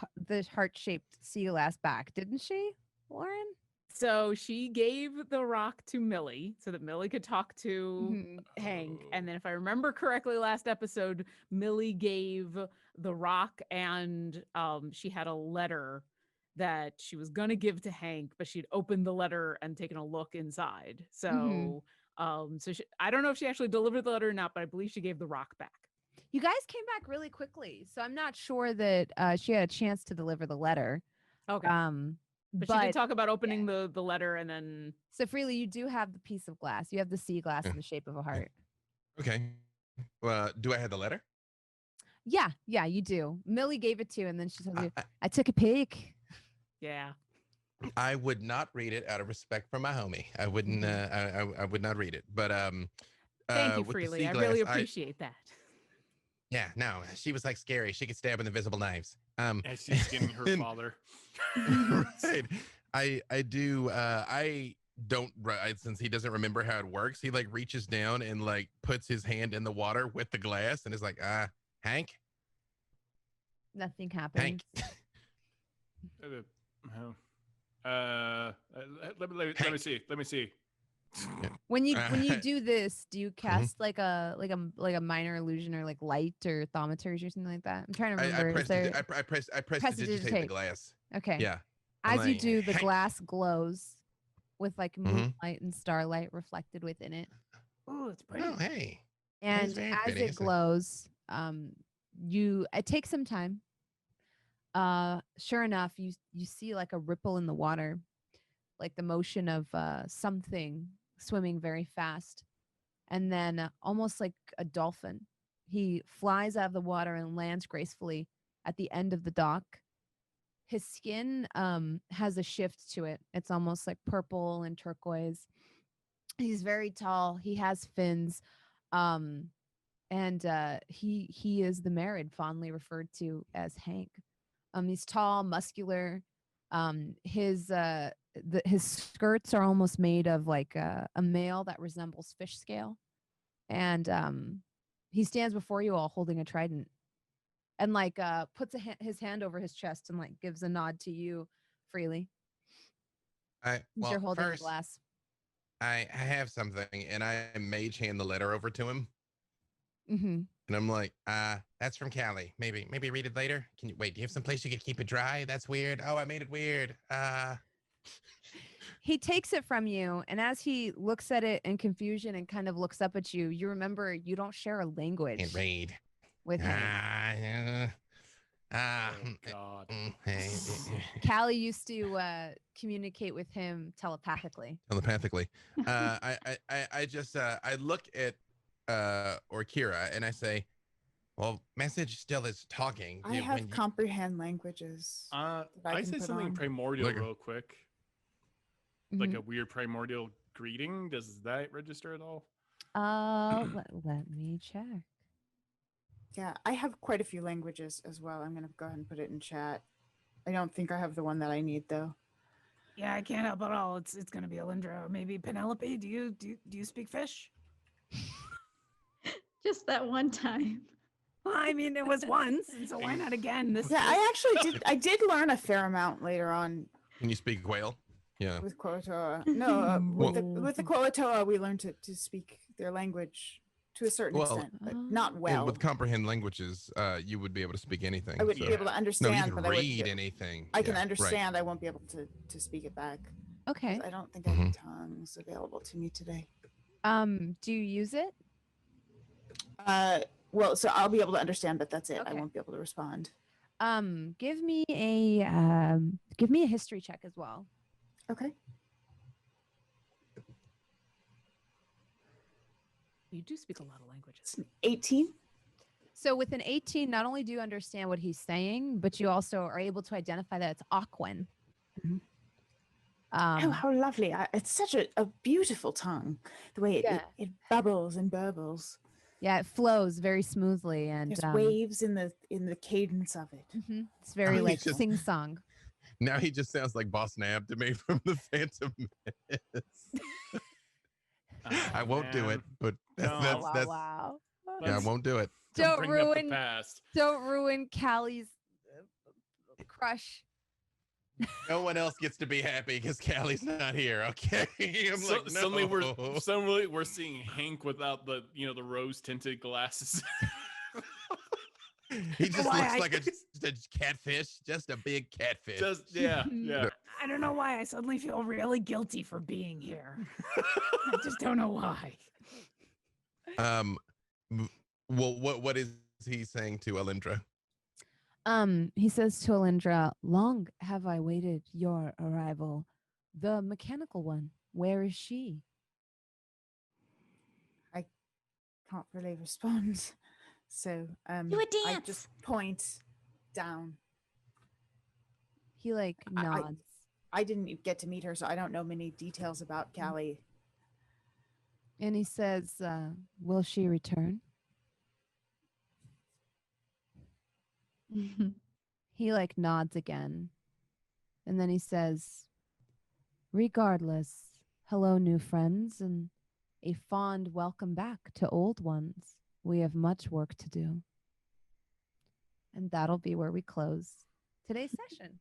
heart-shaped sea glass back, didn't she, Lauren? So she gave the rock to Millie so that Millie could talk to Mhm. Hank. And then if I remember correctly, last episode, Millie gave the rock and she had a letter that she was going to give to Hank, but she'd opened the letter and taken a look inside. So I don't know if she actually delivered the letter or not, but I believe she gave the rock back. You guys came back really quickly, so I'm not sure that she had a chance to deliver the letter. Okay. But she did talk about opening the letter and then. So Freely, you do have the piece of glass. You have the sea glass in the shape of a heart. Okay. Well, do I have the letter? Yeah, you do. Millie gave it to you, and then she told you, I took a peek. Yeah. I would not read it out of respect for my homie. I wouldn't. I would not read it. But thank you, with the Freely. sea I glass, really appreciate that. Yeah, no, she was like scary. She could stab with invisible knives. And she's skinning her father. Right. I do. I don't. Since he doesn't remember how it works, he like reaches down and like puts his hand in the water with the glass and is like, Hank. Nothing happens. Hank. Let me see. Let me see. When you do this, do you cast like a minor illusion or like light or thaumaturgy or something like that? I'm trying to remember. I press to digitate the glass. Okay. Yeah. As you like, do, the Hank. glass glows with like moonlight and starlight reflected within it. Oh, it's pretty. Oh, hey. And very as pretty, it isn't it? glows, it takes some time. Sure enough, you see like a ripple in the water, like the motion of something swimming very fast, and then almost like a dolphin, he flies out of the water and lands gracefully at the end of the dock. His skin has a shift to it. It's almost like purple and turquoise. He's very tall. He has fins. And he is the Merid, fondly referred to as Hank. He's tall, muscular. His skirts are almost made of like a mail that resembles fish scale, and he stands before you all holding a trident, and like puts his hand over his chest and like gives a nod to you, Freely. You're holding a glass. I have something, and I mage hand the letter over to him. Mm-hmm. And I'm like, that's from Callie. Maybe read it later. Can you wait? Do you have some place you could keep it dry? That's weird. Oh, I made it weird. He takes it from you, and as he looks at it in confusion and kind of looks up at you, you remember you don't share a language Can't read. with him. God. Callie used to communicate with him telepathically. I just I look at Orkira and I say, well, message still is talking. I have comprehend languages. I can say put something on. primordial real quick. Like Mhm. a weird primordial greeting. Does that register at all? Let me check. Yeah, I have quite a few languages as well. I'm gonna go ahead and put it in chat. I don't think I have the one that I need though. Yeah, I can't help at all. It's gonna be Alyndra or maybe Penelope. Do you speak fish? Just that one time. Well, I mean, it was once, and so why not again? Yeah, I actually did learn a fair amount later on Can you speak whale? Yeah. with Kuo-toa. No, with the Kuo-toa, we learned to speak their language to a certain Well, extent, but not And well. with comprehend languages, you would be able to speak anything. I wouldn't be able to No, understand, you can but I would read be, anything. I can Yeah, right. understand. I won't be able to speak it back. Okay. I don't think I have tongues available to me today. Do you use it? Well, so I'll be able to understand, but that's it. I Okay. won't be able to respond. Give me a history check as well. Okay. You do speak a lot of languages. It's an 18. So with an 18, not only do you understand what he's saying, but you also are able to identify that it's Aquan. Mhm. Oh, how lovely. It's such a beautiful tongue. The way it bubbles and burbles. Yeah, it flows very smoothly, and There's waves in the cadence of it. it's very Oh, like he's just- sing song. Now he just sounds like Boss Nab to me from the Phantom Menace. I won't do it, but that's Wow. yeah, I won't do it. Don't bring up the ruin past. Callie's crush. No one else gets to be happy because Callie's not here. Okay, I'm So, like, no. suddenly we're seeing Hank without the the rose tinted glasses. He just looks like just a catfish, just a big catfish. yeah. I don't know why I suddenly feel really guilty for being here. I just don't know why. Well, what is he saying to Alyndra? He says to Alyndra, "Long have I waited your arrival. The mechanical one, where is she?" I can't really respond. So Do a I dance. just point down. He like nods. I didn't get to meet her, so I don't know many details about Callie. And he says, "Will she return?" He like nods again. And then he says, "Regardless, hello, new friends, and a fond welcome back to old ones. We have much work to do." And that'll be where we close today's session.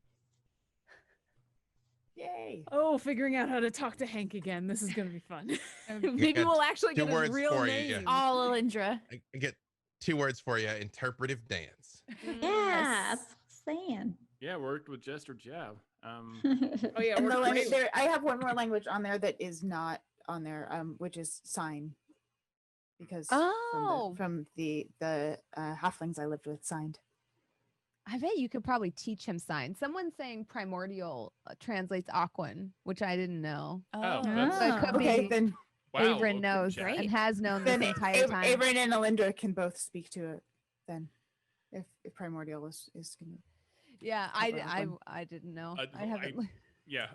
Yay! Oh, figuring out how to talk to Hank again. This is gonna be fun. I Maybe got we'll actually two get his words real for you. name. All Alyndra. I get 2 words for you: interpretive dance. Yeah, that's what I'm saying. Yeah, worked with Jest or Jab. Oh yeah, And we're the language, great. I have one more language on there that is not on there, which is sign. Because from the halflings I lived with signed. I bet you could probably teach him signs. Someone's saying primordial translates Aquan, which I didn't know. Oh, So it could Okay, be then Avren knows Great. and has known this entire time. Avren and Alyndra can both speak to it then. If primordial is gonna. Yeah, Aquan. I didn't know. I- I haven't. Yeah.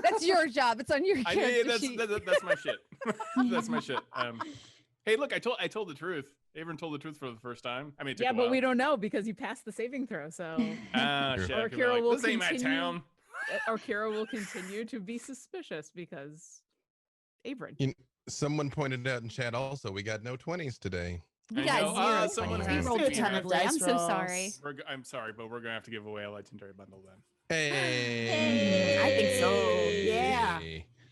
That's your job. It's on your I character mean, sheet. that's my shit. That's my shit. Hey, look, I told the truth. Avren told the truth for the first time. I mean, it took Yeah, a but while. we don't know because you passed the saving throw. So Shit. Or people are Kira like, will this ain't my continue- town. Orkira will continue to be suspicious because Avren. Someone pointed out in chat also, we got no 20s today. We I got know. zero. Someone points. We has rolled to be terribly. dice I'm so rolls. sorry. I'm sorry, but we're gonna have to give away a legendary bundle then. Hey. I think so. Yeah.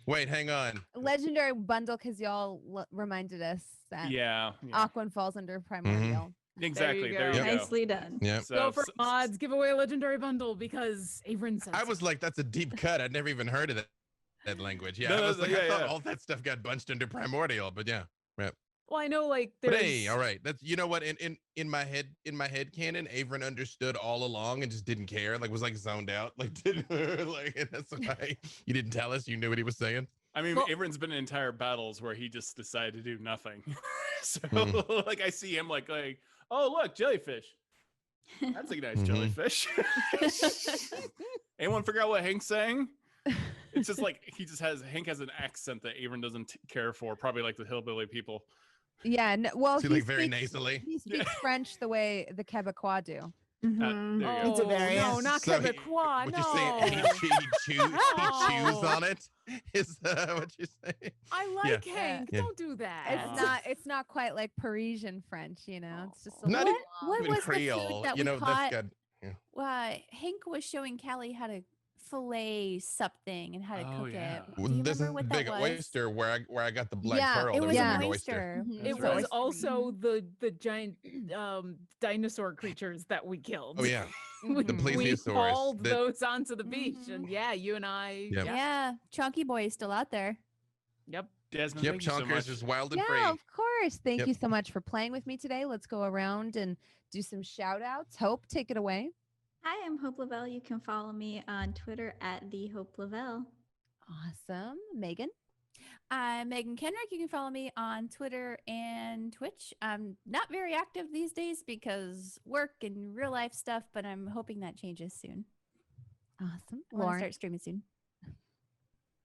Wait, hang on. Legendary bundle because y'all reminded us that Yeah. Aquan falls under primordial. Exactly. go. There you go. Nicely done. Yeah. So, Go for mods. Give away a legendary bundle because Avren says. I was like, that's a deep cut. I'd never even heard of that language. Yeah. No, I was like, I yeah, thought yeah. all that stuff got bunched under primordial, but yeah. Well, I know like But there's. hey, all right. That's you know what, in my head canon, Avren understood all along and just didn't care. Like was like zoned out. Like didn't like and that's why you didn't tell us. You knew what he was saying. I mean, Well- Avren's been in entire battles where he just decided to do nothing. So, like, I see him like, oh, look, jellyfish. That's a nice jellyfish. Anyone figure out what Hank's saying? It's just like Hank has an accent that Avren doesn't care for, probably like the hillbilly people. Yeah. No, well, See, he like very speaks, nasally. he speaks French the way the Quebecois do. Mhm. There you go. It's a Oh, variant. no, not So he- Quebecois. What No. you saying? He chews No. on it. Is what you saying? I like Hank. Yeah. Don't do that. It's not quite like Parisian French, you know. It's just a Not little What Even was the Creole. food that You we know, caught? that's got. Hank was showing Callie how to fillet something and how to Oh, cook yeah. it. Do you This is remember what big that was? oyster where I got the black Yeah, pearl. It There was Yeah. an an oyster. Mhm. It That's was right. also the giant dinosaur creatures that we killed. Oh yeah, we, the Mhm. we plesiosaurs. hauled that- those onto the beach, Mhm. and yeah, you and I. Yep. Yeah, Chunky Boy is still out there. Yep. Desmond, Yep, thank you so Chonkers much. is wild and Yeah, free. of course. Thank Yep. you so much for playing with me today. Let's go around and do some shout outs. Hope, take it away. Hi, I'm Hope LaVelle. You can follow me on Twitter at the Hope LaVelle. Awesome. Megan. I'm Meagan Kenreck. You can follow me on Twitter and Twitch. I'm not very active these days because work and real life stuff, but I'm hoping that changes soon. Awesome. I want to Lauren. start streaming soon.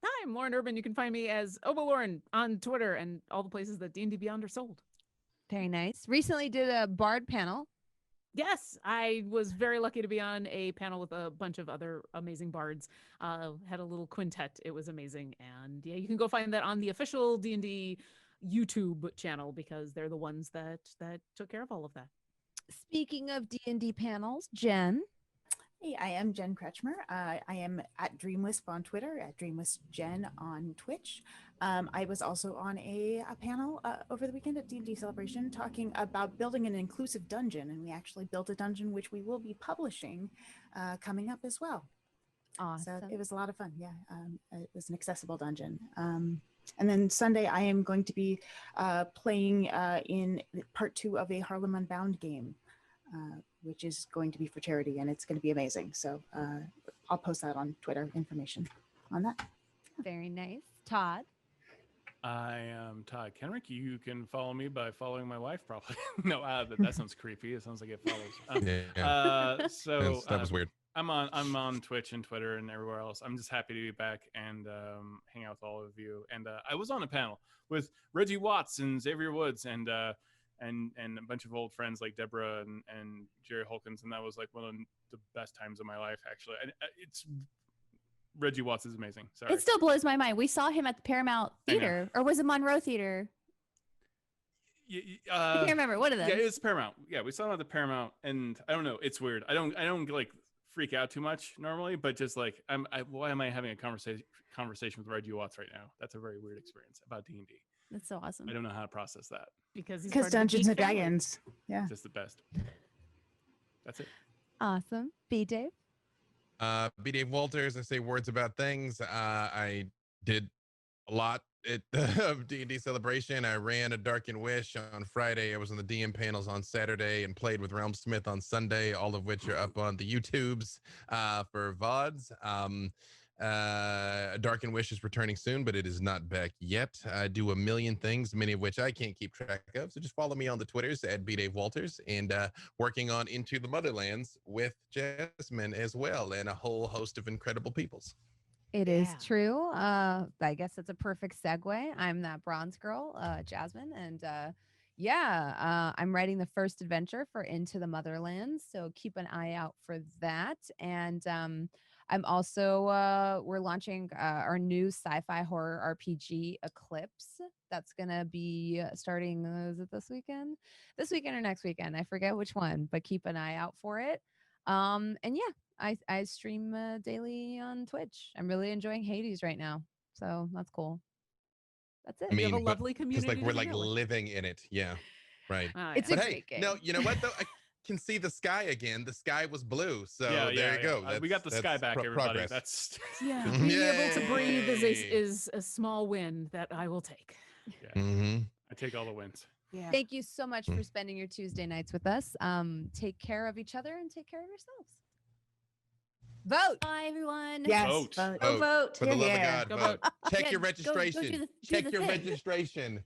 Hi, I'm Lauren Urban. You can find me as Lauren on Twitter and all the places that D&D Beyond are sold. Very nice. Recently did a bard panel. Yes, I was very lucky to be on a panel with a bunch of other amazing bards. Had a little quintet. It was amazing. And yeah, you can go find that on the official D&D YouTube channel because they're the ones that took care of all of that. Speaking of D&D panels, Jen. Hey, I am Jen Kretchmer. I am at DreamWisp on Twitter, at DreamWispJen on Twitch. I was also on a panel over the weekend at D&D Celebration talking about building an inclusive dungeon, and we actually built a dungeon which we will be publishing coming up as well. Awesome. So it was a lot of fun. Yeah, it was an accessible dungeon. And then Sunday, I am going to be playing in part 2 of a Harlem Unbound game. which is going to be for charity, and it's going to be amazing. So I'll post that on Twitter, information on that. Very nice. Todd. I am Todd Kenreck. You can follow me by following my wife, probably. No, that sounds creepy. It sounds like it follows. So that was weird. I'm on Twitch and Twitter and everywhere else. I'm just happy to be back and hang out with all of you. And I was on a panel with Reggie Watts and Xavier Woods and a bunch of old friends like Deborah and Jerry Holkins, and that was like one of the best times of my life, actually. And it's Reggie Watts is amazing. Sorry. It still blows my mind. We saw him at the Paramount Theater, or was it Monroe Theater? I can't remember. One of them. Yeah, it's Paramount. Yeah, we saw him at the Paramount, and I don't know. It's weird. I don't like freak out too much normally, but just like why am I having a conversation with Reggie Watts right now? That's a very weird experience about D&D. That's so awesome. I don't know how to process that. Because Dungeons and Dragons. Yeah. Just the best. That's it. Awesome. B Dave. B. Dave Walters. I say words about things. I did a lot of D&D Celebration. I ran a Dark and Wish on Friday. I was on the DM panels on Saturday and played with Realm Smith on Sunday, all of which are up on the YouTubes for VODs. Dark and Wish is returning soon, but it is not back yet. I do a million things, many of which I can't keep track of. So just follow me on the Twitters at B. Dave Walters, and working on Into the Motherlands with Jasmine as well, and a whole host of incredible peoples. It is true. I guess it's a perfect segue. I'm that bronze girl, Jasmine, and I'm writing the first adventure for Into the Motherlands, so keep an eye out for that. And I'm also we're launching our new sci-fi horror RPG Eclipse. That's gonna be starting. Is it this weekend? This weekend or next weekend? I forget which one, but keep an eye out for it. And yeah, I stream daily on Twitch. I'm really enjoying Hades right now, so that's cool. That's it. I mean, you have a lovely community. It's like we're to like hang out with. living in it. Yeah, right. It's But a hey, great game. no, you know what though? I can see the sky again. The sky was blue, so there you go. We got the sky back, everybody. Progress. That's Being able to breathe is a small win that I will take. I take all the wins. Yeah. Thank you so much for spending your Tuesday nights with us. Take care of each other and take care of yourselves. Vote. Bye, everyone. Yes. Vote. Go vote. For the love Yeah. of God, Go vote. Check Yeah, your go do registration. the Check your thing. registration.